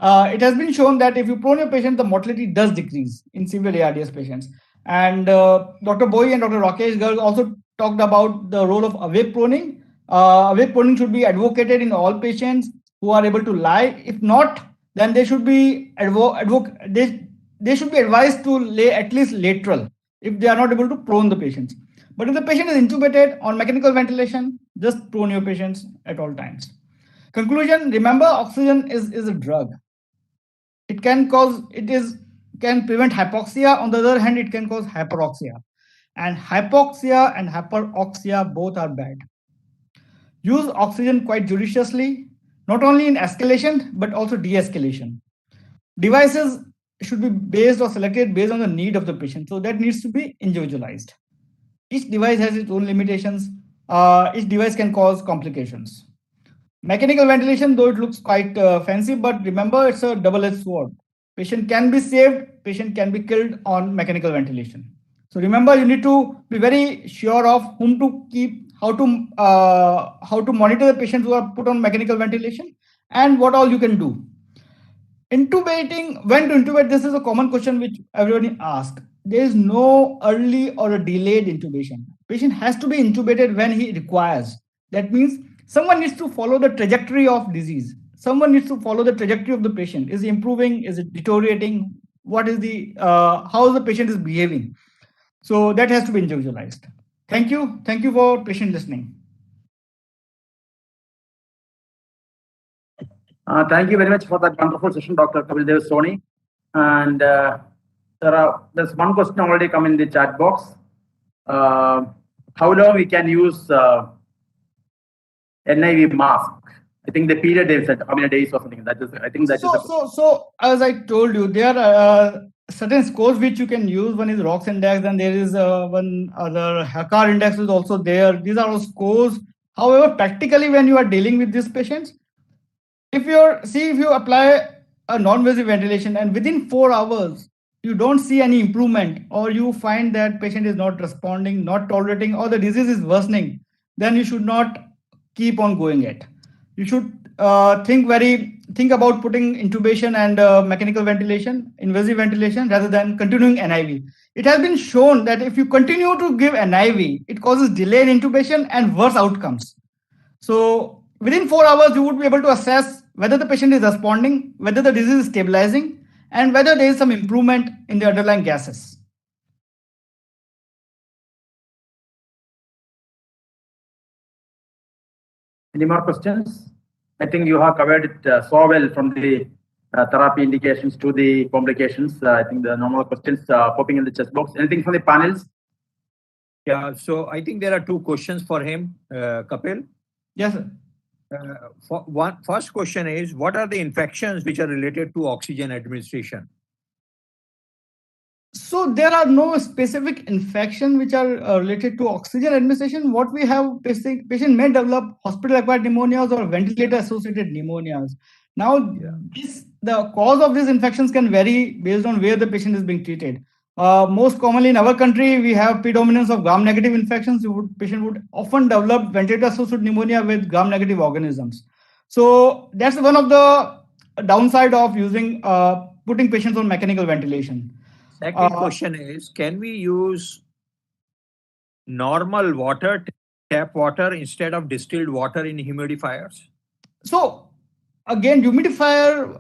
It has been shown that if you prone your patient, the mortality does decrease in severe ARDS patients. And Dr. Boy and Dr. Rakesh Garg also talked about the role of awake proning. Awake proning should be advocated in all patients who are able to lie. If not, then they should be they should be advised to lay at least lateral if they are not able to prone the patients. But if the patient is intubated on mechanical ventilation, just prone your patients at all times. Conclusion, remember oxygen is a drug. It can prevent hypoxia. On the other hand, it can cause hyperoxia. And hypoxia and hyperoxia both are bad. Use oxygen quite judiciously, not only in escalation, but also de-escalation. Devices should be based or selected based on the need of the patient. So that needs to be individualized. Each device has its own limitations. Each device can cause complications. Mechanical ventilation, though it looks quite fancy, but remember it's a double-edged sword. Patient can be saved, patient can be killed on mechanical ventilation. So remember, you need to be very sure of whom to keep, how to monitor the patients who are put on mechanical ventilation, and what all you can do. Intubating, when to intubate, this is a common question which everybody asks. There is no early or a delayed intubation. Patient has to be intubated when he requires. That means someone needs to follow the trajectory of disease. Someone needs to follow the trajectory of the patient. Is he improving? Is it deteriorating? What is how the patient is behaving? So that has to be individualized. Thank you. Thank you for patient listening. Thank you very much for that wonderful session, Dr. Kapil Soni. And there's one question already come in the chat box. How long we can use NIV mask? I think the period they said, how many days or something. That is, I think that so as I told you, there are certain scores which you can use. One is ROX index, and there is one other HACR index is also there. These are all scores. However, practically when you are dealing with these patients, if you apply a non-invasive ventilation and within 4 hours you don't see any improvement, or you find that patient is not responding, not tolerating, or the disease is worsening, then you should not keep on going it. You should think about putting intubation and mechanical ventilation, invasive ventilation, rather than continuing NIV. It has been shown that if you continue to give NIV, it causes delay in intubation and worse outcomes. So within 4 hours, you would be able to assess whether the patient is responding, whether the disease is stabilizing, and whether there is some improvement in the underlying gases. Any more questions? I think you have covered it so well, from the therapy indications to the complications. I think the normal questions popping in the chat box. Anything from the panels? Yeah, so I think there are 2 questions for him, Kapil. Yes, sir. First question is, what are the infections which are related to oxygen administration? So there are no specific infections which are related to oxygen administration. What we have, patient may develop hospital-acquired pneumonias or ventilator-associated pneumonias. Now, the cause of these infections can vary based on where the patient is being treated. Most commonly in our country, we have predominance of gram-negative infections. Patient would often develop ventilator-associated pneumonia with gram-negative organisms. So that's one of the downside of using putting patients on mechanical ventilation. Second question is, can we use normal water, tap water, instead of distilled water in humidifiers? So again, humidifier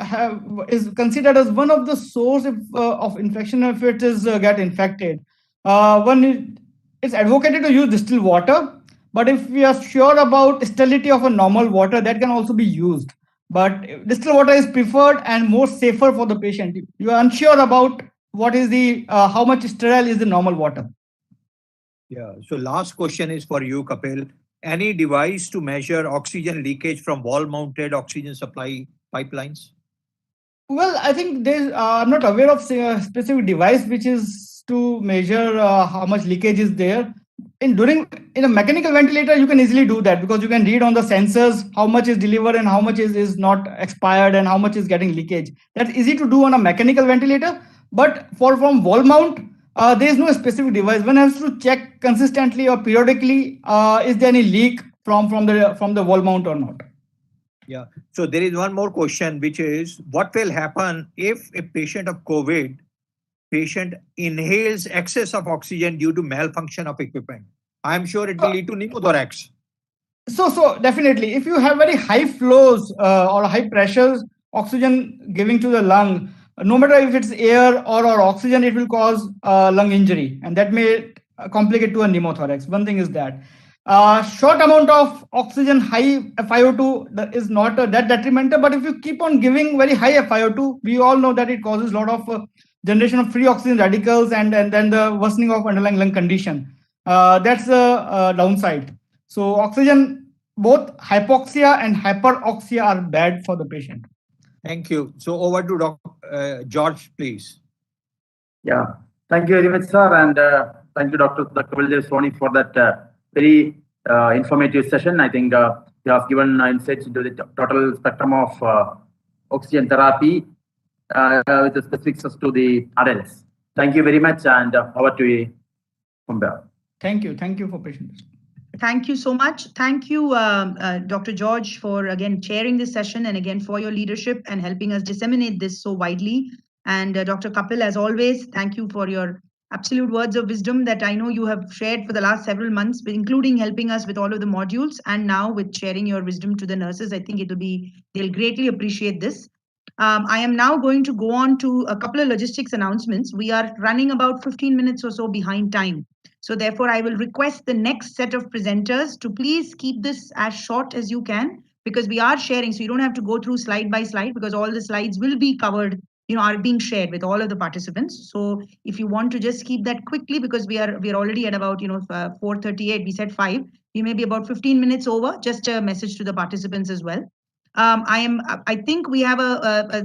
is considered as one of the source of infection if it is get infected. It's advocated to use distilled water, but if we are sure about sterility of a normal water, that can also be used. But distilled water is preferred and more safer for the patient. You are unsure about what is the how much sterile is the normal water. Yeah. So last question is for you, Kapil. Any device to measure oxygen leakage from wall-mounted oxygen supply pipelines? Well, I think I'm not aware of a specific device which is to measure how much leakage is there. In a mechanical ventilator, you can easily do that because you can read on the sensors how much is delivered and how much is not expired and how much is getting leakage. That's easy to do on a mechanical ventilator. But from wall mount, there is no specific device. One has to check consistently or periodically is there any leak from the wall mount or not. Yeah. So there is one more question, which is, what will happen if a patient of COVID patient inhales excess of oxygen due to malfunction of equipment? I'm sure it will lead to pneumothorax. So definitely, if you have very high flows or high pressures, oxygen giving to the lung, no matter if it's air or oxygen, it will cause lung injury, and that may complicate to a pneumothorax. One thing is that short amount of oxygen, high FiO2 is not that detrimental, but if you keep on giving very high FiO2, we all know that it causes a lot of generation of free oxygen radicals and then the worsening of underlying lung condition. That's the downside. So oxygen, both hypoxia and hyperoxia are bad for the patient. Thank you. So over to George, please. Yeah, thank you very much, sir, and thank you, Dr. Kapil Soni, for that very informative session. I think you have given insights into the total spectrum of oxygen therapy with the specifics to the adults. Thank you very much, and over to you, Kumbha. Thank you for patience. Thank you so much. Thank you, Dr. George, for again chairing this session and again for your leadership and helping us disseminate this so widely. And Dr. Kapil, as always, thank you for your absolute words of wisdom that I know you have shared for the last several months, including helping us with all of the modules and now with sharing your wisdom to the nurses. I think they'll greatly appreciate this. I am now going to go on to a couple of logistics announcements. We are running about 15 minutes or so behind time. So therefore, I will request the next set of presenters to please keep this as short as you can, because we are sharing. So you don't have to go through slide by slide, because all the slides will be covered, are being shared with all of the participants. So if you want to just keep that quickly, because we are already at about 4:38. We said 5. We may be about 15 minutes over. Just a message to the participants as well. I think we have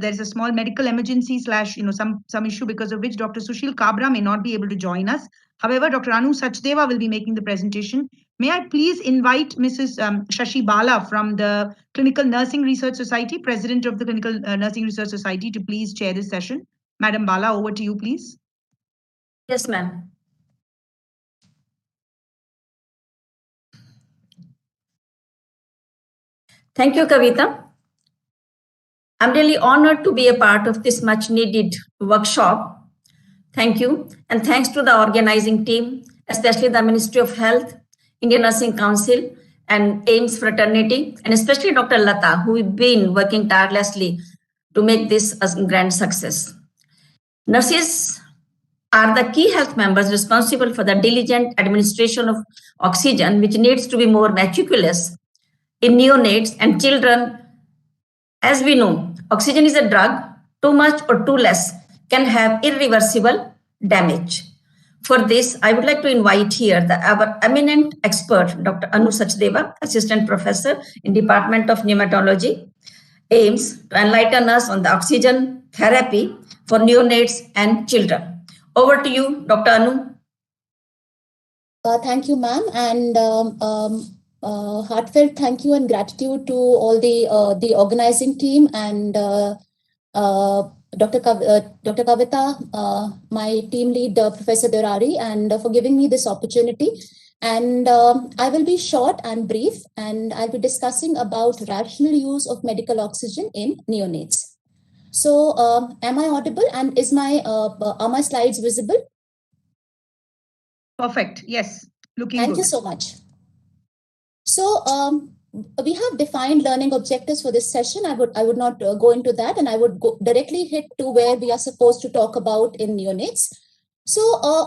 there's a small medical emergency / some issue because of which Dr. Sushil Kabra may not be able to join us. However, Dr. Anu Sachdeva will be making the presentation. May I please invite Mrs. Shashi Bala from the Clinical Nursing Research Society, President of the Clinical Nursing Research Society, to please chair this session. Madam Bala, over to you, please. Yes, ma'am. Thank you, Kavita. I'm really honored to be a part of this much needed workshop. Thank you. And thanks to the organizing team, especially the Ministry of Health, Indian Nursing Council, and AIMS fraternity, and especially Dr. Lata, who have been working tirelessly to make this a grand success. Nurses are the key health members responsible for the diligent administration of oxygen, which needs to be more meticulous in neonates and children. As we know, oxygen is a drug. Too much or too less can have irreversible damage. For this, I would like to invite here our eminent expert, Dr. Anu Sachdeva, Assistant Professor in Department of Pneumatology, AIMS, to enlighten us on the oxygen therapy for neonates and children. Over to you, Dr. Anu. Thank you, ma'am, and heartfelt thank you and gratitude to all the organizing team and Dr. Kavita, my team lead, Professor Durari, and for giving me this opportunity. And I will be short and brief, and I'll be discussing about rational use of medical oxygen in neonates. So am I audible, and are my slides visible? Perfect. Yes. Looking Thank good. you so much. So we have defined learning objectives for this session. I would not go into that, and I would go directly hit to where we are supposed to talk about in neonates. So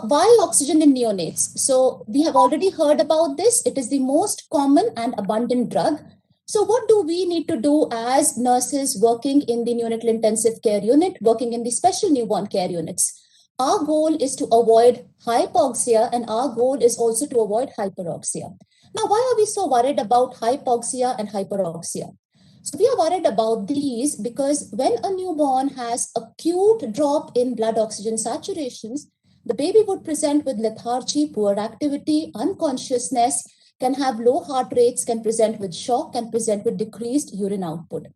why oxygen in neonates? So we have already heard about this. It is the most common and abundant drug. So what do we need to do as nurses working in the neonatal intensive care unit, working in the special newborn care units? Our goal is to avoid hypoxia, and our goal is also to avoid hyperoxia. Now, why are we so worried about hypoxia and hyperoxia? So we are worried about these because when a newborn has acute drop in blood oxygen saturations, the baby would present with lethargy, poor activity, unconsciousness, can have low heart rates, can present with shock, can present with decreased urine output.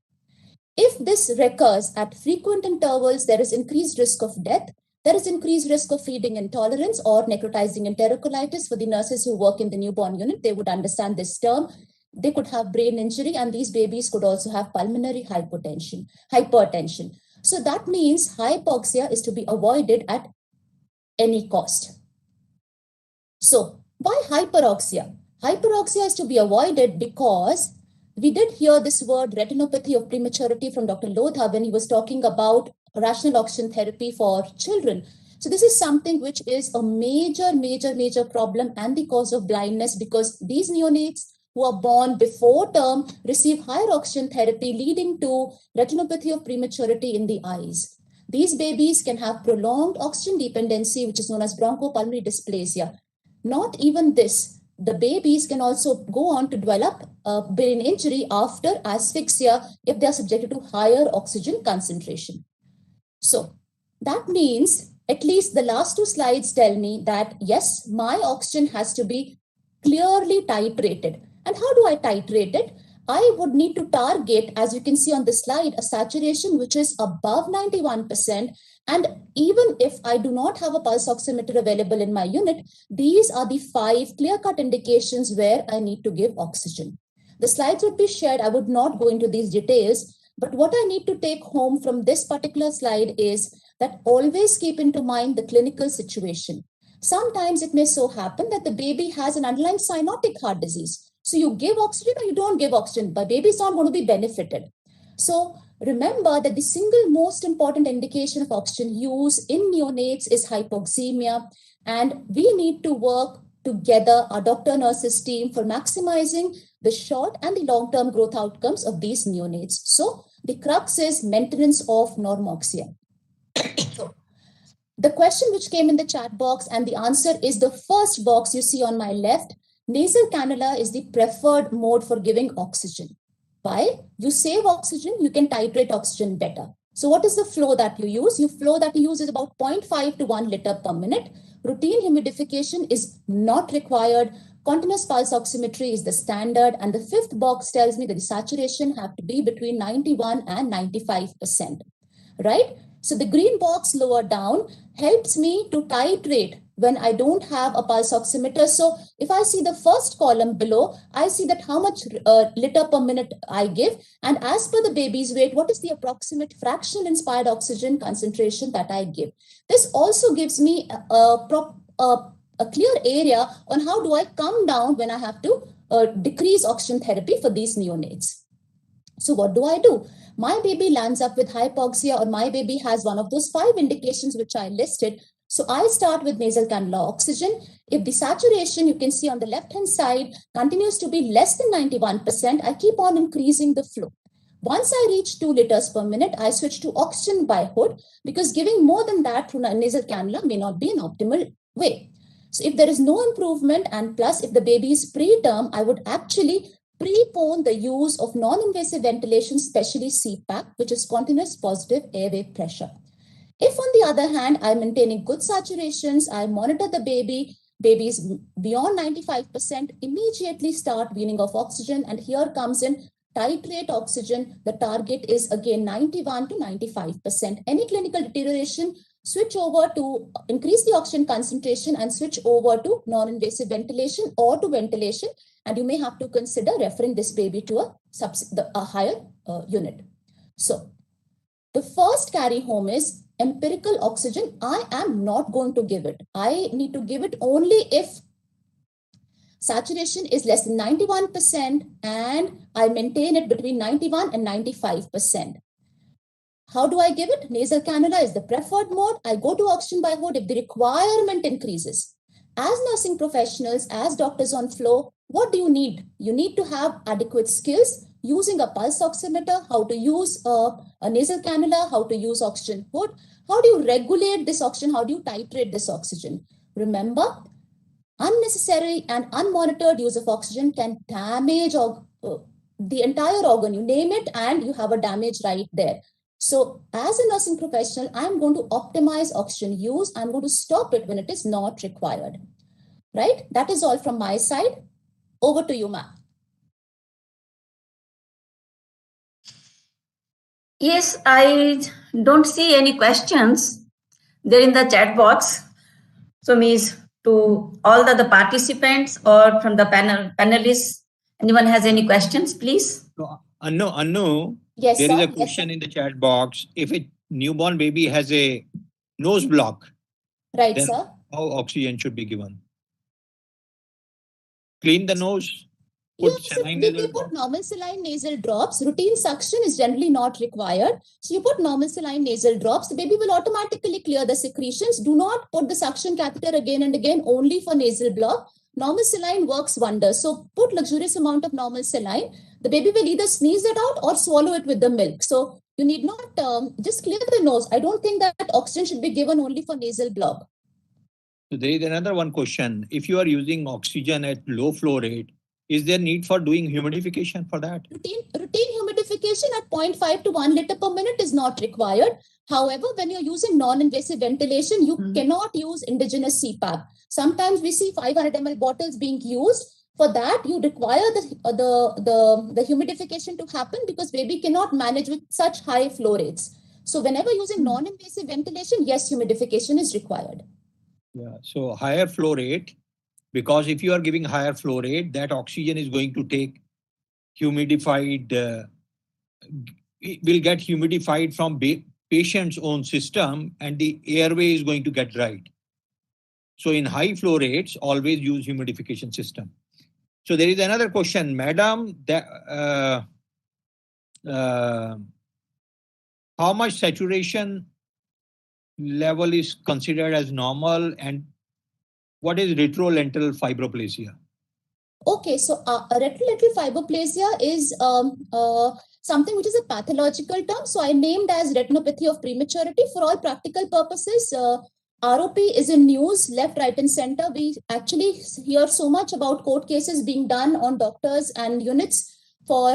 If this recurs at frequent intervals, there is increased risk of death. There is increased risk of feeding intolerance or necrotizing enterocolitis. For the nurses who work in the newborn unit, they would understand this term. They could have brain injury, and these babies could also have pulmonary hypertension. So that means hypoxia is to be avoided at any cost. So why hyperoxia? Hyperoxia is to be avoided because we did hear this word retinopathy of prematurity from Dr. Lodha when he was talking about rational oxygen therapy for children. So this is something which is a major problem and the cause of blindness, because these neonates who are born before term receive higher oxygen therapy, leading to retinopathy of prematurity in the eyes. These babies can have prolonged oxygen dependency, which is known as bronchopulmonary dysplasia. Not even this, the babies can also go on to develop brain injury after asphyxia if they are subjected to higher oxygen concentration. So that means at least the last two slides tell me that yes, my oxygen has to be clearly titrated. And how do I titrate it? I would need to target, as you can see on the slide, a saturation which is above 91%. And even if I do not have a pulse oximeter available in my unit, these are the 5 clear-cut indications where I need to give oxygen. The slides would be shared. I would not go into these details. But what I need to take home from this particular slide is that always keep into mind the clinical situation. Sometimes it may so happen that the baby has an underlying cyanotic heart disease. So you give oxygen or you don't give oxygen, but baby is not going to be benefited. So remember that the single most important indication of oxygen use in neonates is hypoxemia. And we need to work together, our doctor nurses team, for maximizing the short and the long-term growth outcomes of these neonates. So the crux is maintenance of normoxia. So the question which came in the chat box, and the answer is the first box you see on my left. Nasal cannula is the preferred mode for giving oxygen. Why? You save oxygen, you can titrate oxygen better. So what is the flow that you use? Flow that you use is about 0.5 to 1 liter per minute. Routine humidification is not required. Continuous pulse oximetry is the standard. And the fifth box tells me that the saturation have to be between 91 and 95%, right? So the green box lower down helps me to titrate when I don't have a pulse oximeter. So if I see the first column below, I see that how much liter per minute I give. And as per the baby's weight, what is the approximate fractional inspired oxygen concentration that I give? This also gives me a clear area on how do I come down when I have to decrease oxygen therapy for these neonates. So what do I do? My baby lands up with hypoxia, or my baby has one of those 5 indications which I listed. So I start with nasal cannula oxygen. If the saturation, you can see on the left-hand side, continues to be less than 91%, I keep on increasing the flow. Once I reach 2 liters per minute, I switch to oxygen by hood, because giving more than that through nasal cannula may not be an optimal way. So if there is no improvement, and plus if the baby is preterm, I would actually prepone the use of non-invasive ventilation, especially CPAP, which is continuous positive airway pressure. If on the other hand, I'm maintaining good saturations, I monitor the baby is beyond 95%, immediately start weaning off oxygen. And here comes in titrate oxygen. The target is again 91 to 95%. Any clinical deterioration, switch over to increase the oxygen concentration and switch over to non-invasive ventilation or to ventilation. And you may have to consider referring this baby to a higher unit. So The first carry home is empirical oxygen. I am not going to give it. I need to give it only if saturation is less than 91% and I maintain it between 91 and 95%. How do I give it? Nasal cannula is the preferred mode. I go to oxygen by hood if the requirement increases. As nursing professionals, as doctors on floor, what do you need? You need to have adequate skills using a pulse oximeter, how to use a nasal cannula, how to use oxygen hood. How do you regulate this oxygen? How do you titrate this oxygen? Remember, unnecessary and unmonitored use of oxygen can damage the entire organ. You name it and you have a damage right there. So as a nursing professional, I'm going to optimize oxygen use. I'm going to stop it when it is not required, right? That is all from my side. Over to you, ma'am. Yes, I don't see any questions there in the chat box. So means to all the participants or from the panelists, anyone has any questions, please? Anu, yes, there sir. is a question in the chat box. If a newborn baby has a nose block, right, then sir. how oxygen should be given? Clean the nose? Put saline We put normal saline nasal drops. Routine suction is generally not required. So you put normal saline nasal drops. The baby will automatically clear the secretions. Do not put the suction catheter again and again only for nasal block. Normal saline works wonders. So put luxurious amount of normal saline. The baby will either sneeze it out or swallow it with the milk. So you need not just clear the nose. I don't think that oxygen should be given only for nasal block. So there is another one question. If you are using oxygen at low flow rate, is there need for doing humidification for that? Routine humidification at 0.5 to 1 liter per minute is not required. However, when you're using non-invasive ventilation, you cannot use indigenous CPAP. Sometimes we see 500 ml bottles being used. For that, you require the humidification to happen because baby cannot manage with such high flow rates. So whenever using non-invasive ventilation, yes, humidification is required. Yeah, so higher flow rate, because if you are giving higher flow rate, that oxygen is going to take humidified, it will get humidified from patient's own system and the airway is going to get dried. So in high flow rates, always use humidification system. So there is another question, madam, that, how much saturation level is considered as normal and what is retrolental fibroplasia? Okay, so retrolental fibroplasia is something which is a pathological term. So I named as retinopathy of prematurity. For all practical purposes, ROP is in news, left, right, and center. We actually hear so much about court cases being done on doctors and units for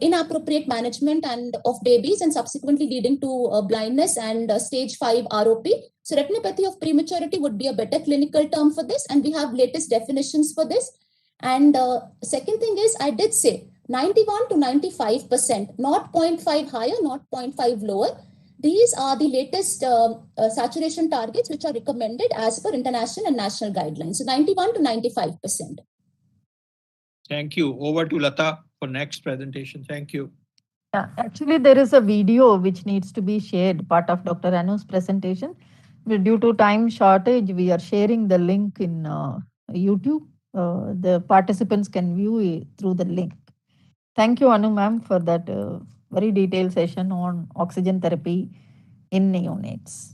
inappropriate management and of babies and subsequently leading to blindness and stage 5 ROP. So retinopathy of prematurity would be a better clinical term for this, and we have latest definitions for this. And second thing is, I did say 91 to 95%, not 0.5 higher, not 0.5 lower. These are the latest saturation targets which are recommended as per international and national guidelines. So 91 to 95%. Thank you. Over to Lata for next presentation. Thank you. Yeah, actually, there is a video which needs to be shared, part of Dr. Anu's presentation. Due to time shortage, we are sharing the link in YouTube. The participants can view it through the link. Thank you, Anu ma'am, for that very detailed session on oxygen therapy in neonates.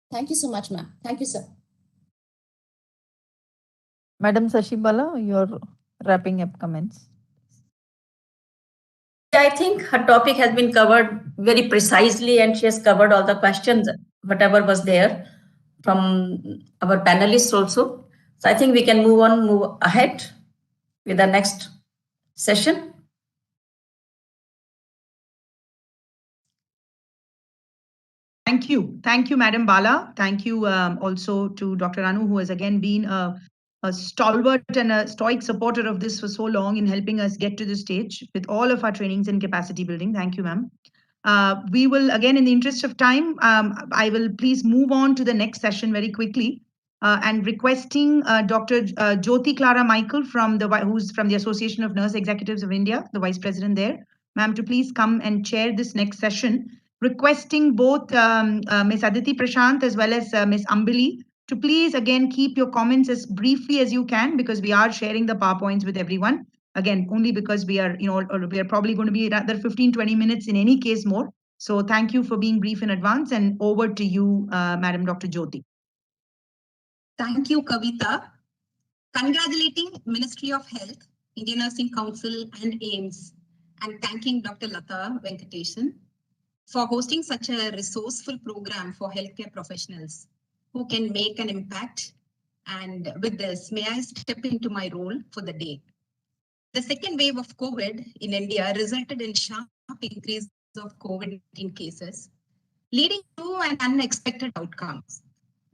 Thank you so much, ma'am. Thank you, sir. Madam Sashibala, your wrapping up comments. I think her topic has been covered very precisely and she has covered all the questions, whatever was there from our panelists also. So I think we can move ahead with the next session. Thank you. Thank you, Madam Bala. Thank you also to Dr. Anu, who has again been a stalwart and a stoic supporter of this for so long in helping us get to this stage with all of our trainings and capacity building. Thank you, ma'am. We will, again, in the interest of time, I will please move on to the next session very quickly and requesting Dr. Jyoti Clara Michael who's from the Association of Nurse Executives of India, the Vice President there, ma'am, to please come and chair this next session. requesting both Ms. Aditi Prashant as well as Ms. Ambili to please again keep your comments as briefly as you can, because we are sharing the PowerPoints with everyone. Again, only because we are, or we are probably going to be rather 15-20 minutes in any case more. So thank you for being brief in advance, and over to you, Madam Dr. Jyoti. Thank you, Kavita. Congratulating Ministry of Health, Indian Nursing Council and AIMS, and thanking Dr. Lata Venkatesan for hosting such a resourceful program for healthcare professionals who can make an impact. And with this, may I step into my role for the day. The second wave of COVID in India resulted in sharp increase of COVID-19 cases, leading to an unexpected outcomes.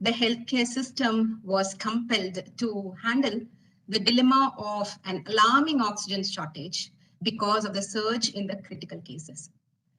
The healthcare system was compelled to handle the dilemma of an alarming oxygen shortage because of the surge in the critical cases.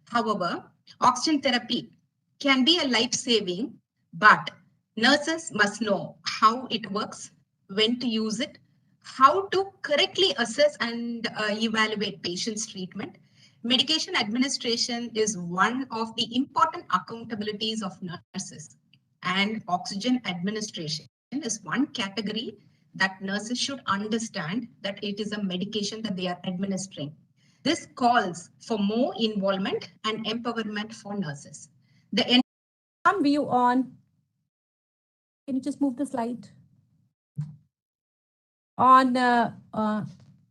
However, oxygen therapy can be a life-saving, but nurses must know how it works, when to use it, how to correctly assess and evaluate patients' treatment. Medication administration is one of the important accountabilities of nurses, and oxygen administration is one category that nurses should understand that it is a medication that they are administering. This calls for more involvement and empowerment for nurses. The view on, can you just move the slide? On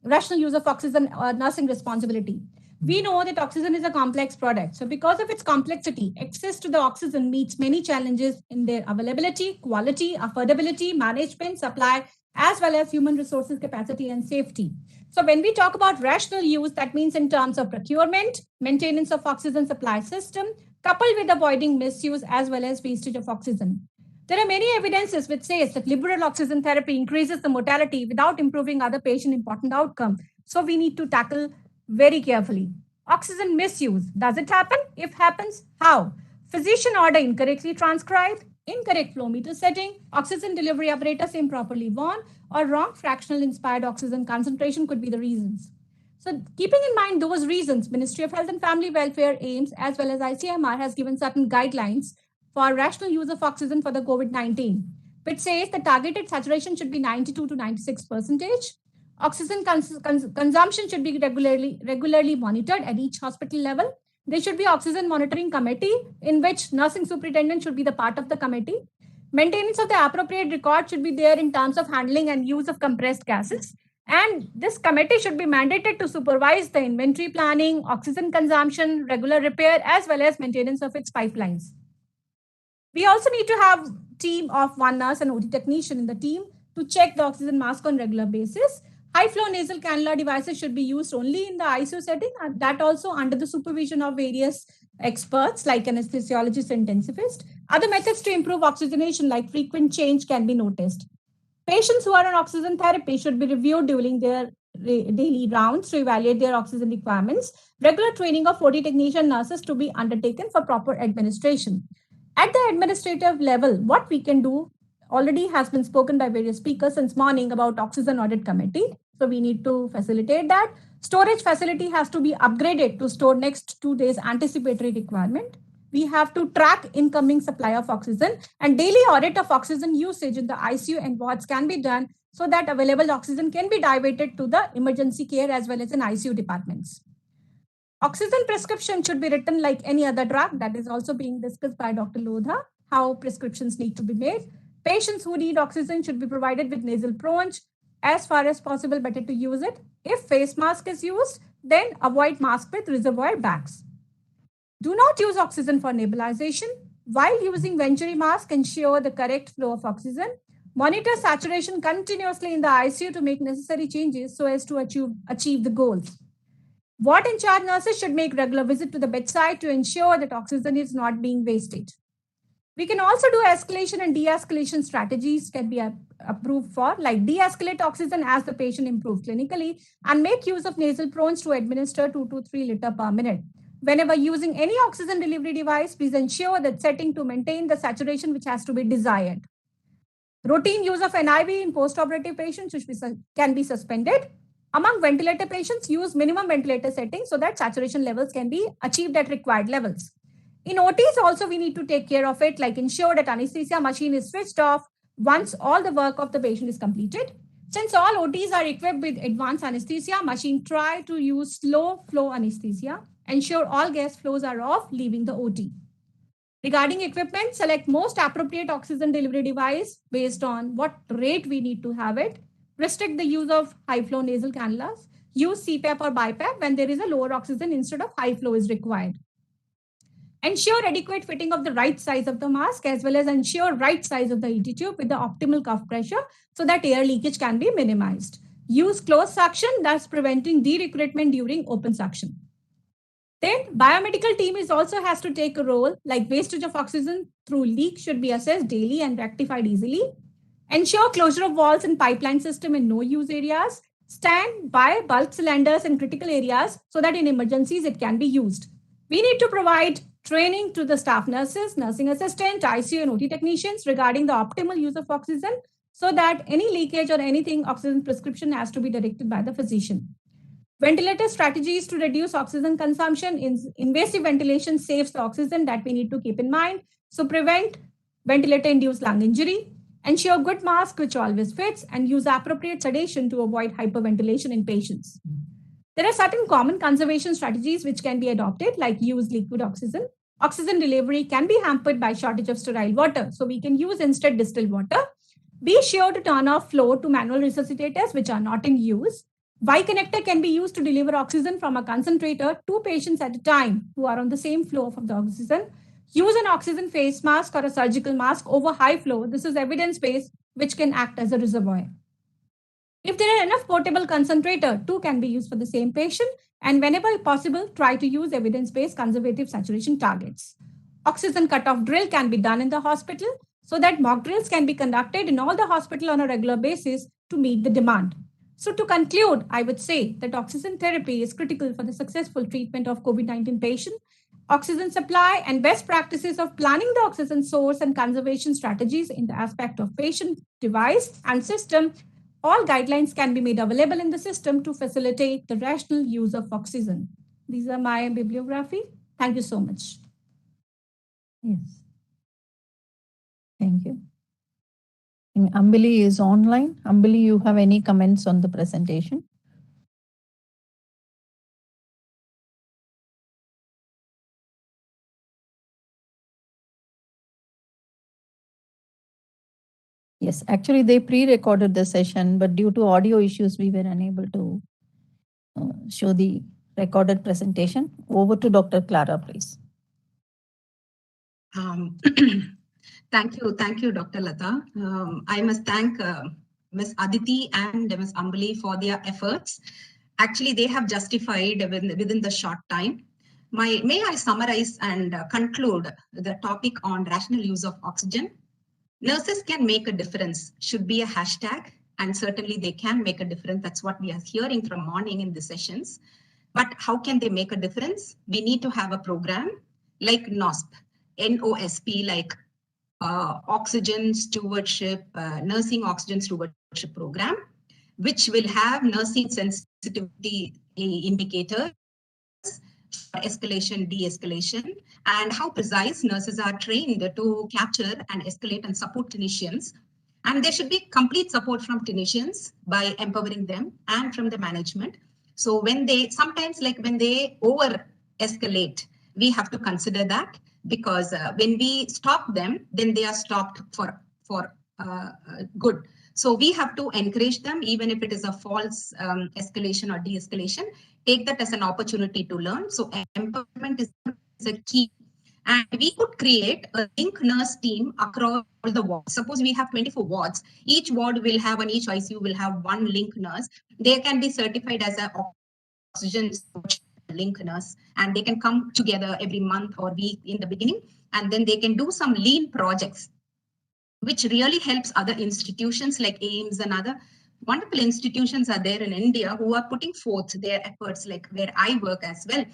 rational use of oxygen nursing responsibility. We know that oxygen is a complex product. So because of its complexity, access to the oxygen meets many challenges in their availability, quality, affordability, management, supply, as well as human resources capacity and safety. So when we talk about rational use, that means in terms of procurement, maintenance of oxygen supply system, coupled with avoiding misuse as well as wastage of oxygen. There are many evidences which says that liberal oxygen therapy increases the mortality without improving other patient important outcomes. So we need to tackle very carefully. Oxygen misuse. Does it happen? If happens, how? Physician order incorrectly transcribed, incorrect flow meter setting, oxygen delivery apparatus improperly worn, or wrong fractional inspired oxygen concentration could be the reasons. So keeping in mind those reasons, Ministry of Health and Family Welfare, AIMS, as well as ICMR has given certain guidelines for rational use of oxygen for the COVID-19, which says the targeted saturation should be 92 to 96%. Oxygen consumption should be regularly monitored at each hospital level. There should be oxygen monitoring committee in which nursing superintendent should be the part of the committee. Maintenance of the appropriate record should be there in terms of handling and use of compressed gases. And this committee should be mandated to supervise the inventory planning, oxygen consumption, regular repair, as well as maintenance of its pipelines. We also need to have a team of one nurse and OT technician in the team to check the oxygen mask on regular basis. High flow nasal cannula devices should be used only in the ICU setting, and that also under the supervision of various experts like anesthesiologists and intensivists. Other methods to improve oxygenation like frequent change can be noticed. Patients who are on oxygen therapy should be reviewed during their daily rounds to evaluate their oxygen requirements. Regular training of OT technician nurses to be undertaken for proper administration. At the administrative level, what we can do already has been spoken by various speakers since morning about oxygen audit committee. So we need to facilitate that. Storage facility has to be upgraded to store next 2 days anticipatory requirement. We have to track incoming supply of oxygen, and daily audit of oxygen usage in the ICU and wards can be done so that available oxygen can be diverted to the emergency care as well as in ICU departments. Oxygen prescription should be written like any other drug. That is also being discussed by Dr. Lodha, how prescriptions need to be made. Patients who need oxygen should be provided with nasal pronge. As far as possible, better to use it. If face mask is used, then avoid mask with reservoir bags. Do not use oxygen for nebulization. While using venturi mask, ensure the correct flow of oxygen. Monitor saturation continuously in the ICU to make necessary changes so as to achieve the goals. Ward in charge nurses should make regular visit to the bedside to ensure that oxygen is not being wasted. We can also do escalation and de-escalation strategies can be approved for, like de-escalate oxygen as the patient improves clinically and make use of nasal pronge to administer 2 to 3 liters per minute. Whenever using any oxygen delivery device, please ensure that setting to maintain the saturation which has to be desired. Routine use of NIV in post-operative patients can be suspended. Among ventilator patients, use minimum ventilator settings so that saturation levels can be achieved at required levels. In OTs also, we need to take care of it, like ensure that anesthesia machine is switched off once all the work of the patient is completed. Since all OTs are equipped with advanced anesthesia machine, try to use slow flow anesthesia. Ensure all gas flows are off leaving the OT. Regarding equipment, select most appropriate oxygen delivery device based on what rate we need to have it. Restrict the use of high flow nasal cannulas. Use CPAP or BiPAP when there is a lower oxygen instead of high flow is required. Ensure adequate fitting of the right size of the mask as well as ensure right size of the ET tube with the optimal cuff pressure so that air leakage can be minimized. Use closed suction, thus preventing de-recruitment during open suction. Then biomedical team also has to take a role, like wastage of oxygen through leak should be assessed daily and rectified easily. Ensure closure of valves and pipeline system in no use areas. Stand by bulk cylinders in critical areas so that in emergencies it can be used. We need to provide training to the staff nurses, nursing assistant, ICU and OT technicians regarding the optimal use of oxygen so that any leakage or anything oxygen prescription has to be directed by the physician. Ventilator strategies to reduce oxygen consumption. Invasive ventilation saves the oxygen that we need to keep in mind. So prevent ventilator-induced lung injury. Ensure good mask which always fits and use appropriate sedation to avoid hyperventilation in patients. There are certain common conservation strategies which can be adopted, like use liquid oxygen. Oxygen delivery can be hampered by shortage of sterile water, so we can use instead distilled water. Be sure to turn off flow to manual resuscitators which are not in use. Y connector can be used to deliver oxygen from a concentrator to patients at a time who are on the same flow of the oxygen. Use an oxygen face mask or a surgical mask over high flow. This is evidence-based, which can act as a reservoir. If there are enough portable concentrator, two can be used for the same patient. And whenever possible, try to use evidence-based conservative saturation targets. Oxygen cutoff drill can be done in the hospital so that mock drills can be conducted in all the hospital on a regular basis to meet the demand. So to conclude, I would say that oxygen therapy is critical for the successful treatment of COVID-19 patient. Oxygen supply and best practices of planning the oxygen source and conservation strategies in the aspect of patient, device, and system. All guidelines can be made available in the system to facilitate the rational use of oxygen. These are my bibliography. Thank you so much. Yes. Thank you. Ambili is online. Ambili, you have any comments on the presentation? Yes, actually they pre-recorded the session, but due to audio issues, we were unable to show the recorded presentation. Over to Dr. Clara, please. Thank you, Dr. Lata. I must thank Ms. Aditi and Ms. Ambali for their efforts. Actually, they have justified within the short time. May I summarize and conclude the topic on rational use of oxygen? Nurses can make a difference should be a hashtag, and certainly they can make a difference. That's what we are hearing from morning in the sessions. But how can they make a difference? We need to have a program like NOSP, NOSP, like oxygen stewardship, nursing oxygen stewardship program, which will have nursing sensitivity indicators for escalation, de-escalation, and how precise nurses are trained to capture and escalate and support clinicians. And there should be complete support from clinicians by empowering them and from the management. So sometimes when they over escalate, we have to consider that, because when we stop them, then they are stopped for good. So we have to encourage them, even if it is a false escalation or de-escalation, take that as an opportunity to learn. So empowerment is a key. And we could create a link nurse team across all the wards. Suppose we have 24 wards. Each ward will have, and each ICU will have one link nurse. They can be certified as an oxygen link nurse, and they can come together every month or week in the beginning, and then they can do some lean projects, which really helps other institutions like AIMS and other wonderful institutions are there in India who are putting forth their efforts, like where I work as well.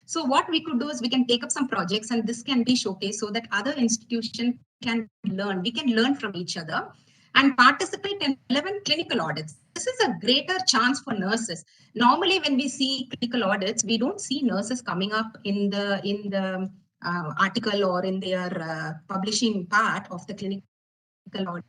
So what we could do is we can take up some projects, and this can be showcased so that other institutions can learn. We can learn from each other and participate in relevant clinical audits. This is a greater chance for nurses. Normally, when we see clinical audits, we don't see nurses coming up in the article or in their publishing part of the clinical audit.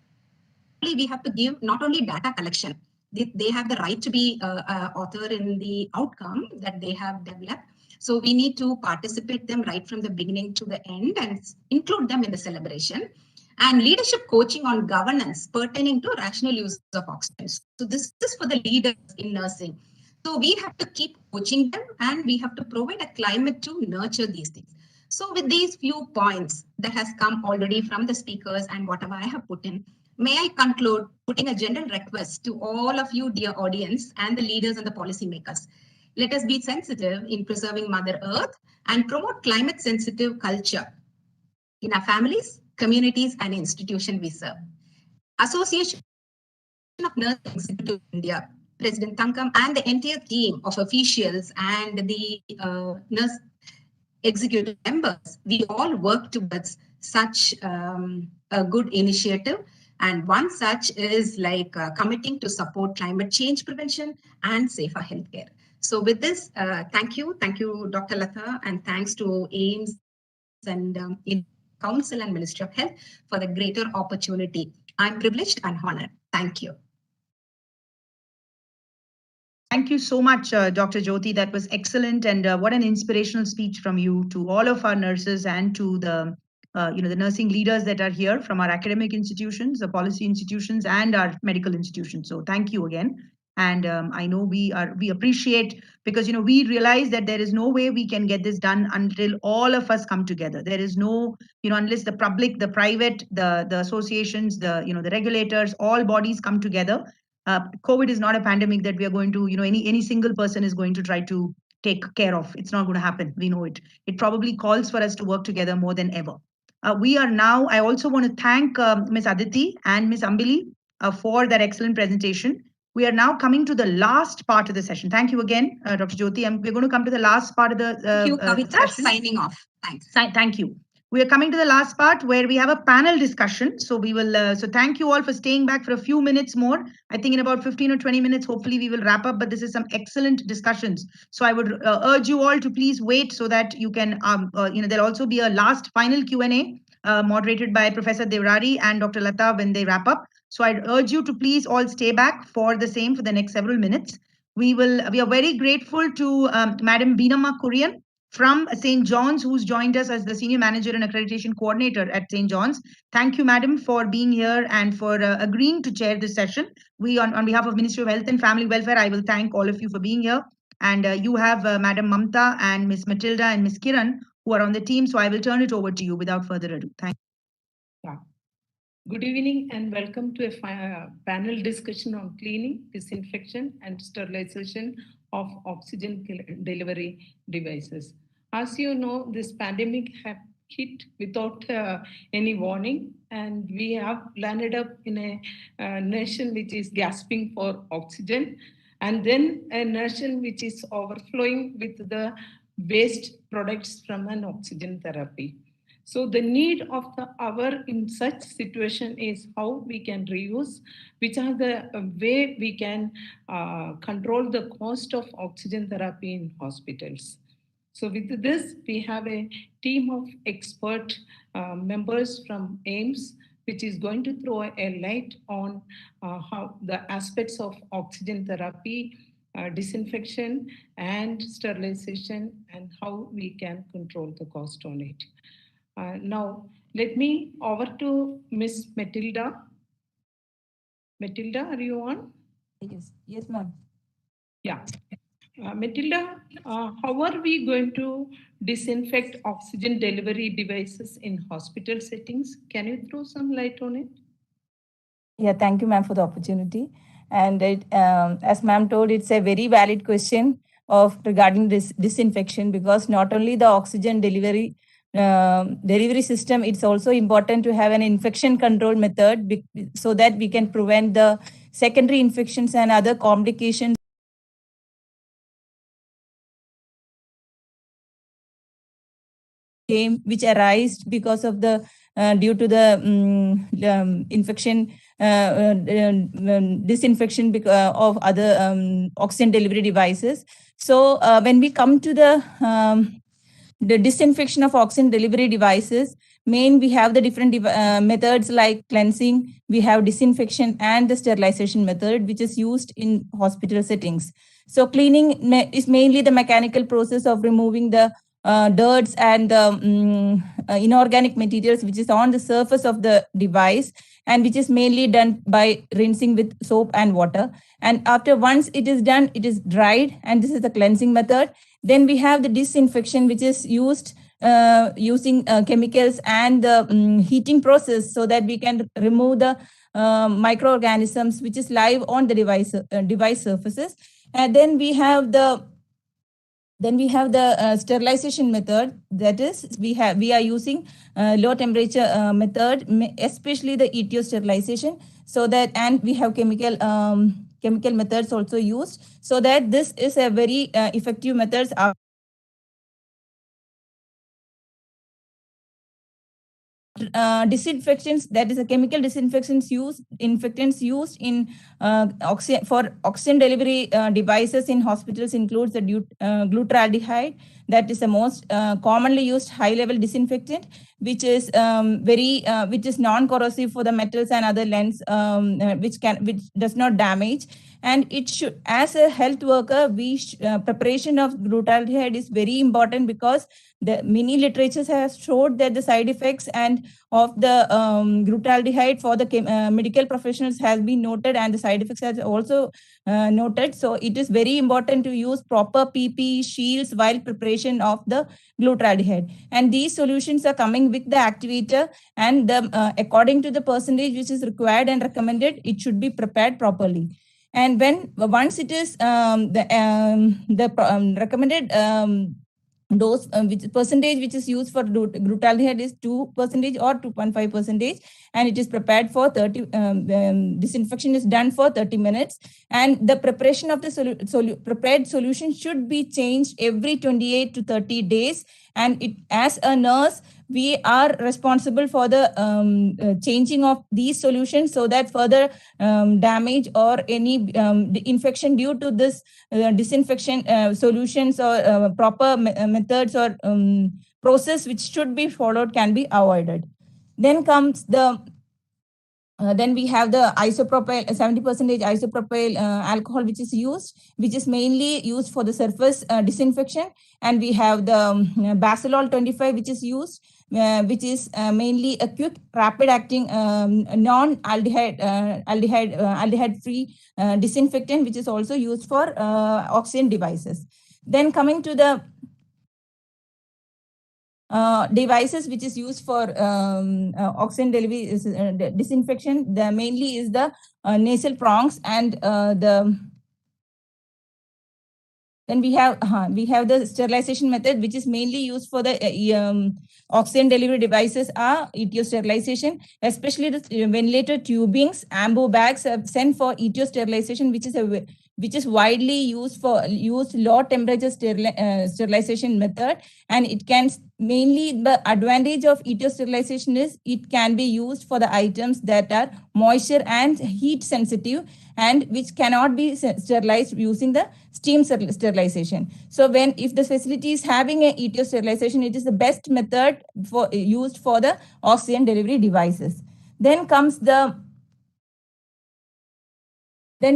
We have to give not only data collection, they have the right to be author in the outcome that they have developed. So we need to participate them right from the beginning to the end and include them in the celebration. And leadership coaching on governance pertaining to rational use of oxygen. So this is for the leaders in nursing. So we have to keep coaching them and we have to provide a climate to nurture these things. So with these few points that has come already from the speakers and whatever I have put in, may I conclude putting a general request to all of you, dear audience, and the leaders and the policymakers. Let us be sensitive in preserving Mother Earth and promote climate sensitive culture in our families, communities, and institutions we serve. Association of Nursing Institute of India, President Thankam, and the entire team of officials and the nurse executive members, we all work towards such a good initiative. And one such is like committing to support climate change prevention and safer healthcare. So with this, thank you, Dr. Lata, and thanks to AIMS and Council and Ministry of Health for the greater opportunity. I'm privileged and honored. Thank you. Thank you so much, Dr. Jyoti. That was excellent, and what an inspirational speech from you to all of our nurses and to the the nursing leaders that are here from our academic institutions, the policy institutions, and our medical institutions. So thank you again. And I know we appreciate, because we realize that there is no way we can get this done until all of us come together. There is no, unless the public, the private, the associations, the regulators, all bodies come together. COVID is not a pandemic that we are going to, any single person is going to try to take care of. It's not going to happen. We know it. It probably calls for us to work together more than ever. We are now, I also want to thank Ms. Aditi and Ms. Ambili for that excellent presentation. We are now coming to the last part of the session. Thank you again, Dr. Jyoti. We're going to come to the last part of the Thank you, Kavita, session. signing off. Thanks. Thank you. We are coming to the last part where we have a panel discussion. So we will, so thank you all for staying back for a few minutes more. I think in about 15 or 20 minutes, hopefully we will wrap up, but this is some excellent discussions. So I would urge you all to please wait so that you can, there'll also be a last final Q&A moderated by Professor Devrari and Dr. Lata when they wrap up. So I'd urge you to please all stay back for the same for the next several minutes. We are very grateful to Madam Beenama Kurian from St. John's, who's joined us as the Senior Manager and Accreditation Coordinator at St. John's. Thank you, Madam, for being here and for agreeing to chair this session. We, on behalf of Ministry of Health and Family Welfare, I will thank all of you for being here. And you have Madam Mamta and Ms. Matilda and Ms. Kiran, who are on the team. So I will turn it over to you without further ado. Thank you. Yeah. Good evening and welcome to a panel discussion on cleaning, disinfection, and sterilization of oxygen delivery devices. As you know, this pandemic has hit without any warning, and we have landed up in a nation which is gasping for oxygen, and then a nation which is overflowing with the waste products from an oxygen therapy. So the need of the hour in such situation is how we can reuse, which are the way we can control the cost of oxygen therapy in hospitals. So with this, we have a team of expert members from AIMS, which is going to throw a light on how the aspects of oxygen therapy, disinfection and sterilization, and how we can control the cost on it. Now, let me over to Miss Matilda. Matilda, are you on? Yes, ma'am. Yeah. Matilda, how are we going to disinfect oxygen delivery devices in hospital settings? Can you throw some light on it? Yeah, thank you, ma'am, for the opportunity. And as ma'am told, it's a very valid question regarding this disinfection, because not only the oxygen delivery system, it's also important to have an infection control method so that we can prevent the secondary infections and other complications which arise because of the due to the infection disinfection of other oxygen delivery devices. So when we come to the the disinfection of oxygen delivery devices. We have the different methods like cleansing, we have disinfection and the sterilization method, which is used in hospital settings. So cleaning is mainly the mechanical process of removing the dirts and inorganic materials which is on the surface of the device, and which is mainly done by rinsing with soap and water. And after once it is done, it is dried, and this is the cleansing method. Then we have the disinfection, which is used using chemicals and the heating process, so that we can remove the microorganisms which is live on the device surfaces. And then we have the sterilization method. That is, we are using low temperature method, especially the ETO sterilization. So that, and we have chemical methods also used. So that this is a very effective methods. Disinfectants, that is a chemical disinfectants used, infectants used in for oxygen delivery devices in hospitals includes the glutaraldehyde. That is the most commonly used high level disinfectant, which is which is non-corrosive for the metals and other lens, which does not damage. And it should, as a health worker, preparation of glutaraldehyde is very important, because the many literatures have showed that the side effects and of the glutaraldehyde for the medical professionals has been noted, and the side effects has also noted. So it is very important to use proper PPE shields while preparation of the glutaraldehyde. And these solutions are coming with the activator, and the according to the percentage which is required and recommended, it should be prepared properly. And once it is recommended dose, which percentage which is used for glutaraldehyde is 2% or 2.5%, and it is prepared for 30. Disinfection is done for 30 minutes, and the preparation of the prepared solution should be changed every 28 to 30 days. And it, as a nurse, we are responsible for the changing of these solutions, so that further damage or any infection due to this disinfection solutions or proper methods or process which should be followed can be avoided. Then comes the then we have the isopropyl, 70% isopropyl alcohol, which is used, which is mainly used for the surface disinfection. And we have the basilol 25, which is used, which is mainly a quick, rapid acting aldehyde free disinfectant, which is also used for oxygen devices. Then coming to the devices which is used for oxygen delivery disinfection, mainly is the nasal prongs and then we have the sterilization method, which is mainly used for the oxygen delivery devices are ETO sterilization, especially the ventilator tubings, ambo bags are sent for ETO sterilization, which is widely used for low temperature sterilization method. And it can mainly, the advantage of ETO sterilization is it can be used for the items that are moisture and heat sensitive, and which cannot be sterilized using the steam sterilization. So if the facility is having a ETO sterilization, it is the best method used for the oxygen delivery devices. Then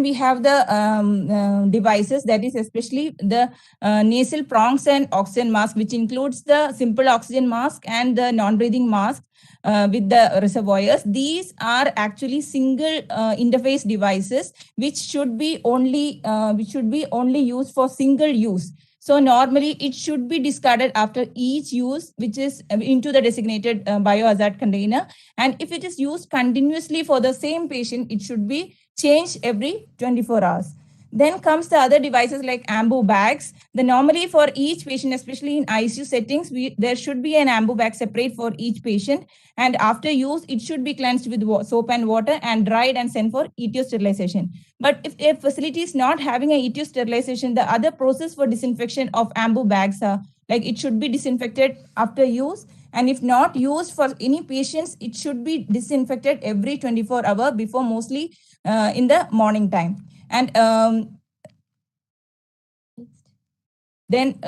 we have the devices, that is especially the nasal prongs and oxygen mask, which includes the simple oxygen mask and the non-breathing mask with the reservoirs. These are actually single interface devices, which should be only used for single use. So normally it should be discarded after each use, which is into the designated biohazard container. And if it is used continuously for the same patient, it should be changed every 24 hours. Then comes the other devices like ambu bags. Normally for each patient, especially in ICU settings, there should be an ambu bag separate for each patient. And after use, it should be cleansed with soap and water and dried and sent for ETO sterilization. But if a facility is not having a ETO sterilization, the other process for disinfection of ambu bags are like it should be disinfected after use. And if not used for any patients, it should be disinfected every 24 hours before, mostly in the morning time. And Then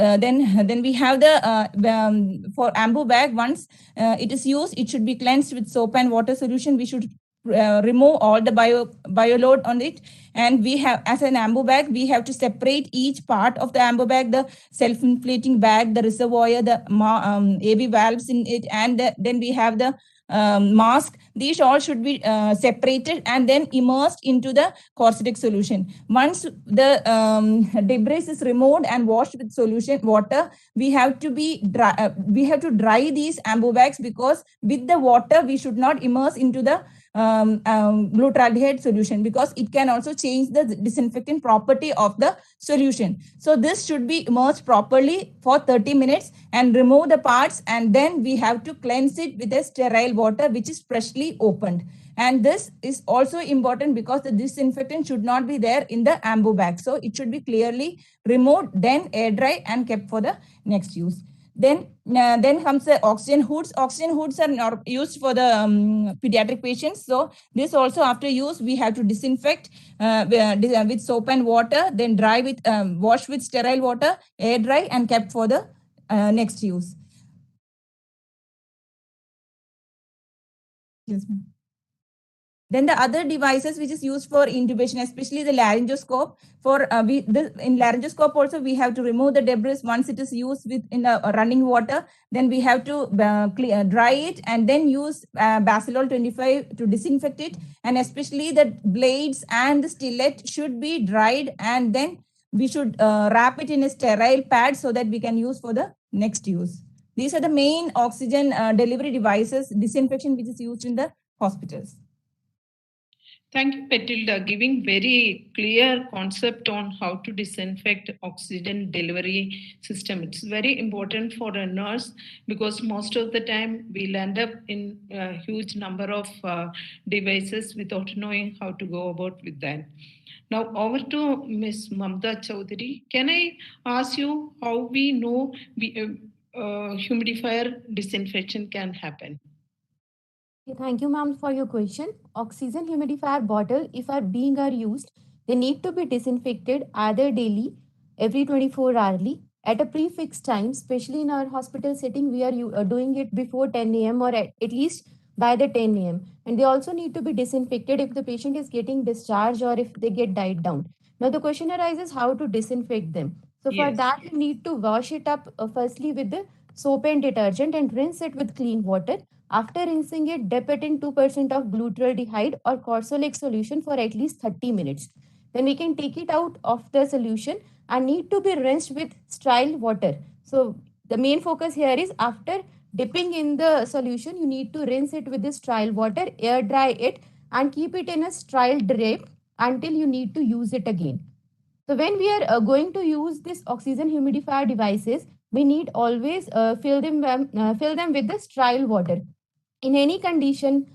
we have the for ambu bag. Once it is used, it should be cleansed with soap and water solution. We should remove all the bio load on it, and we have, as an ambu bag, we have to separate each part of the ambu bag: the self-inflating bag, the reservoir, the AB valves in it, and then we have the mask. These all should be separated and then immersed into the corsetic solution. Once the debris is removed and washed with solution water, we have to dry these ambu bags, because with the water we should not immerse into the glutaraldehyde solution, because it can also change the disinfectant property of the solution. So this should be immersed properly for 30 minutes and remove the parts, and then we have to cleanse it with a sterile water which is freshly opened. And this is also important because the disinfectant should not be there in the ambu bag. So it should be clearly removed, then air dry and kept for the next use. Then comes the oxygen hoods. Oxygen hoods are used for the pediatric patients. So this also, after use, we have to disinfect with soap and water, then dry with wash with sterile water, air dry and kept for the next use. Yes, ma'am. Then the other devices which is used for intubation, especially the laryngoscope. For in laryngoscope also, we have to remove the debris once it is used in running water. Then we have to dry it and then use Bacillol 25 to disinfect it. And especially the blades and the stillet should be dried, and then we should wrap it in a sterile pad so that we can use for the next use. These are the main oxygen delivery devices, disinfection which is used in the hospitals. Thank you, Petilda, giving very clear concept on how to disinfect oxygen delivery system. It's very important for a nurse, because most of the time we'll end up in a huge number of devices without knowing how to go about with that. Now over to Ms. Mamta Chaudhary. Can I ask you how we know humidifier disinfection can happen? Thank you, ma'am, for your question. Oxygen humidifier bottle, if are used, they need to be disinfected either daily, every 24 hourly, at a prefixed time. Especially in our hospital setting, we are doing it before 10 a.m. or at least by the 10 a.m. And they also need to be disinfected if the patient is getting discharged or if they get died down. Now the question arises how to disinfect them. So for that, you need to wash it up firstly with the soap and detergent and rinse it with clean water. After rinsing it, dip it in 2% of glutaraldehyde or corsolate solution for at least 30 minutes. Then we can take it out of the solution and need to be rinsed with sterile water. So the main focus here is after dipping in the solution, you need to rinse it with this sterile water, air dry it and keep it in a sterile drape until you need to use it again. So when we are going to use this oxygen humidifier devices, we need always fill them with the sterile water. In any condition,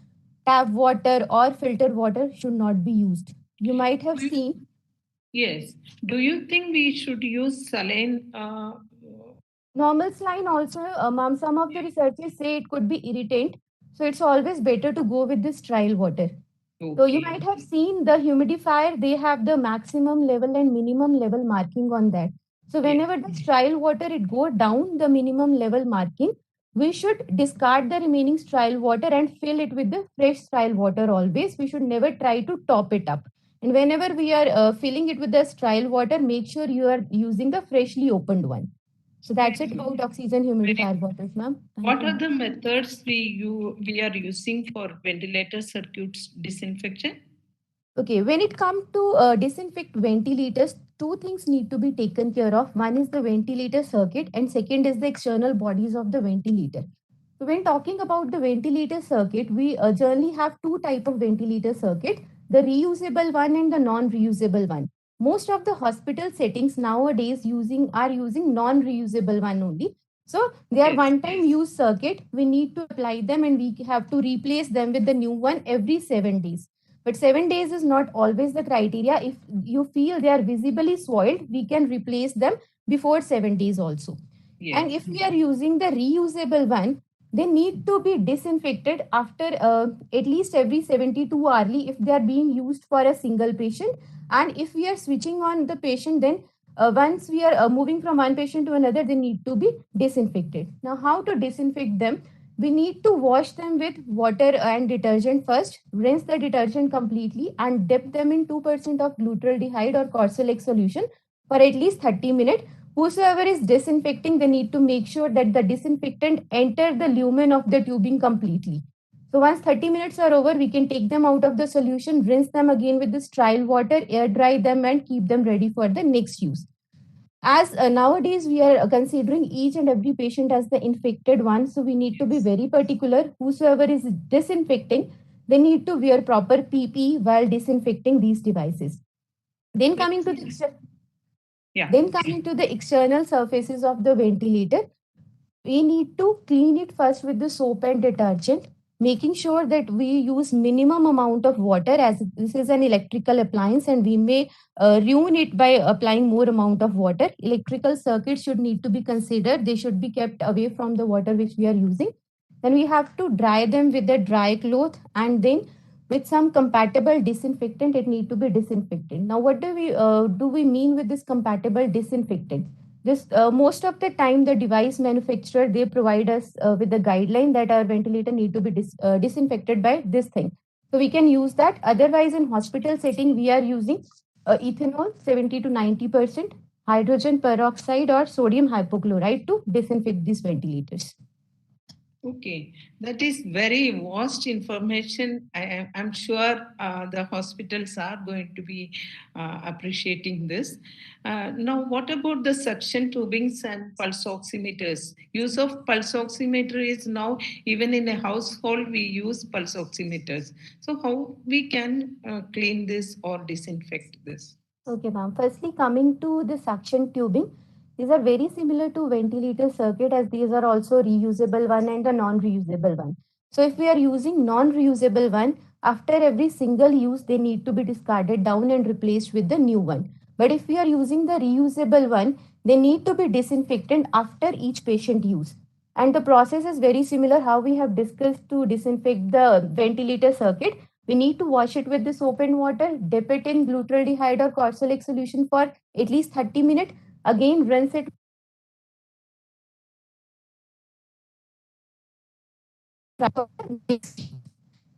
tap water or filter water should not be used. You might have seen. Yes. Do you think we should use saline? Normal saline also, ma'am, some of the researchers say it could be irritant. So it's always better to go with this trial water. Okay. So you might have seen the humidifier, they have the maximum level and minimum level marking on that. So whenever the trial water, it go down the minimum level marking, we should discard the remaining sterile water and fill it with the fresh sterile water always. We should never try to top it up. And whenever we are filling it with the sterile water, make sure you are using the freshly opened one. So that's it about oxygen humidifier bottles, ma'am. What are the methods we are using for ventilator circuits disinfection? Okay, when it comes to disinfect ventilators, two things need to be taken care of. One is the ventilator circuit and second is the external bodies of the ventilator. So when talking about the ventilator circuit, we generally have two type of ventilator circuit, the reusable one and the non-reusable one. Most of the hospital settings nowadays are using non-reusable one only. So they are one-time use circuit. We need to apply them and we have to replace them with the new one every 7 days. But 7 days is not always the criteria. If you feel they are visibly soiled, we can replace them before 7 days also. Yes. And if we are using the reusable one, they need to be disinfected after at least every 72 hourly if they are being used for a single patient. And if we are switching on the patient, then Once we are moving from one patient to another, they need to be disinfected. Now, how to disinfect them? We need to wash them with water and detergent first, rinse the detergent completely, and dip them in 2% of glutaraldehyde or Corsolec solution for at least 30 minutes. Whosoever is disinfecting, they need to make sure that the disinfectant enter the lumen of the tubing completely. So once 30 minutes are over, we can take them out of the solution, rinse them again with this trial water, air dry them, and keep them ready for the next use. As nowadays we are considering each and every patient as the infected one, so we need to be very particular. Whosoever is disinfecting, they need to wear proper PPE while disinfecting these devices. Then coming to the external surfaces of the ventilator, we need to clean it first with the soap and detergent, making sure that we use minimum amount of water, as this is an electrical appliance and we may ruin it by applying more amount of water. Electrical circuits should need to be considered. They should be kept away from the water which we are using. Then we have to dry them with a dry cloth, and then with some compatible disinfectant, it need to be disinfected. Now, what do we mean with this compatible disinfectant? Just most of the time, the device manufacturer, they provide us with the guideline that our ventilator need to be disinfected by this thing. So we can use that. Otherwise, in hospital setting, we are using ethanol 70 to 90%, hydrogen peroxide or sodium hypochlorite to disinfect these ventilators. Okay, that is very vast information. I'm sure the hospitals are going to be appreciating this. Now, what about the suction tubings and pulse oximeters? Use of pulse oximeter is now, even in a household, we use pulse oximeters. So how we can clean this or disinfect this? Okay, ma'am. Firstly, coming to the suction tubing, these are very similar to ventilator circuit, as these are also reusable one and a non-reusable one. So if we are using non-reusable one, after every single use, they need to be discarded down and replaced with the new one. But if we are using the reusable one, they need to be disinfected after each patient use. And the process is very similar how we have discussed to disinfect the ventilator circuit. We need to wash it with the soap and water, dip it in glutaraldehyde or Corsolec solution for at least 30 minutes. Again, rinse it.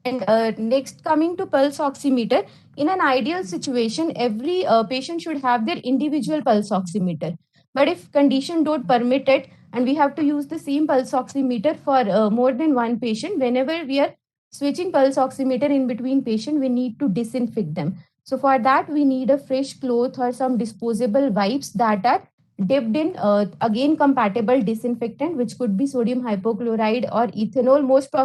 And next, coming to pulse oximeter, in an ideal situation, every patient should have their individual pulse oximeter. But if condition don't permit it, and we have to use the same pulse oximeter for more than one patient, whenever we are switching pulse oximeter in between patient, we need to disinfect them. So for that, we need a fresh cloth or some disposable wipes that are dipped in again compatible disinfectant, which could be sodium hypochlorite or ethanol. Most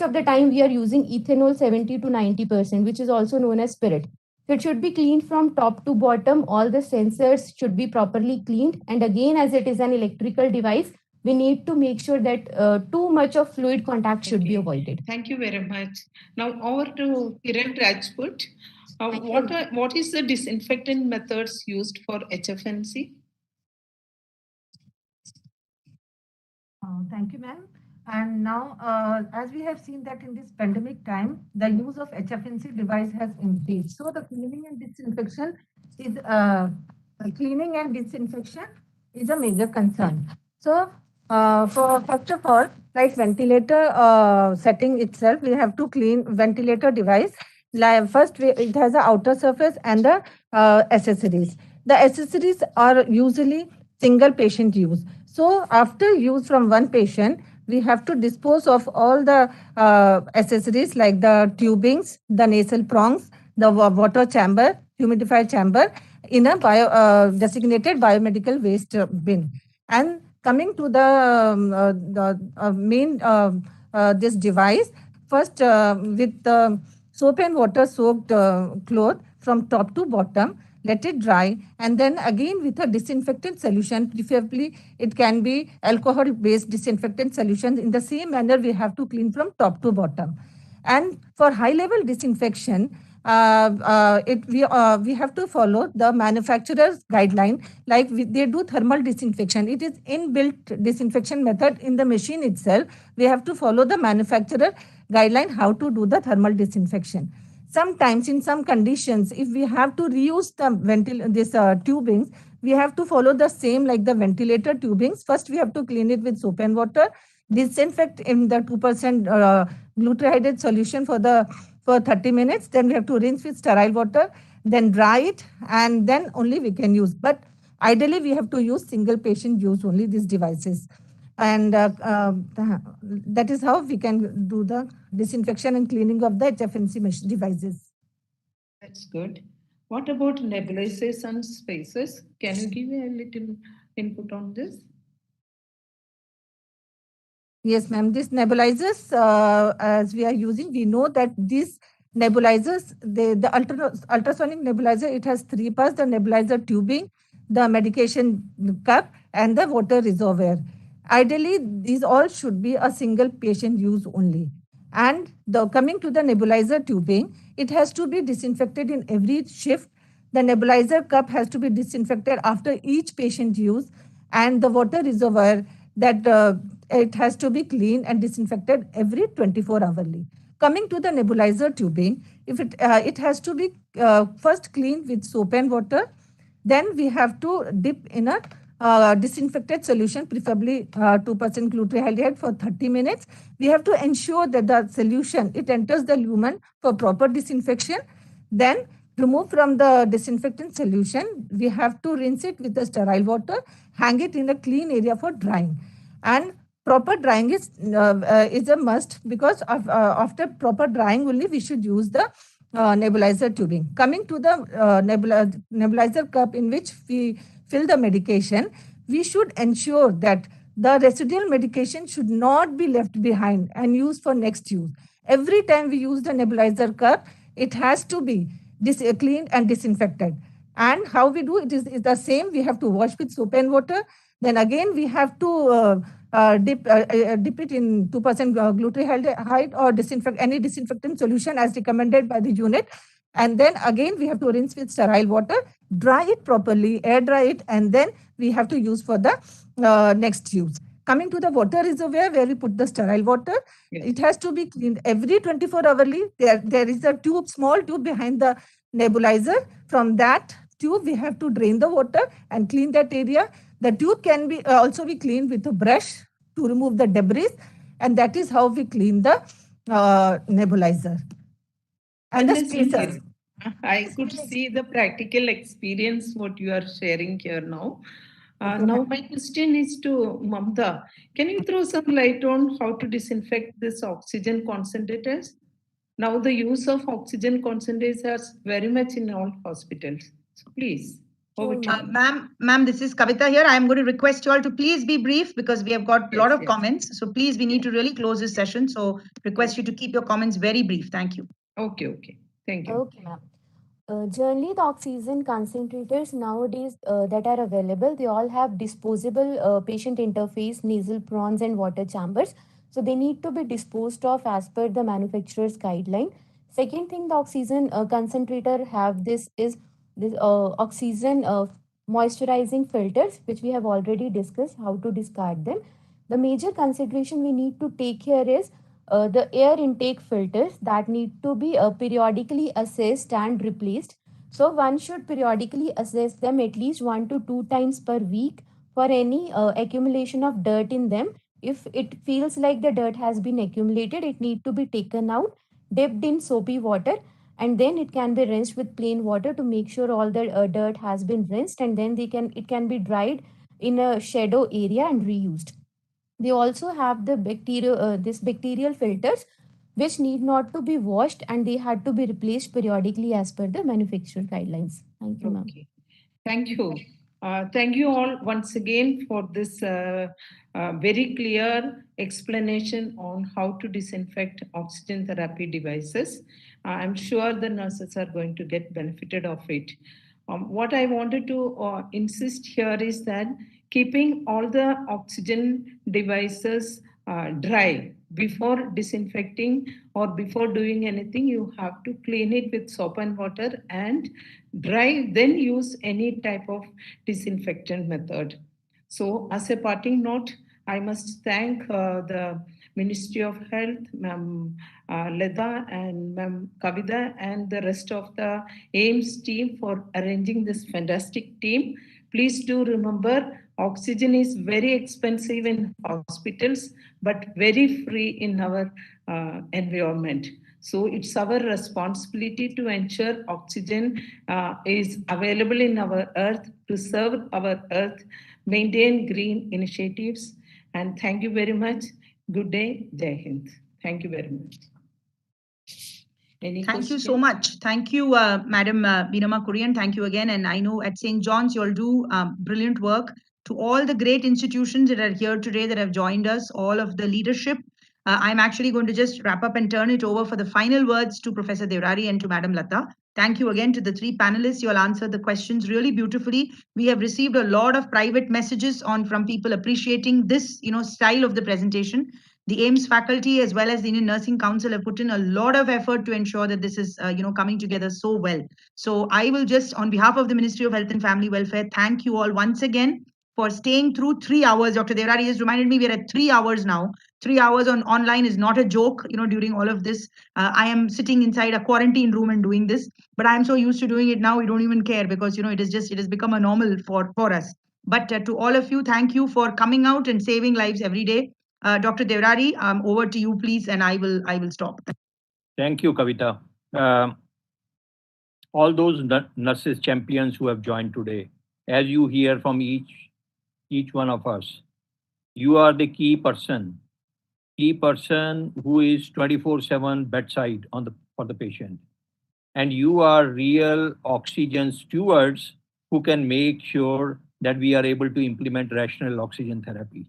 of the time we are using ethanol 70 to 90%, which is also known as spirit. So it should be cleaned from top to bottom. All the sensors should be properly cleaned. And again, as it is an electrical device, we need to make sure that too much of fluid contact should be avoided. Thank you very much. Now over to Kiran Rajput. What is the disinfectant methods used for HFNC? Thank you, ma'am. And now, as we have seen that in this pandemic time, the use of HFNC device has increased. So the cleaning and disinfection is a major concern. So for first of all, like ventilator setting itself, we have to clean ventilator device. Like first, it has the outer surface and the accessories. The accessories are usually single patient use. So after use from one patient, we have to dispose of all the accessories like the tubings, the nasal prongs, the water chamber, humidifier chamber in a designated biomedical waste bin. And coming to the main this device, first with the soap and water soaked cloth from top to bottom, let it dry, and then again with a disinfectant solution, preferably it can be alcohol based disinfectant solution. In the same manner, we have to clean from top to bottom. And for high level disinfection, we have to follow the manufacturer's guideline. Like they do thermal disinfection. It is inbuilt disinfection method in the machine itself. We have to follow the manufacturer guideline how to do the thermal disinfection. Sometimes in some conditions, if we have to reuse the tubings, we have to follow the same like the ventilator tubings. First, we have to clean it with soap and water, disinfect in the 2% glutarate solution for 30 minutes. Then we have to rinse with sterile water, then dry it, and then only we can use. But ideally, we have to use single patient use only these devices. And that is how we can do the disinfection and cleaning of the HFNC devices. That's good. What about nebulization spaces? Can you give a little input on this? Yes, ma'am. These nebulizers, as we are using, we know that these nebulizers, the ultrasonic nebulizer, it has three parts: the nebulizer tubing, the medication cup, and the water reservoir. Ideally, these all should be a single patient use only. And coming to the nebulizer tubing, it has to be disinfected in every shift. The nebulizer cup has to be disinfected after each patient use, and the water reservoir, that it has to be cleaned and disinfected every 24 hourly. Coming to the nebulizer tubing, if it has to be first cleaned with soap and water, then we have to dip in a disinfected solution, preferably 2% glutaraldehyde for 30 minutes. We have to ensure that the solution, it enters the lumen for proper disinfection. Then remove from the disinfectant solution. We have to rinse it with the sterile water, hang it in a clean area for drying. And proper drying is a must, because after proper drying only we should use the nebulizer tubing. Coming to the nebulizer cup in which we fill the medication, we should ensure that the residual medication should not be left behind and used for next use. Every time we use the nebulizer cup, it has to be cleaned and disinfected. And how we do it is the same. We have to wash with soap and water. Then again, we have to dip it in 2% glutaraldehyde or any disinfectant solution as recommended by the unit. And then again, we have to rinse with sterile water, dry it properly, air dry it, and then we have to use for the next use. Coming to the water reservoir where we put the sterile water, it has to be cleaned every 24 hourly. There is a tube, small tube behind the nebulizer. From that tube, we have to drain the water and clean that area. The tube can be also be cleaned with a brush to remove the debris, and that is how we clean the nebulizer. And the spacers. I could see the practical experience what you are sharing here now. Now my question is to Mamta. Can you throw some light on how to disinfect this oxygen concentrators? Now the use of oxygen concentrators is very much in all hospitals. So please. Ma'am, this is Kavita here. I'm going to request you all to please be brief because we have got a lot of comments. So please, we need to really close this session. So request you to keep your comments very brief. Thank you. Okay. Thank you. Okay, ma'am. Generally, the oxygen concentrators nowadays that are available, they all have disposable patient interface, nasal prawns, and water chambers. So they need to be disposed of as per the manufacturer's guideline. Second thing, the oxygen concentrator have this oxygen moisturizing filters, which we have already discussed how to discard them. The major consideration we need to take here is the air intake filters that need to be periodically assessed and replaced. So one should periodically assess them at least 1 to 2 times per week for any accumulation of dirt in them. If it feels like the dirt has been accumulated, it need to be taken out, dipped in soapy water, and then it can be rinsed with plain water to make sure all the dirt has been rinsed, and then it can be dried in a shadow area and reused. They also have the bacterial filters which need not to be washed, and they had to be replaced periodically as per the manufacturer guidelines. Thank you, ma'am. Thank you. Thank you all once again for this very clear explanation on how to disinfect oxygen therapy devices. I'm sure the nurses are going to get benefited of it. What I wanted to insist here is that keeping all the oxygen devices dry before disinfecting or before doing anything, you have to clean it with soap and water and dry, then use any type of disinfectant method. So as a parting note, I must thank the Ministry of Health, Ma'am Leda and Ma'am Kavita and the rest of the AIMS team for arranging this fantastic team. Please do remember, oxygen is very expensive in hospitals, but very free in our environment. So it's our responsibility to ensure oxygen is available in our earth, preserve our earth, maintain green initiatives. And thank you very much. Good day, Jai Hind. Thank you very much. Thank you so much. Thank you, Madam Binama Kurian. Thank you again. And I know at St. John's, you'll do brilliant work. To all the great institutions that are here today that have joined us, all of the leadership, I'm actually going to just wrap up and turn it over for the final words to Professor Devrari and to Madam Lata. Thank you again to the three panelists. You all answered the questions really beautifully. We have received a lot of private messages from people appreciating this, style of the presentation. The AIMS faculty as well as the Indian Nursing Council have put in a lot of effort to ensure that this is, coming together so well. So I will just, on behalf of the Ministry of Health and Family Welfare, thank you all once again for staying through 3 hours. Dr. Devrari has reminded me we're at 3 hours now. 3 hours on online is not a joke, during all of this. I am sitting inside a quarantine room and doing this, but I'm so used to doing it now, we don't even care because, it has become a normal for us. But to all of you, thank you for coming out and saving lives every day. Dr. Devrari, over to you, please, and I will stop. Thank you, Kavita. All those nurses champions who have joined today, as you hear from each one of us, you are the key person who is 24/7 bedside for the patient, and you are real oxygen stewards who can make sure that we are able to implement rational oxygen therapy.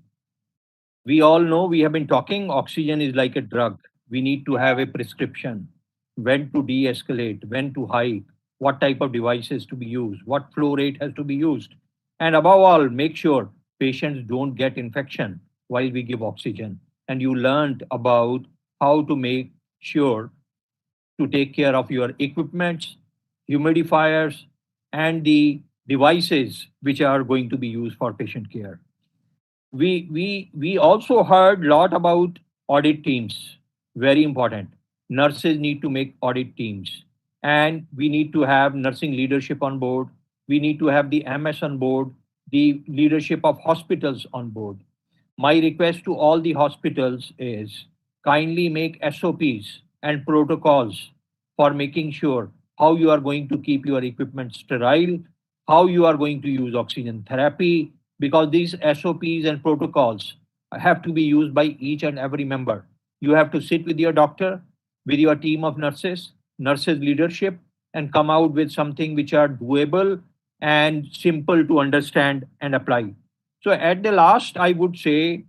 We all know, we have been talking, oxygen is like a drug. We need to have a prescription, when to de-escalate, when to hike, what type of devices to be used, what flow rate has to be used. And above all, make sure patients don't get infection while we give oxygen. And you learned about how to make sure to take care of your equipments, humidifiers, and the devices which are going to be used for patient care. We also heard a lot about audit teams. Very important. Nurses need to make audit teams, and we need to have nursing leadership on board. We need to have the MS on board, the leadership of hospitals on board. My request to all the hospitals is kindly make SOPs and protocols for making sure how you are going to keep your equipment sterile, how you are going to use oxygen therapy, because these SOPs and protocols have to be used by each and every member. You have to sit with your doctor, with your team of nurses leadership, and come out with something which are doable and simple to understand and apply. So at the last, I would say,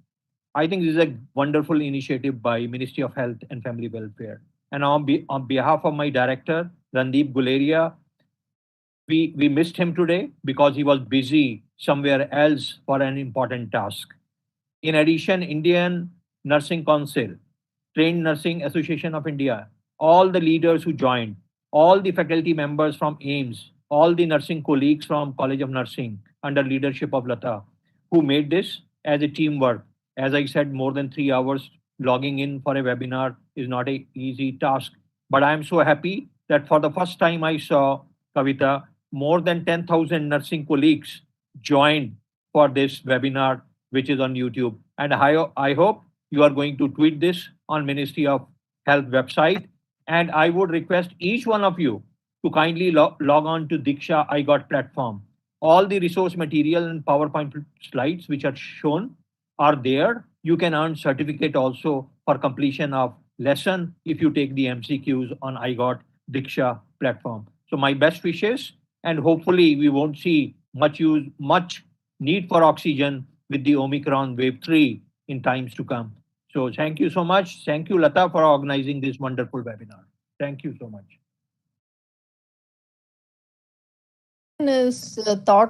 I think this is a wonderful initiative by Ministry of Health and Family Welfare. And on behalf of my director, Randeep Guleria, we missed him today because he was busy somewhere else for an important task. In addition, Indian Nursing Council, Trained Nursing Association of India, all the leaders who joined, all the faculty members from AIMS, all the nursing colleagues from College of Nursing under leadership of Lata, who made this as a teamwork. As I said, more than 3 hours logging in for a webinar is not an easy task. But I am so happy that for the first time I saw, Kavita, more than 10,000 nursing colleagues joined for this webinar, which is on YouTube. And I hope you are going to tweet this on Ministry of Health website. And I would request each one of you to kindly log on to Diksha iGot platform. All the resource material and PowerPoint slides which are shown are there. You can earn certificate also for completion of lesson if you take the MCQs on iGot Diksha platform. So my best wishes, and hopefully we won't see much need for oxygen with the Omicron wave 3 in times to come. So thank you so much. Thank you, Lata, for organizing this wonderful webinar. Thank you so much. Is thought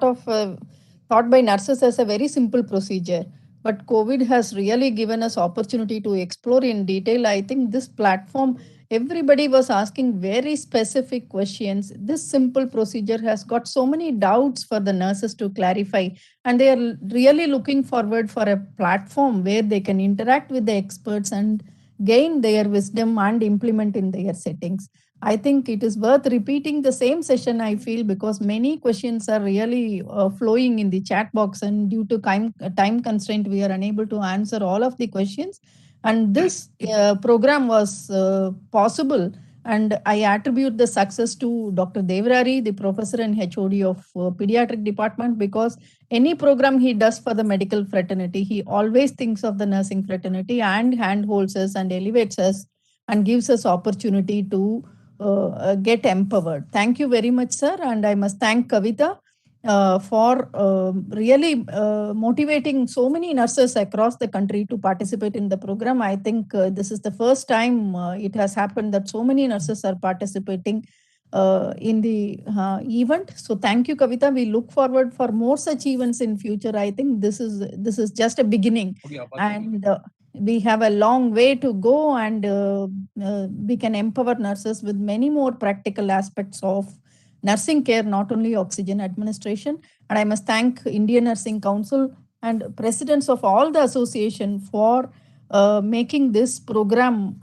by nurses as a very simple procedure, but COVID has really given us opportunity to explore in detail. I think this platform everybody was asking very specific questions. This simple procedure has got so many doubts for the nurses to clarify, and they are really looking forward for a platform where they can interact with the experts and gain their wisdom and implement in their settings. I think it is worth repeating the same session, I feel, because many questions are really flowing in the chat box, and due to time constraint, we are unable to answer all of the questions. And this program was possible, and I attribute the success to Dr. Devrari, the professor and HOD of pediatric department, because any program he does for the medical fraternity, he always thinks of the nursing fraternity and handholds us and elevates us and gives us opportunity to get empowered. Thank you very much, sir. And I must thank Kavita for really motivating so many nurses across the country to participate in the program. I think this is the first time it has happened that so many nurses are participating in the event. So thank you, Kavita. We look forward for more such events in future. I think this is just a beginning, and we have a long way to go, and we can empower nurses with many more practical aspects of nursing care, not only oxygen administration. And I must thank Indian Nursing Council and presidents of all the association for making this program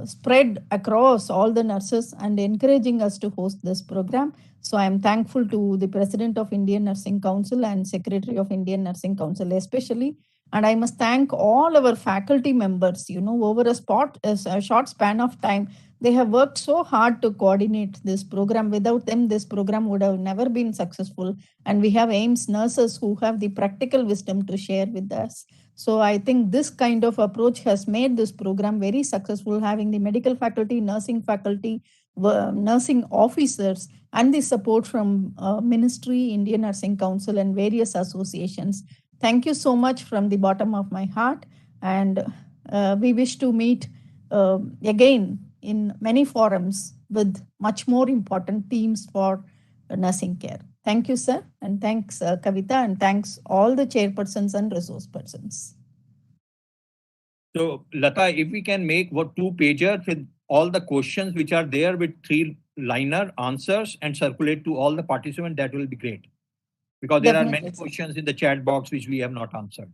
spread across all the nurses and encouraging us to host this program. So I am thankful to the President of Indian Nursing Council and Secretary of Indian Nursing Council especially. And I must thank all our faculty members, over a short span of time. They have worked so hard to coordinate this program. Without them, this program would have never been successful. And we have AIMS nurses who have the practical wisdom to share with us. So I think this kind of approach has made this program very successful, having the medical faculty, nursing officers, and the support from Ministry, Indian Nursing Council, and various associations. Thank you so much from the bottom of my heart. And we wish to meet again in many forums with much more important themes for nursing care. Thank you, sir. And thanks, Kavita, and thanks all the chairpersons and resource persons. So, Lata, if we can make 2 pages with all the questions which are there with 3-liner answers and circulate to all the participants, that will be great. Because there are many questions in the chat box which we have not answered.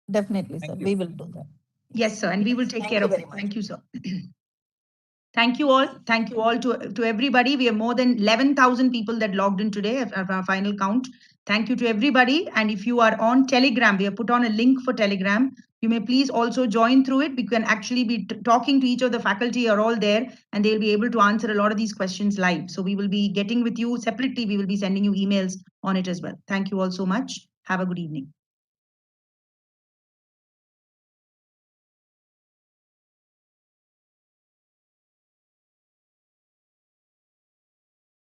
Definitely, sir. We will do that. Yes, sir. And we will take care of it. Thank you, sir. Thank you all. Thank you all to everybody. We have more than 11,000 people that logged in today at our final count. Thank you to everybody. And if you are on Telegram, we have put on a link for Telegram. You may please also join through it. We can actually be talking to each of the faculty are all there, and they'll be able to answer a lot of these questions live. So we will be getting with you separately. We will be sending you emails on it as well. Thank you all so much. Have a good evening.